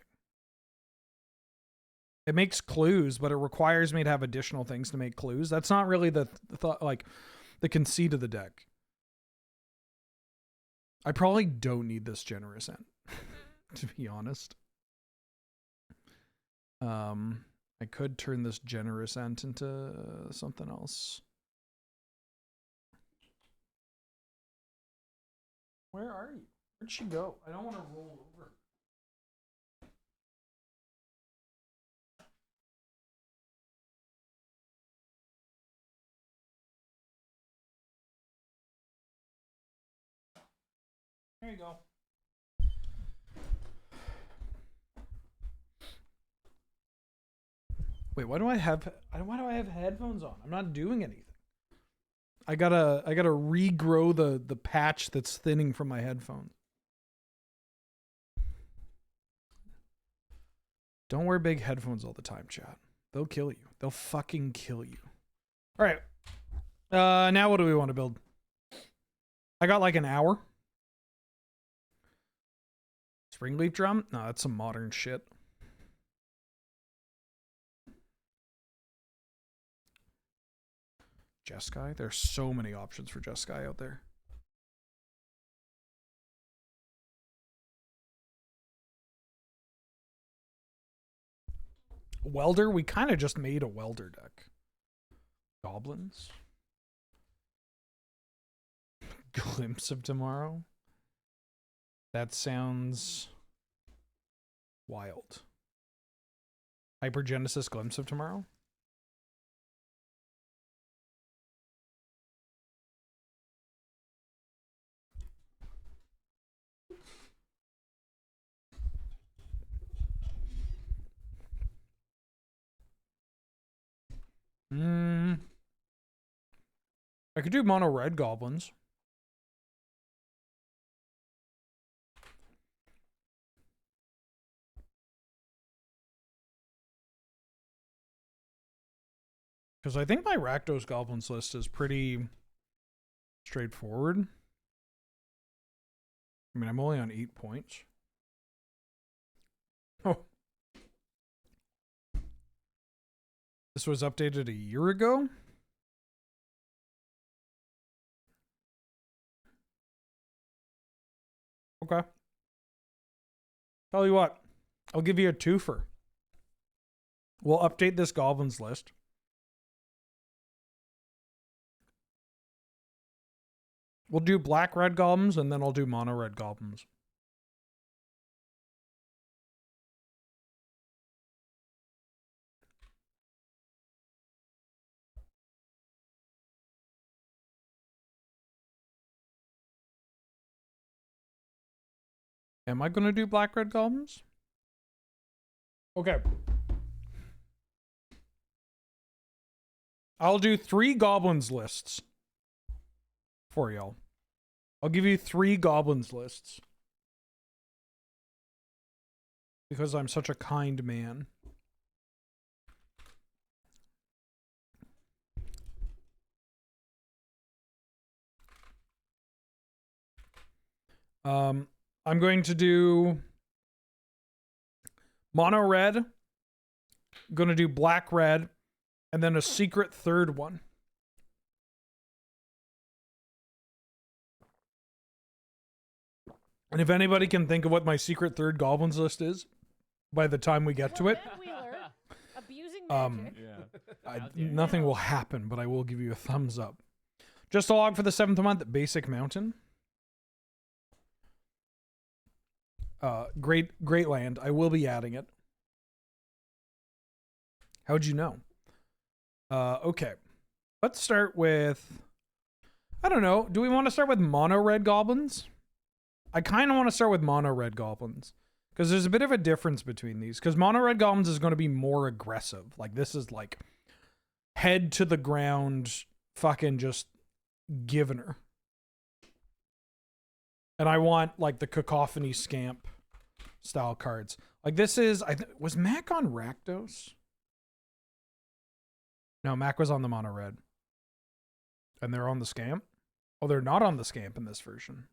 It makes clues, but it requires me to have additional things to make clues. That's not really the thought, like the conceit of the deck. I probably don't need this Generous End, to be honest. I could turn this Generous End into something else. Where are you? Where'd she go? I don't want to roll over. There you go. Wait, why do I have headphones on? I'm not doing anything. I gotta regrow the patch that's thinning from my headphones. Don't wear big headphones all the time, chat. They'll kill you. They'll fucking kill you. All right. Now what do we want to build? I got like an hour. Springleaf Drum? No, that's some modern shit. Jeskai? There's so many options for Jeskai out there. Welder? We kind of just made a Welder deck. Goblins? Glimpse of Tomorrow? That sounds wild. Hypergenesis Glimpse of Tomorrow? I could do mono red goblins. Because I think my Rakdos Goblins list is pretty straightforward. I mean, I'm only on 8 points. Oh. This was updated a year ago? Okay. Tell you what, I'll give you a twofer. We'll update this Goblins list. We'll do black-red goblins, and then I'll do mono-red goblins. Am I going to do black-red goblins? Okay. I'll do 3 goblins lists for y'all. I'll give you 3 goblins lists. Because I'm such a kind man. I'm going to do mono red, going to do black red, and then a secret third one. And if anybody can think of what my secret third goblins list is by the time we get to it, nothing will happen, but I will give you a thumbs up. Just a log for the 7th month, Basic Mountain. Great land. I will be adding it. How'd you know? Okay. Let's start with, I don't know. Do we want to start with mono red goblins? I kind of want to start with mono red goblins because there's a bit of a difference between these. Because mono red goblins is going to be more aggressive. Like this is like head to the ground, fucking just giving her. And I want like the cacophony scamp style cards. Like this is, was Mac on Rakdos? No, Mac was on the mono red. And they're on the scamp? Oh, they're not on the scamp in this version.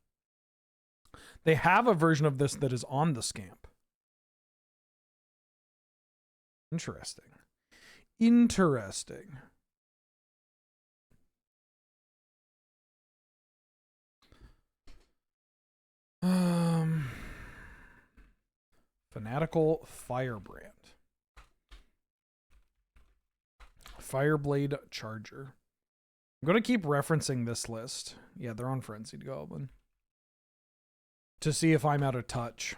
They have a version of this that is on the scamp. Interesting. Interesting. Fanatical Firebrand. Fireblade Charger. I'm going to keep referencing this list. Yeah, they're on Frenzied Goblin. To see if I'm out of touch.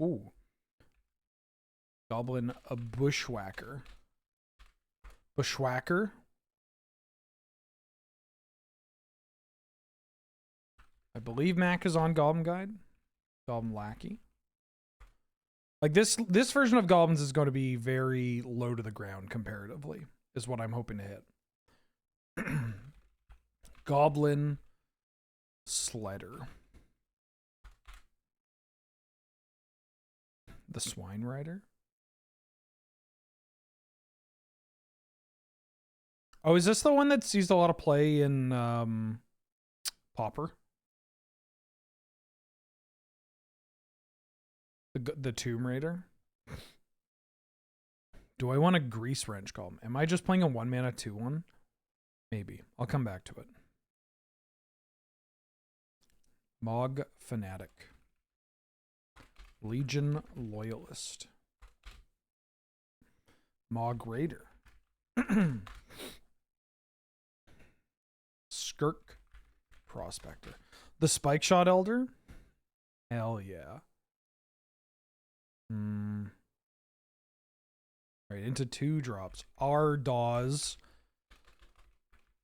Ooh. Goblin, a Bushwhacker. Bushwhacker. I believe Mac is on Goblin Guide. Goblin Lackey. Like this version of Goblins is going to be very low to the ground comparatively, is what I'm hoping to hit. Goblin Sledder. The Swine Rider. Oh, is this the one that sees a lot of play in Pauper? The Tomb Raider? Do I want a Grease Wrench Golem? Am I just playing a 1-mana 2/1? Maybe. I'll come back to it. Mog Fanatic. Legion Loyalist. Mog Raider. Skirk Prospector. The Spike Shot Elder? Hell yeah. Right, into 2 drops. Ardaw's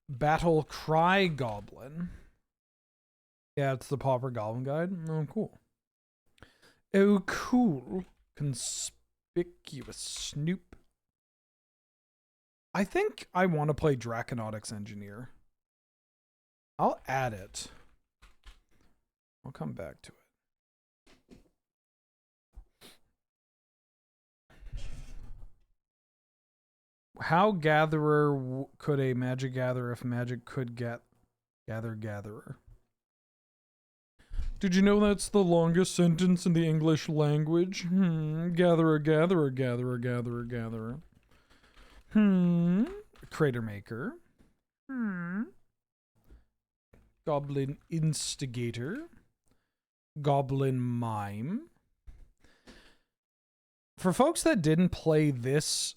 Battle Cry Goblin. Yeah, it's the Pauper Goblin Guide. Oh, cool. Oh, cool. Conspicuous Snoop. I think I want to play Draconautics Engineer. I'll add it. I'll come back to it. How gatherer could a magic gather if magic could get gatherer? Did you know that's the longest sentence in the English language? Gatherer, gatherer, gatherer, gatherer, gatherer. Crater Maker. Goblin Instigator. Goblin Mime. For folks that didn't play this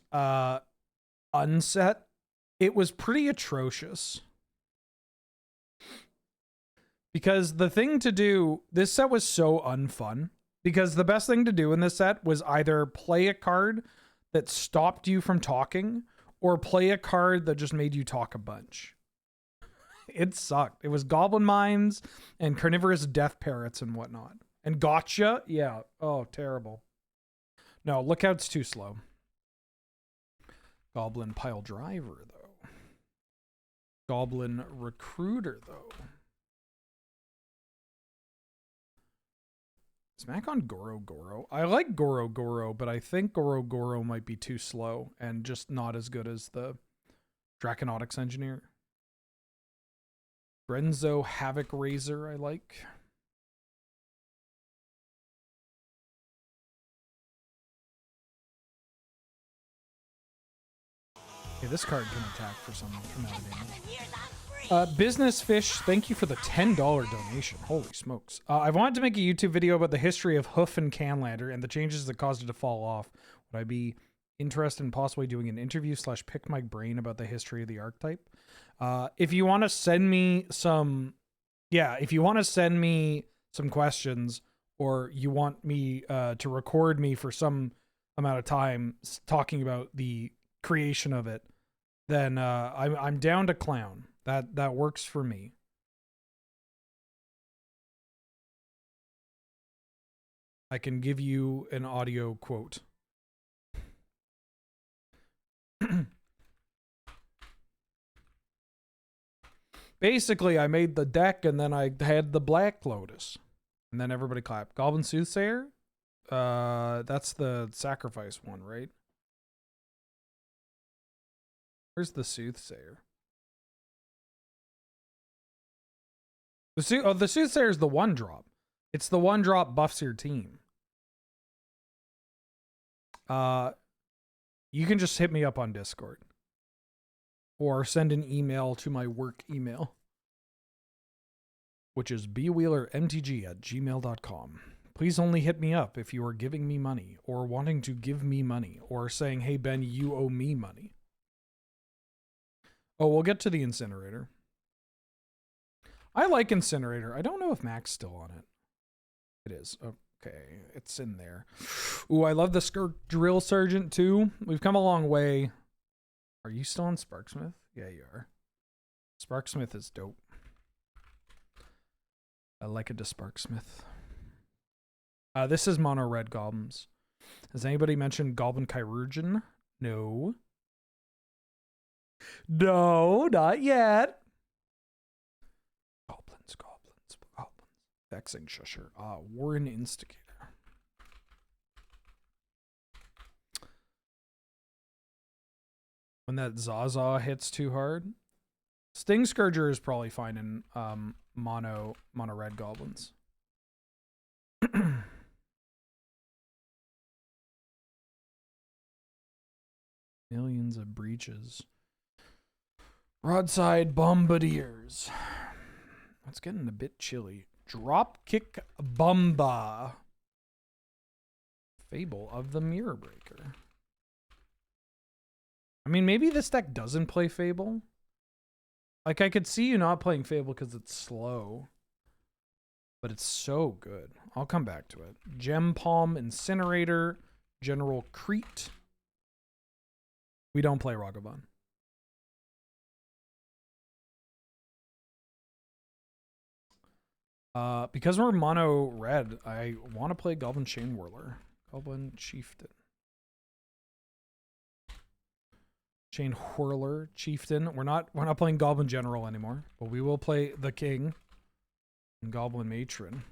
unset it was pretty atrocious. Because the thing to do, this set was so unfun. Because the best thing to do in this set was either play a card that stopped you from talking, or play a card that just made you talk a bunch. It sucked. It was Goblin Mines and Carnivorous Death Parrots and whatnot. And Gotcha? Yeah. Oh, terrible. No, Lookout's too slow. Goblin Pile Driver, though. Goblin Recruiter, though. Smack on Goro Goro. I like Goro Goro, but I think Goro Goro might be too slow and just not as good as the Draconautics Engineer. Brenzo Havoc Razor, I like. Okay, this card can attack for some amount of damage. Business Fish, thank you for the $10 donation. Holy smokes. I've wanted to make a YouTube video about the history of Hoof and Canlander and the changes that caused it to fall off. Would I be interested in possibly doing an interview / pick my brain about the history of the archetype? If you want to send me some, if you want to send me some questions, or you want me to record me for some amount of time talking about the creation of it, then I'm down to clown. That works for me. I can give you an audio quote. Basically, I made the deck and then I had the Black Lotus. And then everybody clapped. Goblin Soothsayer? That's the sacrifice one, right? Where's the Soothsayer? The Soothsayer is the 1-drop. It's the 1-drop buffs your team. You can just hit me up on Discord. Or send an email to my work email, which is bwheelermtg@gmail.com. Please only hit me up if you are giving me money, or wanting to give me money, or saying, hey Ben, you owe me money. Oh, we'll get to the Incinerator. I like Incinerator. I don't know if Mac's still on it. It is. Okay, it's in there. Ooh, I love the Drill Sergeant too. We've come a long way. Are you still on Sparksmith? Yeah, you are. Sparksmith is dope. I like it to Sparksmith. This is Mono Red Goblins. Has anybody mentioned Goblin Chirurgeon? No. No, not yet. Goblins. Vexing Shusher. Warren Instigator. When that Zaza hits too hard. Sting Scourger is probably fine in mono red goblins. Millions of breaches. Broadside Bombardiers. It's getting a bit chilly. Dropkick Bumba. Fable of the Mirror Breaker. I mean, maybe this deck doesn't play Fable. Like, I could see you not playing Fable because it's slow. But it's so good. I'll come back to it. Gem Palm, Incinerator, General Crete. We don't play Ragavan. Because we're mono red, I want to play Goblin Chain Whirler. Goblin Chieftain. Chain Whirler, Chieftain. We're not playing Goblin General anymore, but we will play the King and Goblin Matron.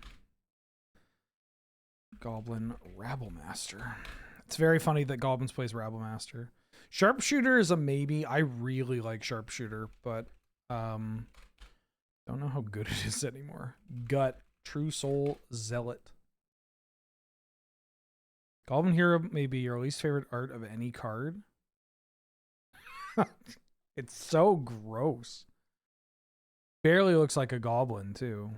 Goblin Rabblemaster. It's very funny that Goblins plays Rabblemaster. Sharpshooter is a maybe. I really like Sharpshooter, but don't know how good it is anymore. Gut, True Soul, Zealot. Goblin Hero may be your least favorite art of any card. It's so gross. Barely looks like a goblin, too.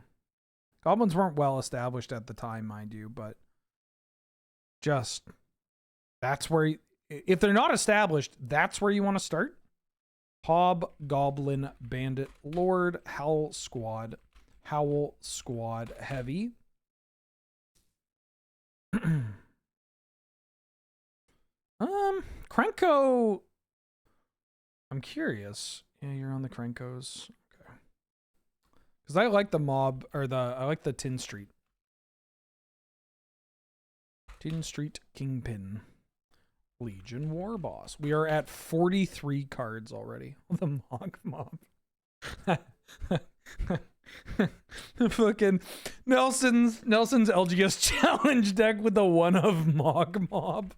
Goblins weren't well established at the time, mind you, but just that's where, if they're not established, that's where you want to start. Hobgoblin Bandit Lord Howl Squad Heavy. Krenko. I'm curious. Yeah, you're on the Krenkos. Okay. Because I like the mob, or I like the Tin Street. Tin Street Kingpin. Legion War Boss. We are at 43 cards already. The Mog Mob. Fucking Nelson's LGS challenge deck with the one of Mog Mob.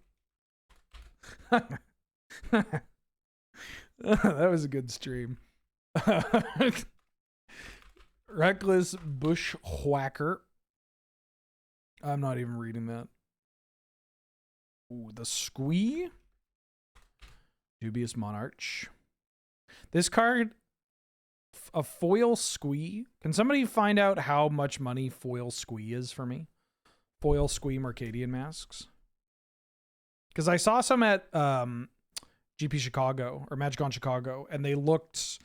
That was a good stream. Reckless Bushwhacker. I'm not even reading that. Ooh, the Squee. Dubious Monarch. This card, a foil Squee. Can somebody find out how much money foil Squee is for me? Foil Squee Mercadian Masks. Because I saw some at GP Chicago or Magic on Chicago, and they looked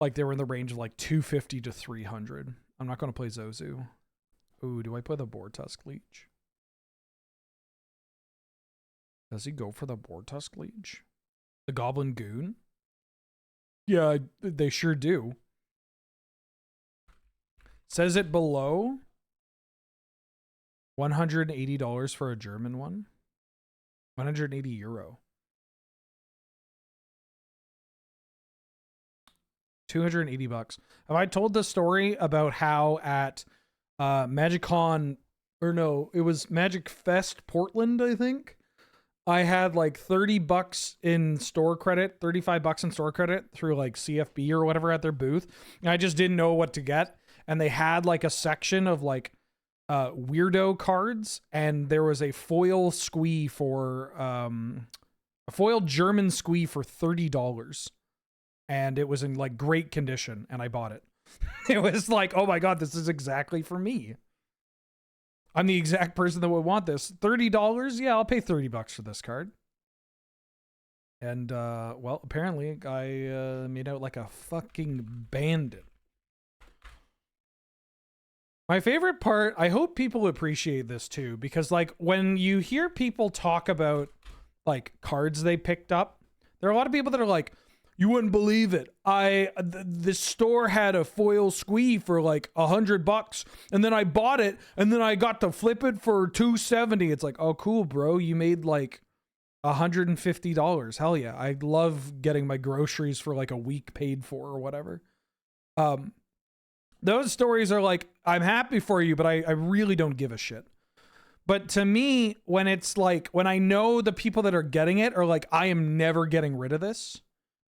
like they were in the range of like 250 to 300. I'm not going to play Zozu. Ooh, do I play the Boartusk Leech? Does he go for the Boartusk Leech? The Goblin Goon? Yeah, they sure do. Says it below. $180 for a German one. 180 euro. 280 bucks. Have I told the story about how at MagicCon, or no, it was Magic Fest Portland, I think. I had like 30 bucks in store credit, 35 bucks in store credit through like CFB or whatever at their booth. And I just didn't know what to get. And they had like a section of like weirdo cards, and there was a foil Squee for a foil German Squee for $30, and it was in like great condition, and I bought it. It was like, oh my god, this is exactly for me. I'm the exact person that would want this. $30? Yeah, I'll pay 30 bucks for this card. And well, apparently I made out like a fucking bandit. My favorite part, I hope people appreciate this too, because like when you hear people talk about like cards they picked up, there are a lot of people that are like, you wouldn't believe it. This store had a foil Squee for like $100, and then I bought it, and then I got to flip it for $270. It's like, oh cool, bro, you made like $150. Hell yeah. I love getting my groceries for like a week paid for or whatever. Those stories are like, I'm happy for you, but I really don't give a shit. But to me, when it's like, when I know the people that are getting it are like, I am never getting rid of this.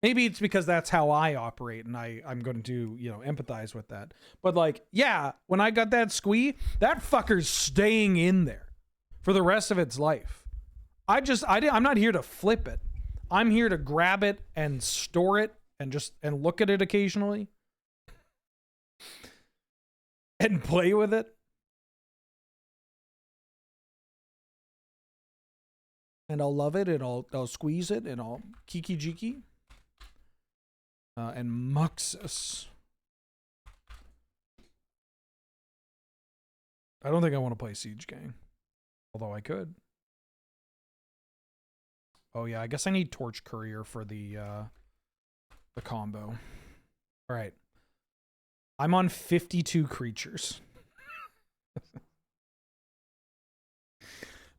Maybe it's because that's how I operate, and I'm going to, you know, empathize with that. But like, yeah, when I got that Squee, that fucker's staying in there for the rest of its life. I'm not here to flip it. I'm here to grab it and store it and look at it occasionally. And play with it. And I'll love it, and I'll squeeze it, and I'll kiki jiki. And Muxus. I don't think I want to play Siege Gang. Although I could. Oh yeah, I guess I need Torch Courier for the combo. Alright. I'm on 52 creatures.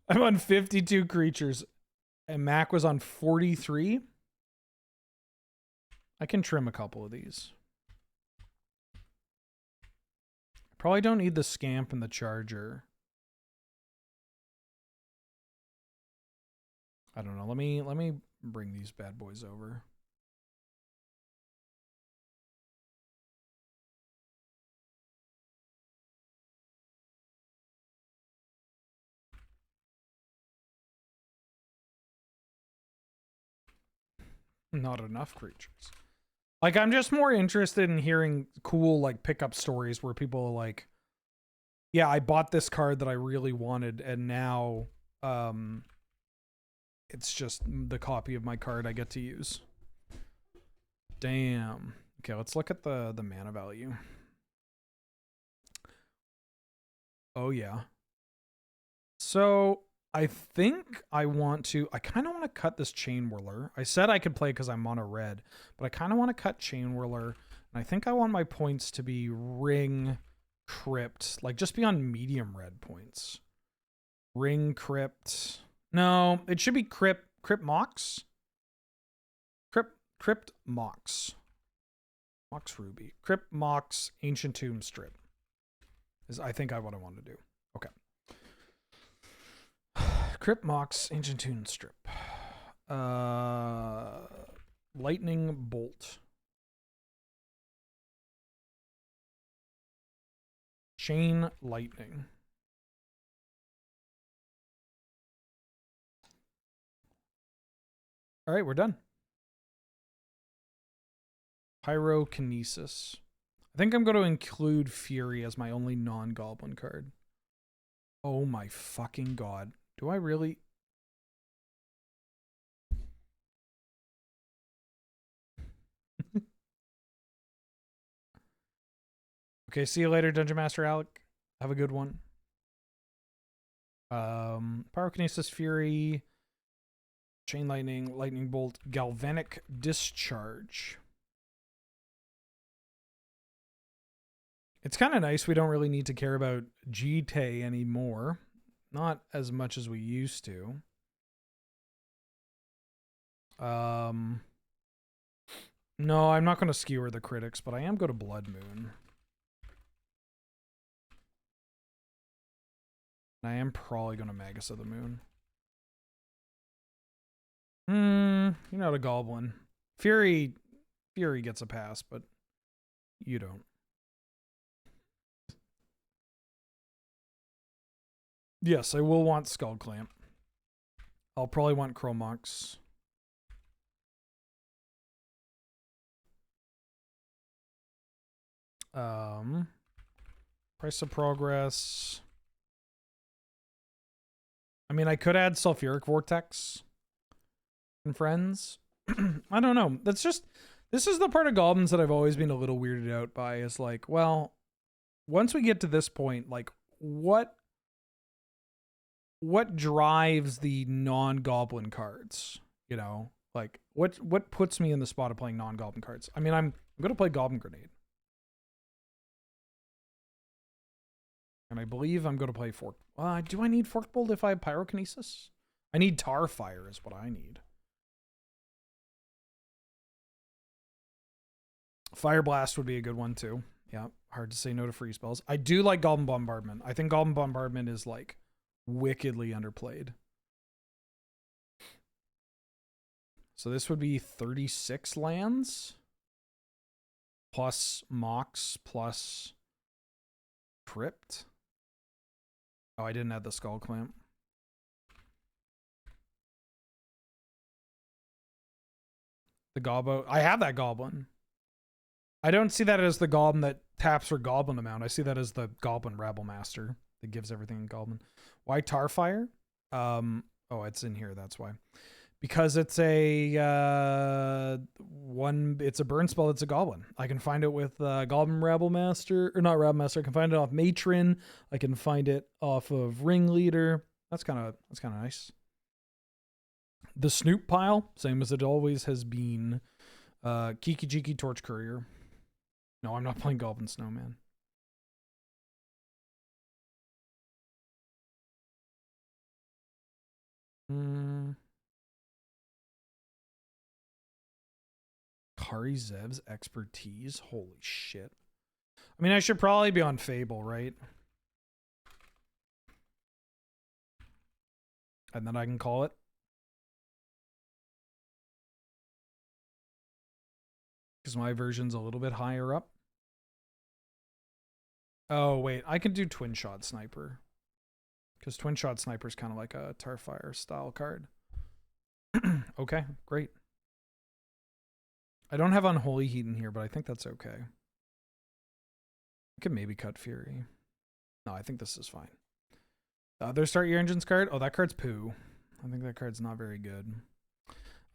I'm on 52 creatures. And Mac was on 43. I can trim a couple of these. Probably don't need the Scamp and the Charger. I don't know. Let me bring these bad boys over. Not enough creatures. Like, I'm just more interested in hearing cool, like, pickup stories where people are like, yeah, I bought this card that I really wanted, and now it's just the copy of my card I get to use. Damn. Okay, let's look at the mana value. Oh yeah. So I think I kind of want to cut this Chain Whirler. I said I could play because I'm mono red, but I kind of want to cut Chain Whirler. And I think I want my points to be Ring, Crypt, like just be on medium red points. Ring, Crypt. No, it should be Crypt Mox. Crypt Mox. Mox Ruby. Crypt Mox Ancient Tomb Strip. Is I think what I want to do. Okay. Crypt Mox Ancient Tomb Strip. Lightning Bolt. Chain Lightning. All right, we're done. Pyrokinesis. I think I'm going to include Fury as my only non-goblin card. Oh my fucking god. Do I really? Okay, see you later, Dungeon Master Alec. Have a good one. Pyrokinesis, Fury, Chain Lightning, Lightning Bolt, Galvanic Discharge. It's kind of nice we don't really need to care about GT anymore. Not as much as we used to. No, I'm not going to skewer the critics, but I am going to Blood Moon. I am probably going to Magus of the Moon. You're not a goblin. Fury gets a pass, but you don't. Yes, I will want Skull Clamp. I'll probably want Chromox. Price of Progress. I mean, I could add Sulfuric Vortex and Friends. I don't know. That's just, this is the part of Goblins that I've always been a little weirded out by, is like, well, once we get to this point, like, what drives the non-goblin cards? You know, like what puts me in the spot of playing non-goblin cards? I mean, I'm going to play Goblin Grenade. And I believe I'm going to play Fork. Do I need Fork Bolt if I have Pyrokinesis? I need Tar Fire is what I need. Fire Blast would be a good one too. Yeah, hard to say no to free spells. I do like Goblin Bombardment. I think Goblin Bombardment is like wickedly underplayed. So this would be 36 lands plus Mox plus Crypt. Oh, I didn't add the Skull Clamp. The Gobbo. I have that Goblin. I don't see that as the Goblin that taps for Goblin amount. I see that as the Goblin Rabble Master that gives everything in Goblin. Why Tarfire? Oh, it's in here. That's why. Because it's a it's a burn spell. It's a Goblin. I can find it with Goblin Rabble Master, or not Rabble Master. I can find it off Matron. I can find it off of Ringleader. That's kind of nice. The Snoop Pile, same as it always has been. Kiki Jiki Torch Courier. No, I'm not playing Goblin Snowman. Kari Zev's Expertise. Holy shit. I mean, I should probably be on Fable, right? And then I can call it. Because my version's a little bit higher up. Oh, wait. I can do Twin Shot Sniper. Because Twin Shot Sniper is kind of like a Tarfire style card. Okay, great. I don't have Unholy Heat in here, but I think that's okay. I could maybe cut Fury. No, I think this is fine. The other Start Your Engines card? Oh, that card's poo. I think that card's not very good.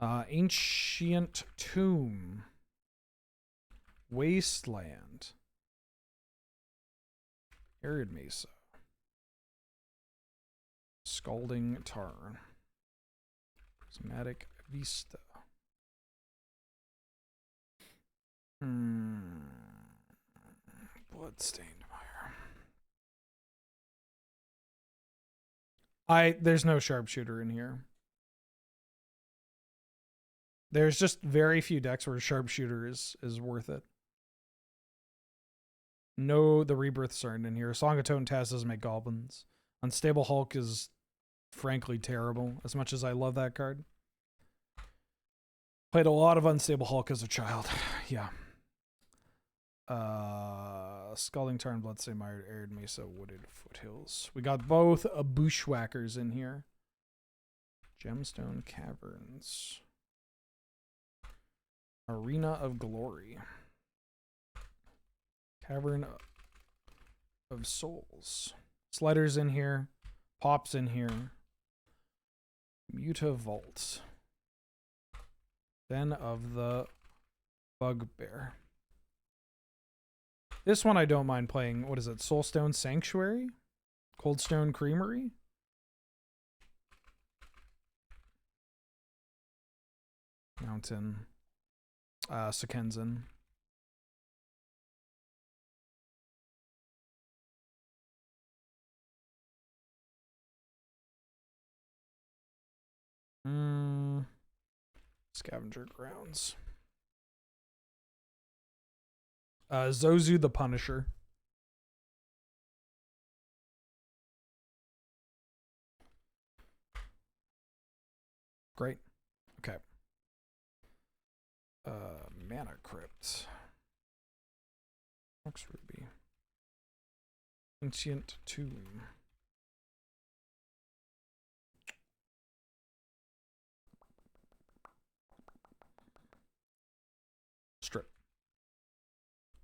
Ancient Tomb. Wasteland. Arid Mesa. Scalding Tarn. Prismatic Vista. Bloodstained Mire. There's no sharpshooter in here. There's just very few decks where sharpshooter is worth it. No, the rebirths aren't in here. Song of Toad and Taz doesn't make goblins. Unstable Hulk is frankly terrible, as much as I love that card. Played a lot of Unstable Hulk as a child. Yeah. Scalding Tarn, Bloodstained Mire, Arid Mesa, Wooded Foothills. We got both Bushwhackers in here. Gemstone Caverns. Arena of Glory. Cavern of Souls. Sliders in here. Pops in here. Muta Vault. Den of the Bugbear. This one I don't mind playing. What is it? Soulstone Sanctuary? Coldstone Creamery? Mountain. Sekenzin. Scavenger Grounds. Zozu the Punisher. Great. Okay. Mana Crypt. Ox Ruby. Ancient Tomb. Strip.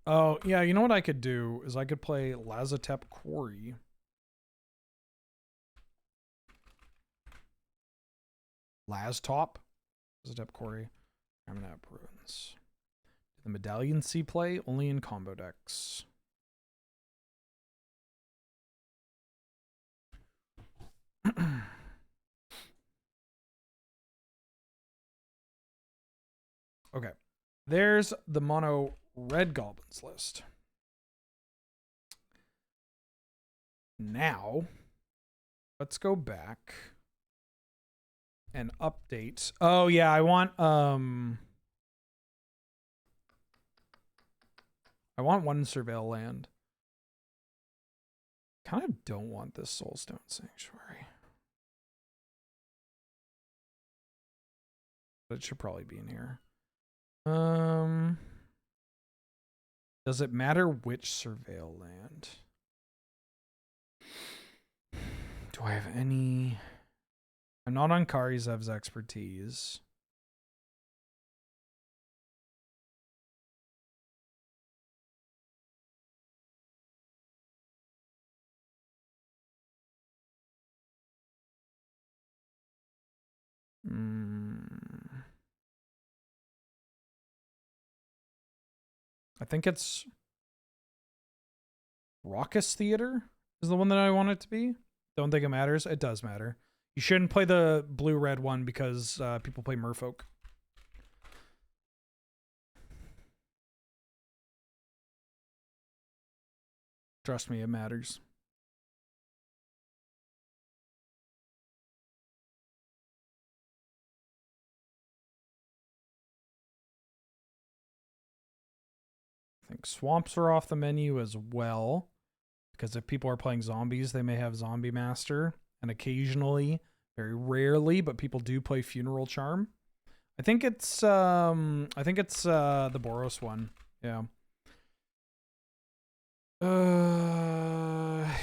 Oh, yeah, you know what I could do is I could play Lazotep Quarry. Laztop? Lazotep Quarry. Ramanap Ruins. The Medallion C play only in combo decks. Okay. There's the mono red goblins list. Now, let's go back and update. Oh yeah, I want one surveil land. Kind of don't want this Soulstone Sanctuary. But it should probably be in here. Does it matter which surveil land? Do I have any? I'm not on Karizev's expertise. I think it's Raucous Theater is the one that I want it to be. Don't think it matters. It does matter. You shouldn't play the blue-red one because people play Merfolk. Trust me, it matters. I think swamps are off the menu as well, because if people are playing zombies, they may have Zombie Master, and occasionally, very rarely, but people do play Funeral Charm. I think it's the Boros one. Yeah.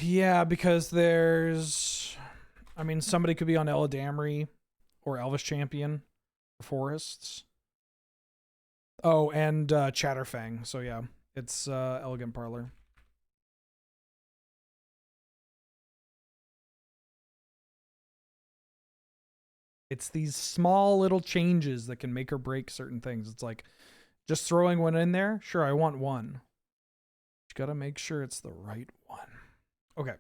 Yeah, because there's, I mean, somebody could be on Eladamri or Elvish Champion for forests. Oh, and Chatterfang. So yeah, it's Elegant Parlor. It's these small little changes that can make or break certain things. It's like Just throwing one in there? Sure, I want one. Just gotta make sure it's the right one. Okay.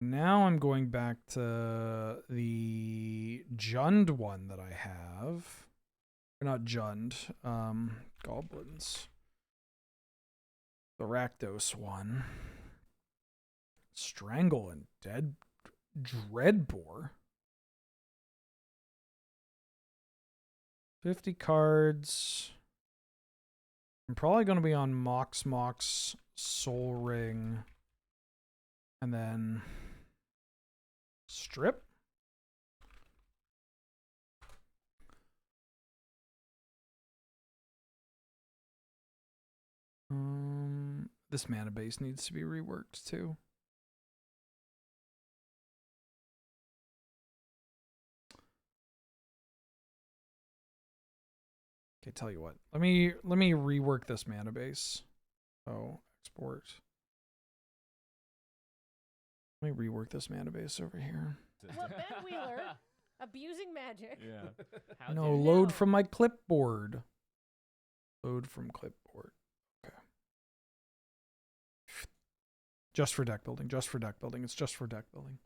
Now I'm going back to the Jund one that I have. Or not Jund. Goblins. The Rakdos one. Strangle and Dreadbore. 50 cards. I'm probably going to be on Mox, Soul Ring, and then Strip. This mana base needs to be reworked too. Okay, tell you what. Let me rework this mana base. Oh, export. Let me rework this mana base over here. Well, Ben Wheeler, abusing magic. Yeah. No, load from my clipboard. Load from clipboard. Okay. Just for deck building. Just for deck building. It's just for deck building.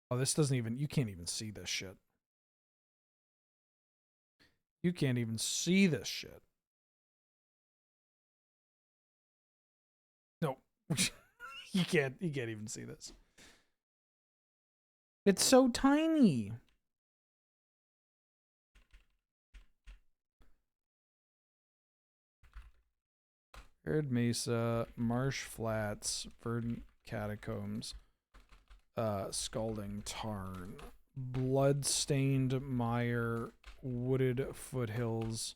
Oh, this doesn't even... You can't even see this shit. You can't even see this shit. No. You can't even see this. It's so tiny. Arid Mesa, Marsh Flats, Verdant Catacombs, Scalding Tarn, Blood-stained Mire, Wooded Foothills,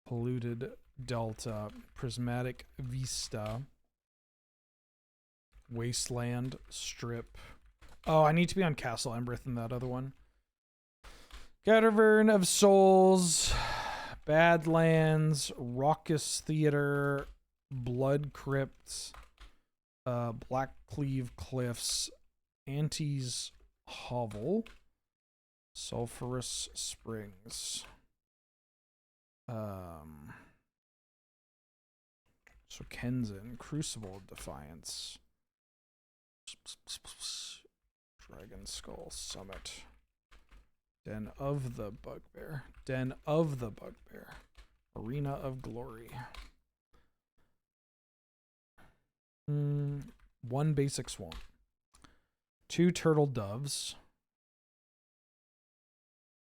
Polluted Delta, Prismatic Vista, Wasteland Strip. Oh, I need to be on Castle Embereth in that other one. Cavern of Souls, Badlands, Raucous Theater, Blood Crypt, Blackcleave Cliffs, Auntie's Hovel, Sulphurous Springs. So Kenzin, Crucible of Defiance, Dragon Skull Summit, Den of the Bugbear, Den of the Bugbear, Arena of Glory. One basic swamp, 2 turtle doves.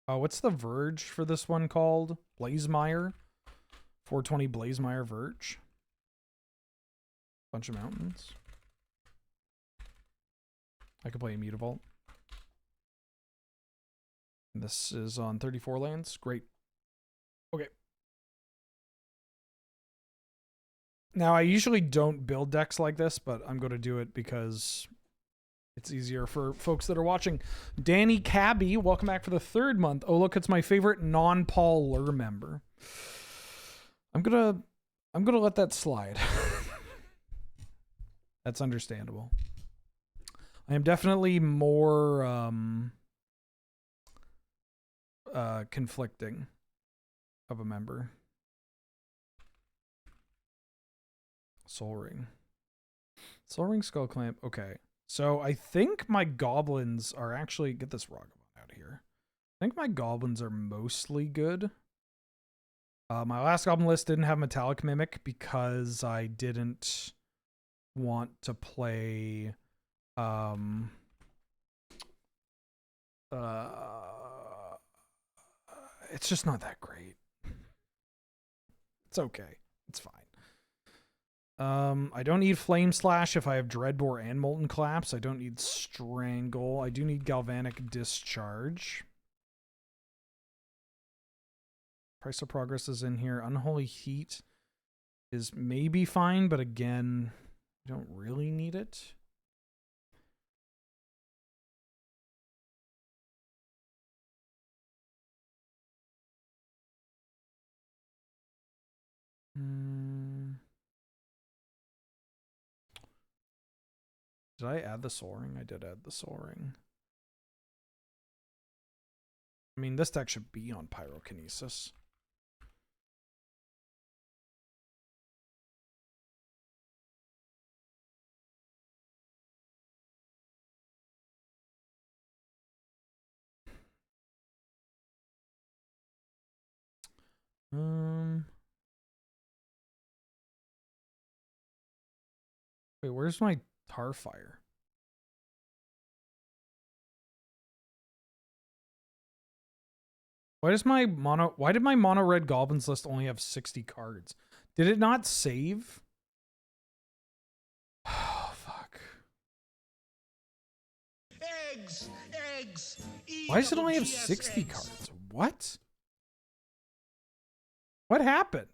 What's the verge for this one called? Blazemire. 420 Blazemire Verge. Bunch of mountains. I could play a Mutavault. And this is on 34 lands. Great. Okay. Now, I usually don't build decks like this, but I'm going to do it because it's easier for folks that are watching. Danny Cabby, welcome back for the 3rd month. Oh, look, it's my favorite non-Paul Lure member. I'm gonna let that slide. That's understandable. I am definitely more conflicting of a member. Soul Ring. Soul Ring Skull Clamp. Okay. So I think my goblins are actually... Get this Ragavan out of here. I think my goblins are mostly good. My last goblin list didn't have Metallic Mimic because I didn't want to play... it's just not that great. It's okay. It's fine. I don't need Flame Slash if I have Dreadbore and Molten Collapse. I don't need Strangle. I do need Galvanic Discharge. Price of Progress is in here. Unholy Heat is maybe fine, but again, you don't really need it. Did I add the Soul Ring? I did add the Soul Ring. I mean, this deck should be on Pyrokinesis. Wait, where's my Tarfire? Why did my mono red goblins list only have 60 cards? Did it not save? Oh, fuck. Eggs. Why does it only have 60 cards? What? What happened?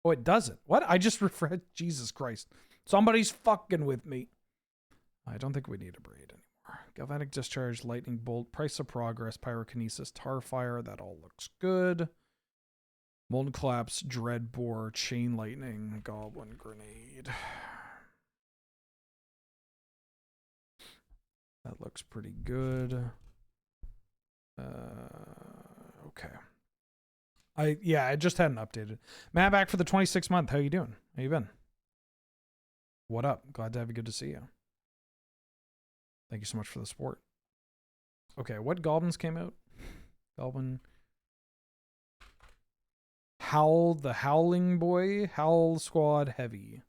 Oh, it doesn't. What? I just refreshed. Jesus Christ. Somebody's fucking with me. I don't think we need a braid anymore. Galvanic Discharge, Lightning Bolt, Price of Progress, Pyrokinesis, Tarfire. That all looks good. Molten Collapse, Dreadbore, Chain Lightning, Goblin Grenade. That looks pretty good. Okay. I just hadn't updated. Matt, back for the 26th month. How you doing? How you been? What up? Glad to have you. Good to see you. Thank you so much for the support. Okay, what goblins came out? Goblin. Howl, the Howling Boy, Howl Squad Heavy.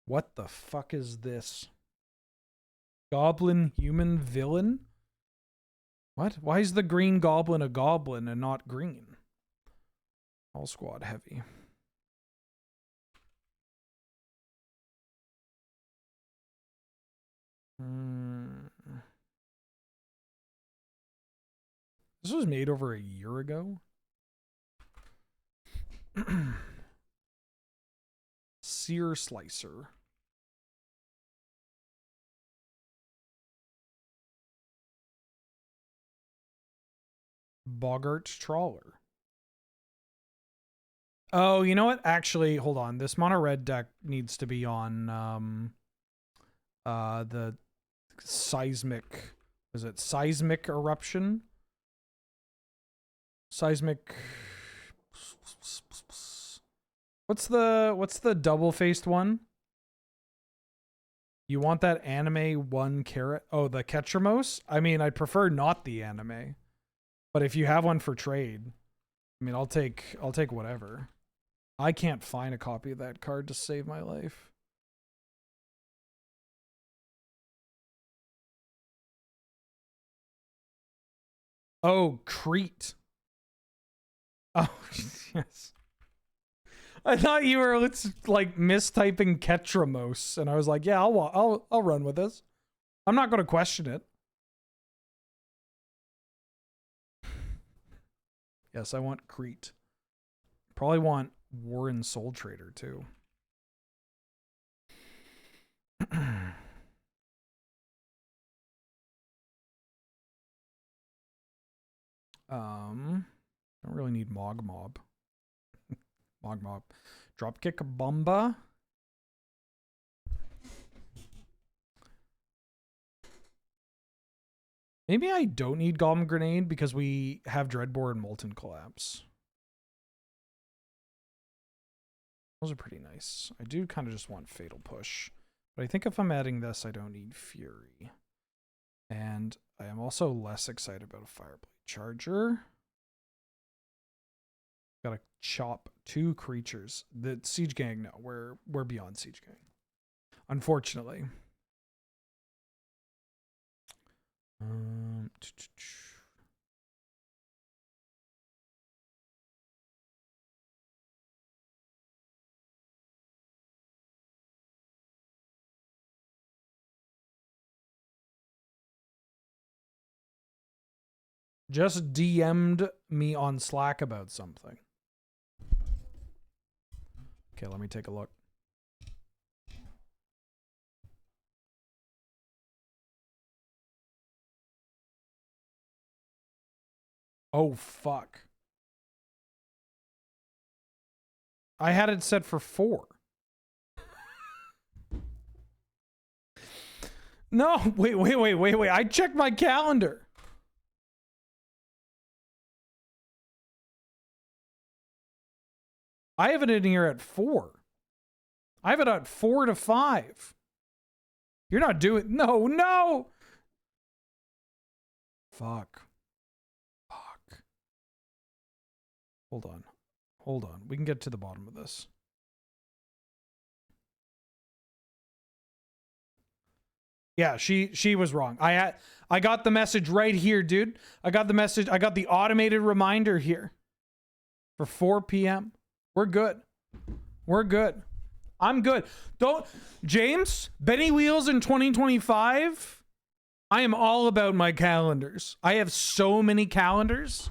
What the fuck is this? Goblin Human Villain? What? Why is the green goblin a goblin and not green? All Squad Heavy. This was made over a year ago. Sear Slicer. Boggart Trawler. Oh, you know what? Actually, hold on. This mono red deck needs to be on the seismic. Was it Seismic Eruption? Seismic. What's the double-faced one? You want that anime 1 carat? Oh, the Ketramos? I mean, I'd prefer not the anime. But if you have one for trade, I mean, I'll take whatever. I can't find a copy of that card to save my life. Oh, Crete. Oh, yes. I thought you were like mistyping Ketramos, and I was like, yeah, I'll run with this. I'm not going to question it. Yes, I want Crete. Probably want Warren Soul Trader too. Don't really need Mog Mob. Mog Mob. Dropkick Bomba. Maybe I don't need Goblin Grenade because we have Dreadbore and Molten Collapse. Those are pretty nice. I do kind of just want Fatal Push. But I think if I'm adding this, I don't need Fury. And I am also less excited about a Fireblade Charger. Gotta chop 2 creatures. The Siege Gang, no, we're beyond Siege Gang. Unfortunately. Just DM'd me on Slack about something. Okay, let me take a look. Oh, fuck. I had it set for 4. No, wait. I checked my calendar. I have it in here at 4. I have it at 4 to 5. You're not doing... No. Fuck. Hold on. Hold on. We can get to the bottom of this. Yeah, she was wrong. I got the message right here, dude. I got the message. I got the automated reminder here for 4 p.m. We're good. We're good. I'm good. Don't James, Benny Wheels in 2025. I am all about my calendars. I have so many calendars.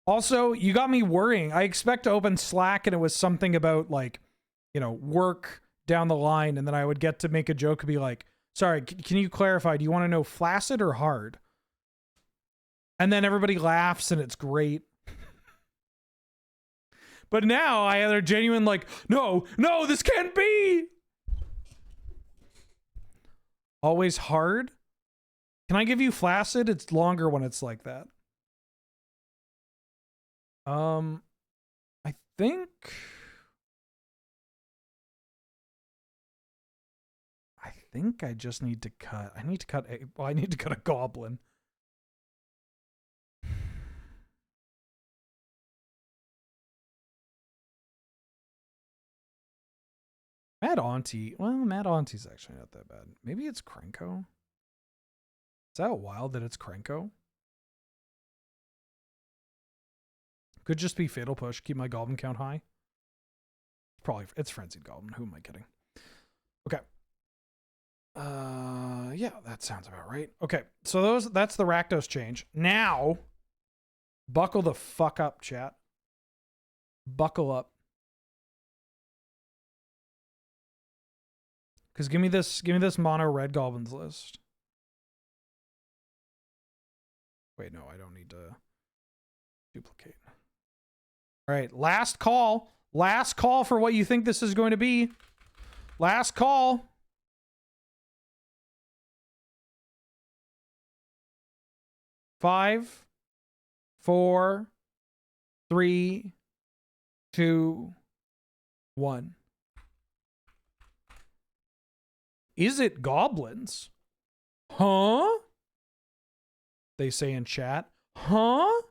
Also, you got me worrying. I expect to open Slack and it was something about like, you know, work down the line, and then I would get to make a joke and be like, sorry, can you clarify? Do you want to know flaccid or hard? And then everybody laughs and it's great. But now I have a genuine like, no, this can't be. Always hard? Can I give you flaccid? It's longer when it's like that. I think I just need to cut. I need to cut a goblin. Mad Auntie. Well, Mad Auntie's actually not that bad. Maybe it's Krenko. Is that wild that it's Krenko? Could just be Fatal Push. Keep my goblin count high. Probably it's Frenzied Goblin. Who am I kidding? Okay. Yeah, that sounds about right. Okay, so that's the Rakdos change. Now, buckle the fuck up, chat. Buckle up. Because give me this mono red goblins list. Wait, no, I don't need to duplicate. All right, last call. Last call for what you think this is going to be. Last call. Five, 4, 3, 2, 1. Is it goblins? Huh? They say in chat. Huh?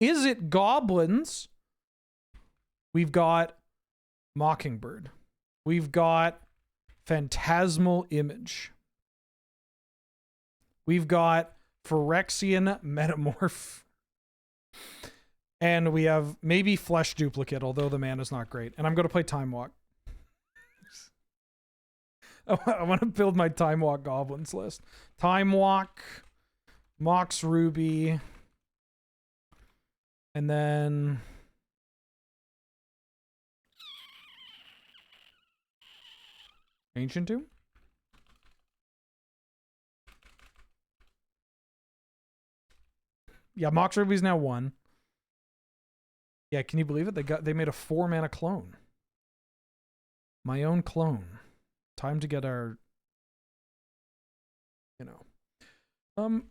Is it goblins? We've got Mockingbird. We've got Phantasmal Image. We've got Phyrexian Metamorph. And we have maybe Flesh Duplicate, although the mana is not great. And I'm going to play Time Walk. I want to build my Time Walk Goblins list. Time Walk, Mox Ruby, and then Ancient Tomb? Yeah, Mox Ruby's now 1. Yeah, can you believe it? They made a 4 mana clone. My own clone. Time to get our, you know.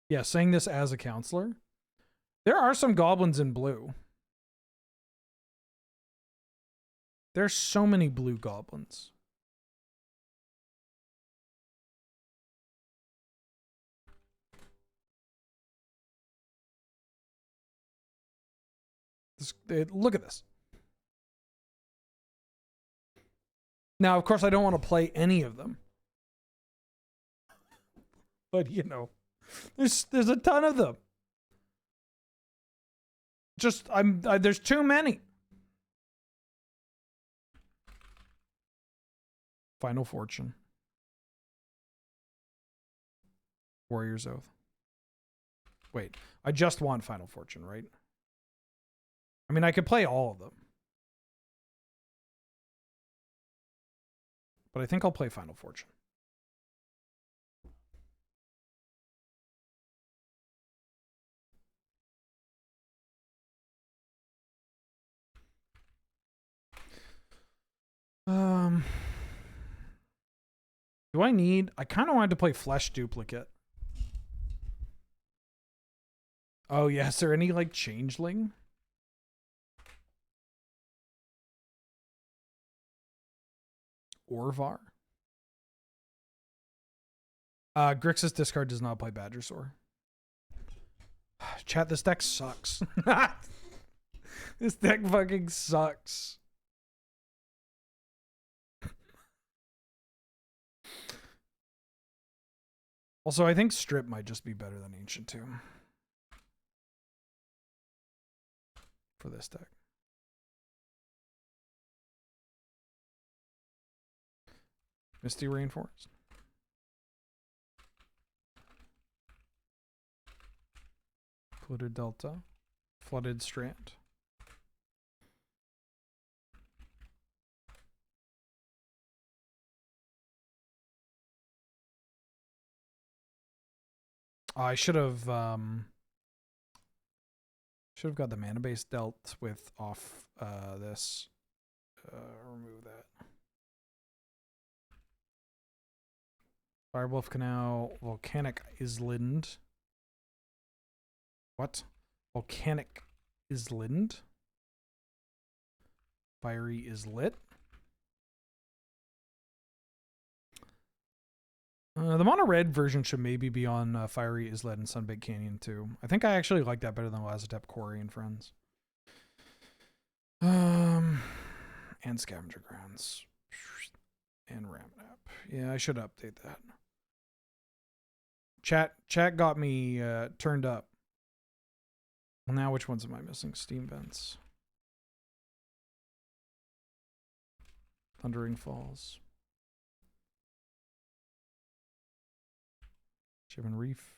Yeah, saying this as a counselor. There are some goblins in blue. There's so many blue goblins. Look at this. Now, of course, I don't want to play any of them. But, you know, there's a ton of them. Just, there's too many. Final Fortune. Warrior's Oath. Wait, I just want Final Fortune, right? I mean, I could play all of them. But I think I'll play Final Fortune. Do I need... I kind of wanted to play Flesh Duplicate. Oh, yeah. Is there any, like, Changeling? Orvar? Grixis discard does not play Badgersaur. Chat, this deck sucks. This deck fucking sucks. Also, I think Strip might just be better than Ancient too. For this deck. Misty Rainforest. Flooded Delta. Flooded Strand. I should have got the mana base dealt with off this. Remove that. Firewolf Canal, Volcanic Island. What? Volcanic Island. Fiery is lit. The mono red version should maybe be on Fiery Islet and Sunbaked Canyon too. I think I actually like that better than Lazotep Quarry and Friends. And Scavenger Grounds. And Ramnap. Yeah, I should update that. Chat got me turned up. Well, now which ones am I missing? Steam Vents. Thundering Falls. Shivan Reef.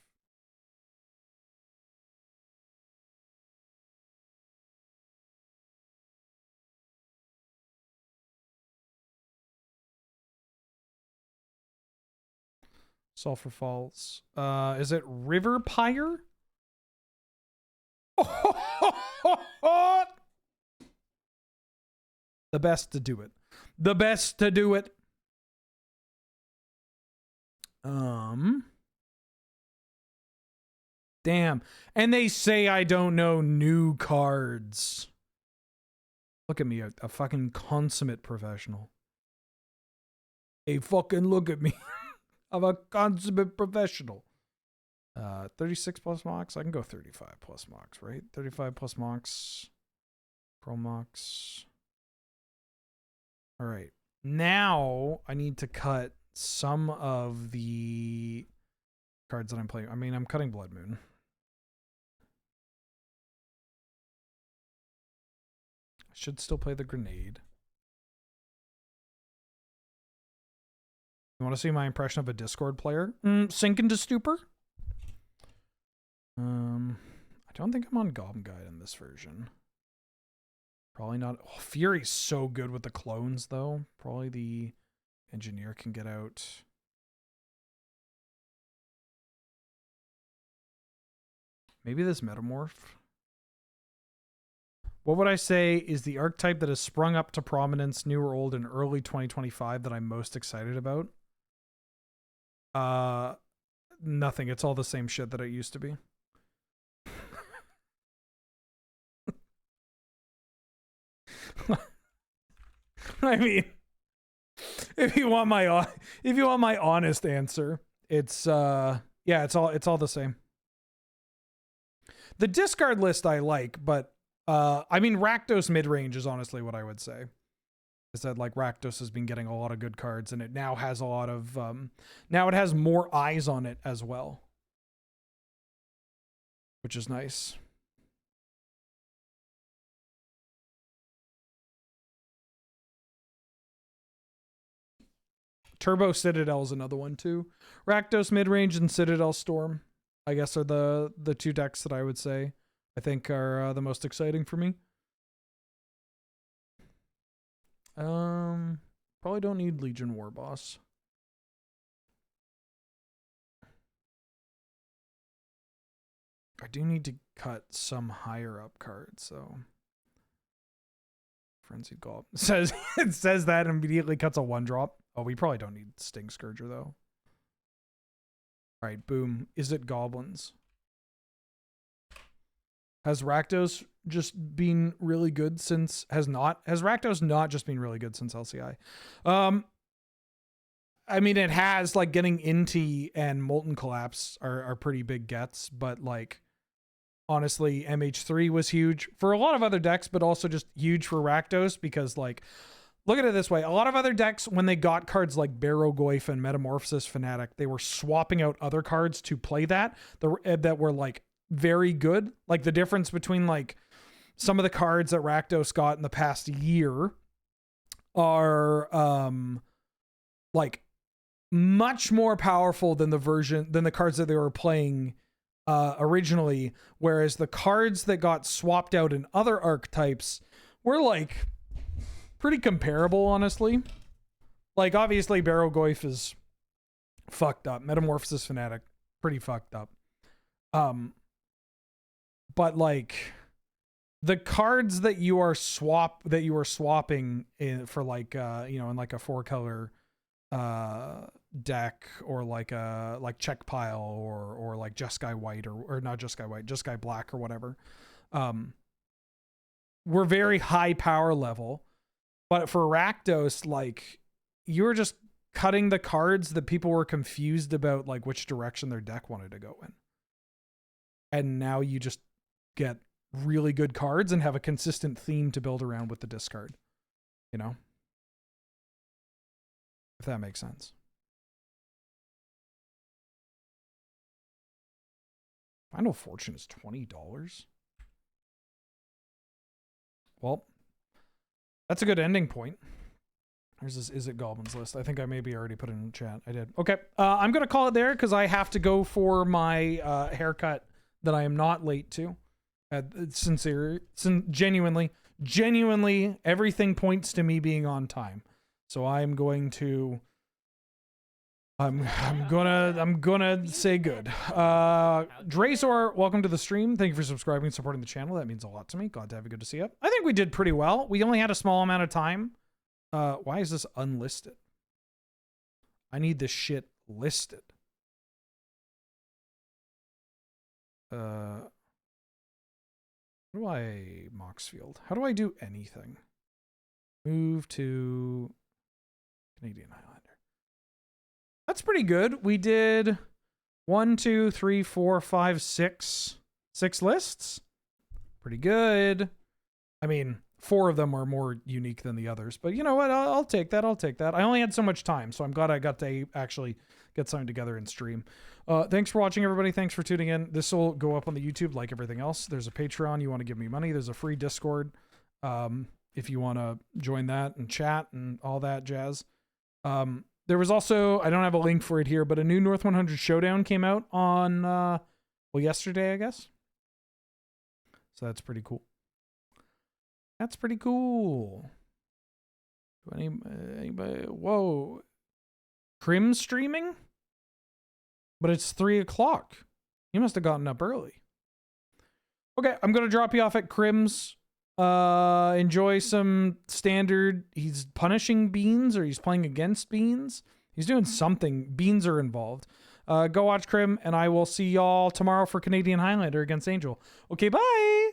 Sulphur Falls. Is it River Pyre? The best to do it. The best to do it. Damn. And they say I don't know new cards. Look at me, a fucking consummate professional. Hey, fucking look at me. I'm a consummate professional. 36 plus Mox. I can go 35 plus Mox, right? 35 plus Mox. Pro Mox. All right. Now I need to cut some of the cards that I'm playing. I mean, I'm cutting Blood Moon. I should still play the Grenade. You want to see my impression of a Discord player? Sink into stupor? I don't think I'm on Goblin Guide in this version. Probably not. Oh, Fury's so good with the clones, though. Probably the Engineer can get out. Maybe this Metamorph. What would I say is the archetype that has sprung up to prominence, new or old, in early 2025 that I'm most excited about? Nothing. It's all the same shit that it used to be. I mean, if you want my honest answer, it's yeah, it's all the same. The discard list I like, but I mean Rakdos mid-range is honestly what I would say. Is that like Rakdos has been getting a lot of good cards and it now has a lot of now it has more eyes on it as well. Which is nice. Turbo Citadel is another one too. Rakdos midrange and Citadel Storm, I guess, are the two decks that I would say I think are the most exciting for me. Probably don't need Legion War Boss. I do need to cut some higher up cards, so Frenzied Goblin says it says that and immediately cuts a 1-drop. Oh, we probably don't need Sting Scourger though. All right, boom. Is it Goblins? Has Rakdos just been really good since has Rakdos not just been really good since LCI? I mean, it has, like, getting Inti and Molten Collapse are pretty big gets, but like honestly, MH3 was huge for a lot of other decks, but also just huge for Rakdos because, like, look at it this way. A lot of other decks, when they got cards like Barrow-Goyf and Metamorphosis Fanatic, they were swapping out other cards to play that were, like, very good. Like, the difference between, like, some of the cards that Rakdos got in the past year are, like, much more powerful than the cards that they were playing originally, whereas the cards that got swapped out in other archetypes were, like, pretty comparable, honestly. Like, obviously, Barrow-Goyf is fucked up. Metamorphosis Fanatic, pretty fucked up. But, like, the cards that you are swapping in for, like, you know, in, like, a 4-color deck, or like Check Pile, or like Jeskai White, or not Jeskai White, Jeskai Black, or whatever, were very high power level. But for Rakdos, like, you were just cutting the cards that people were confused about, like, which direction their deck wanted to go in. And now you just get really good cards and have a consistent theme to build around with the discard. You know? If that makes sense. Final Fortune is $20. Well, that's a good ending point. There's this Is It Goblins list. I think I maybe already put it in chat. I did. Okay. I'm going to call it there because I have to go for my haircut that I am not late to. Genuinely, everything points to me being on time. So I'm going to... I'm gonna say good. Drazor, welcome to the stream. Thank you for subscribing and supporting the channel. That means a lot to me. Glad to have you. Good to see you. I think we did pretty well. We only had a small amount of time. Why is this unlisted? I need this shit listed. How do I Moxfield? How do I do anything? Move to Canadian Highlander. That's pretty good. We did 1, 2, 3, 4, 5, 6 lists. Pretty good. I mean, 4 of them are more unique than the others, but you know what? I'll take that. I'll take that. I only had so much time, so I'm glad I got to actually get something together and stream. Thanks for watching, everybody. Thanks for tuning in. This will go up on the YouTube like everything else. There's a Patreon. You want to give me money. There's a free Discord. If you want to join that and chat and all that jazz. There was also, I don't have a link for it here, but a new North 100 Showdown came out on, well, yesterday, I guess. So that's pretty cool. That's pretty cool. Anybody? Whoa. Crim streaming? But it's 3 o'clock. He must have gotten up early. Okay, I'm going to drop you off at Crim's. Enjoy some standard. He's punishing beans, or he's playing against beans. He's doing something. Beans are involved. Go watch Crim, and I will see y'all tomorrow for Canadian Highlander against Angel. Okay, bye!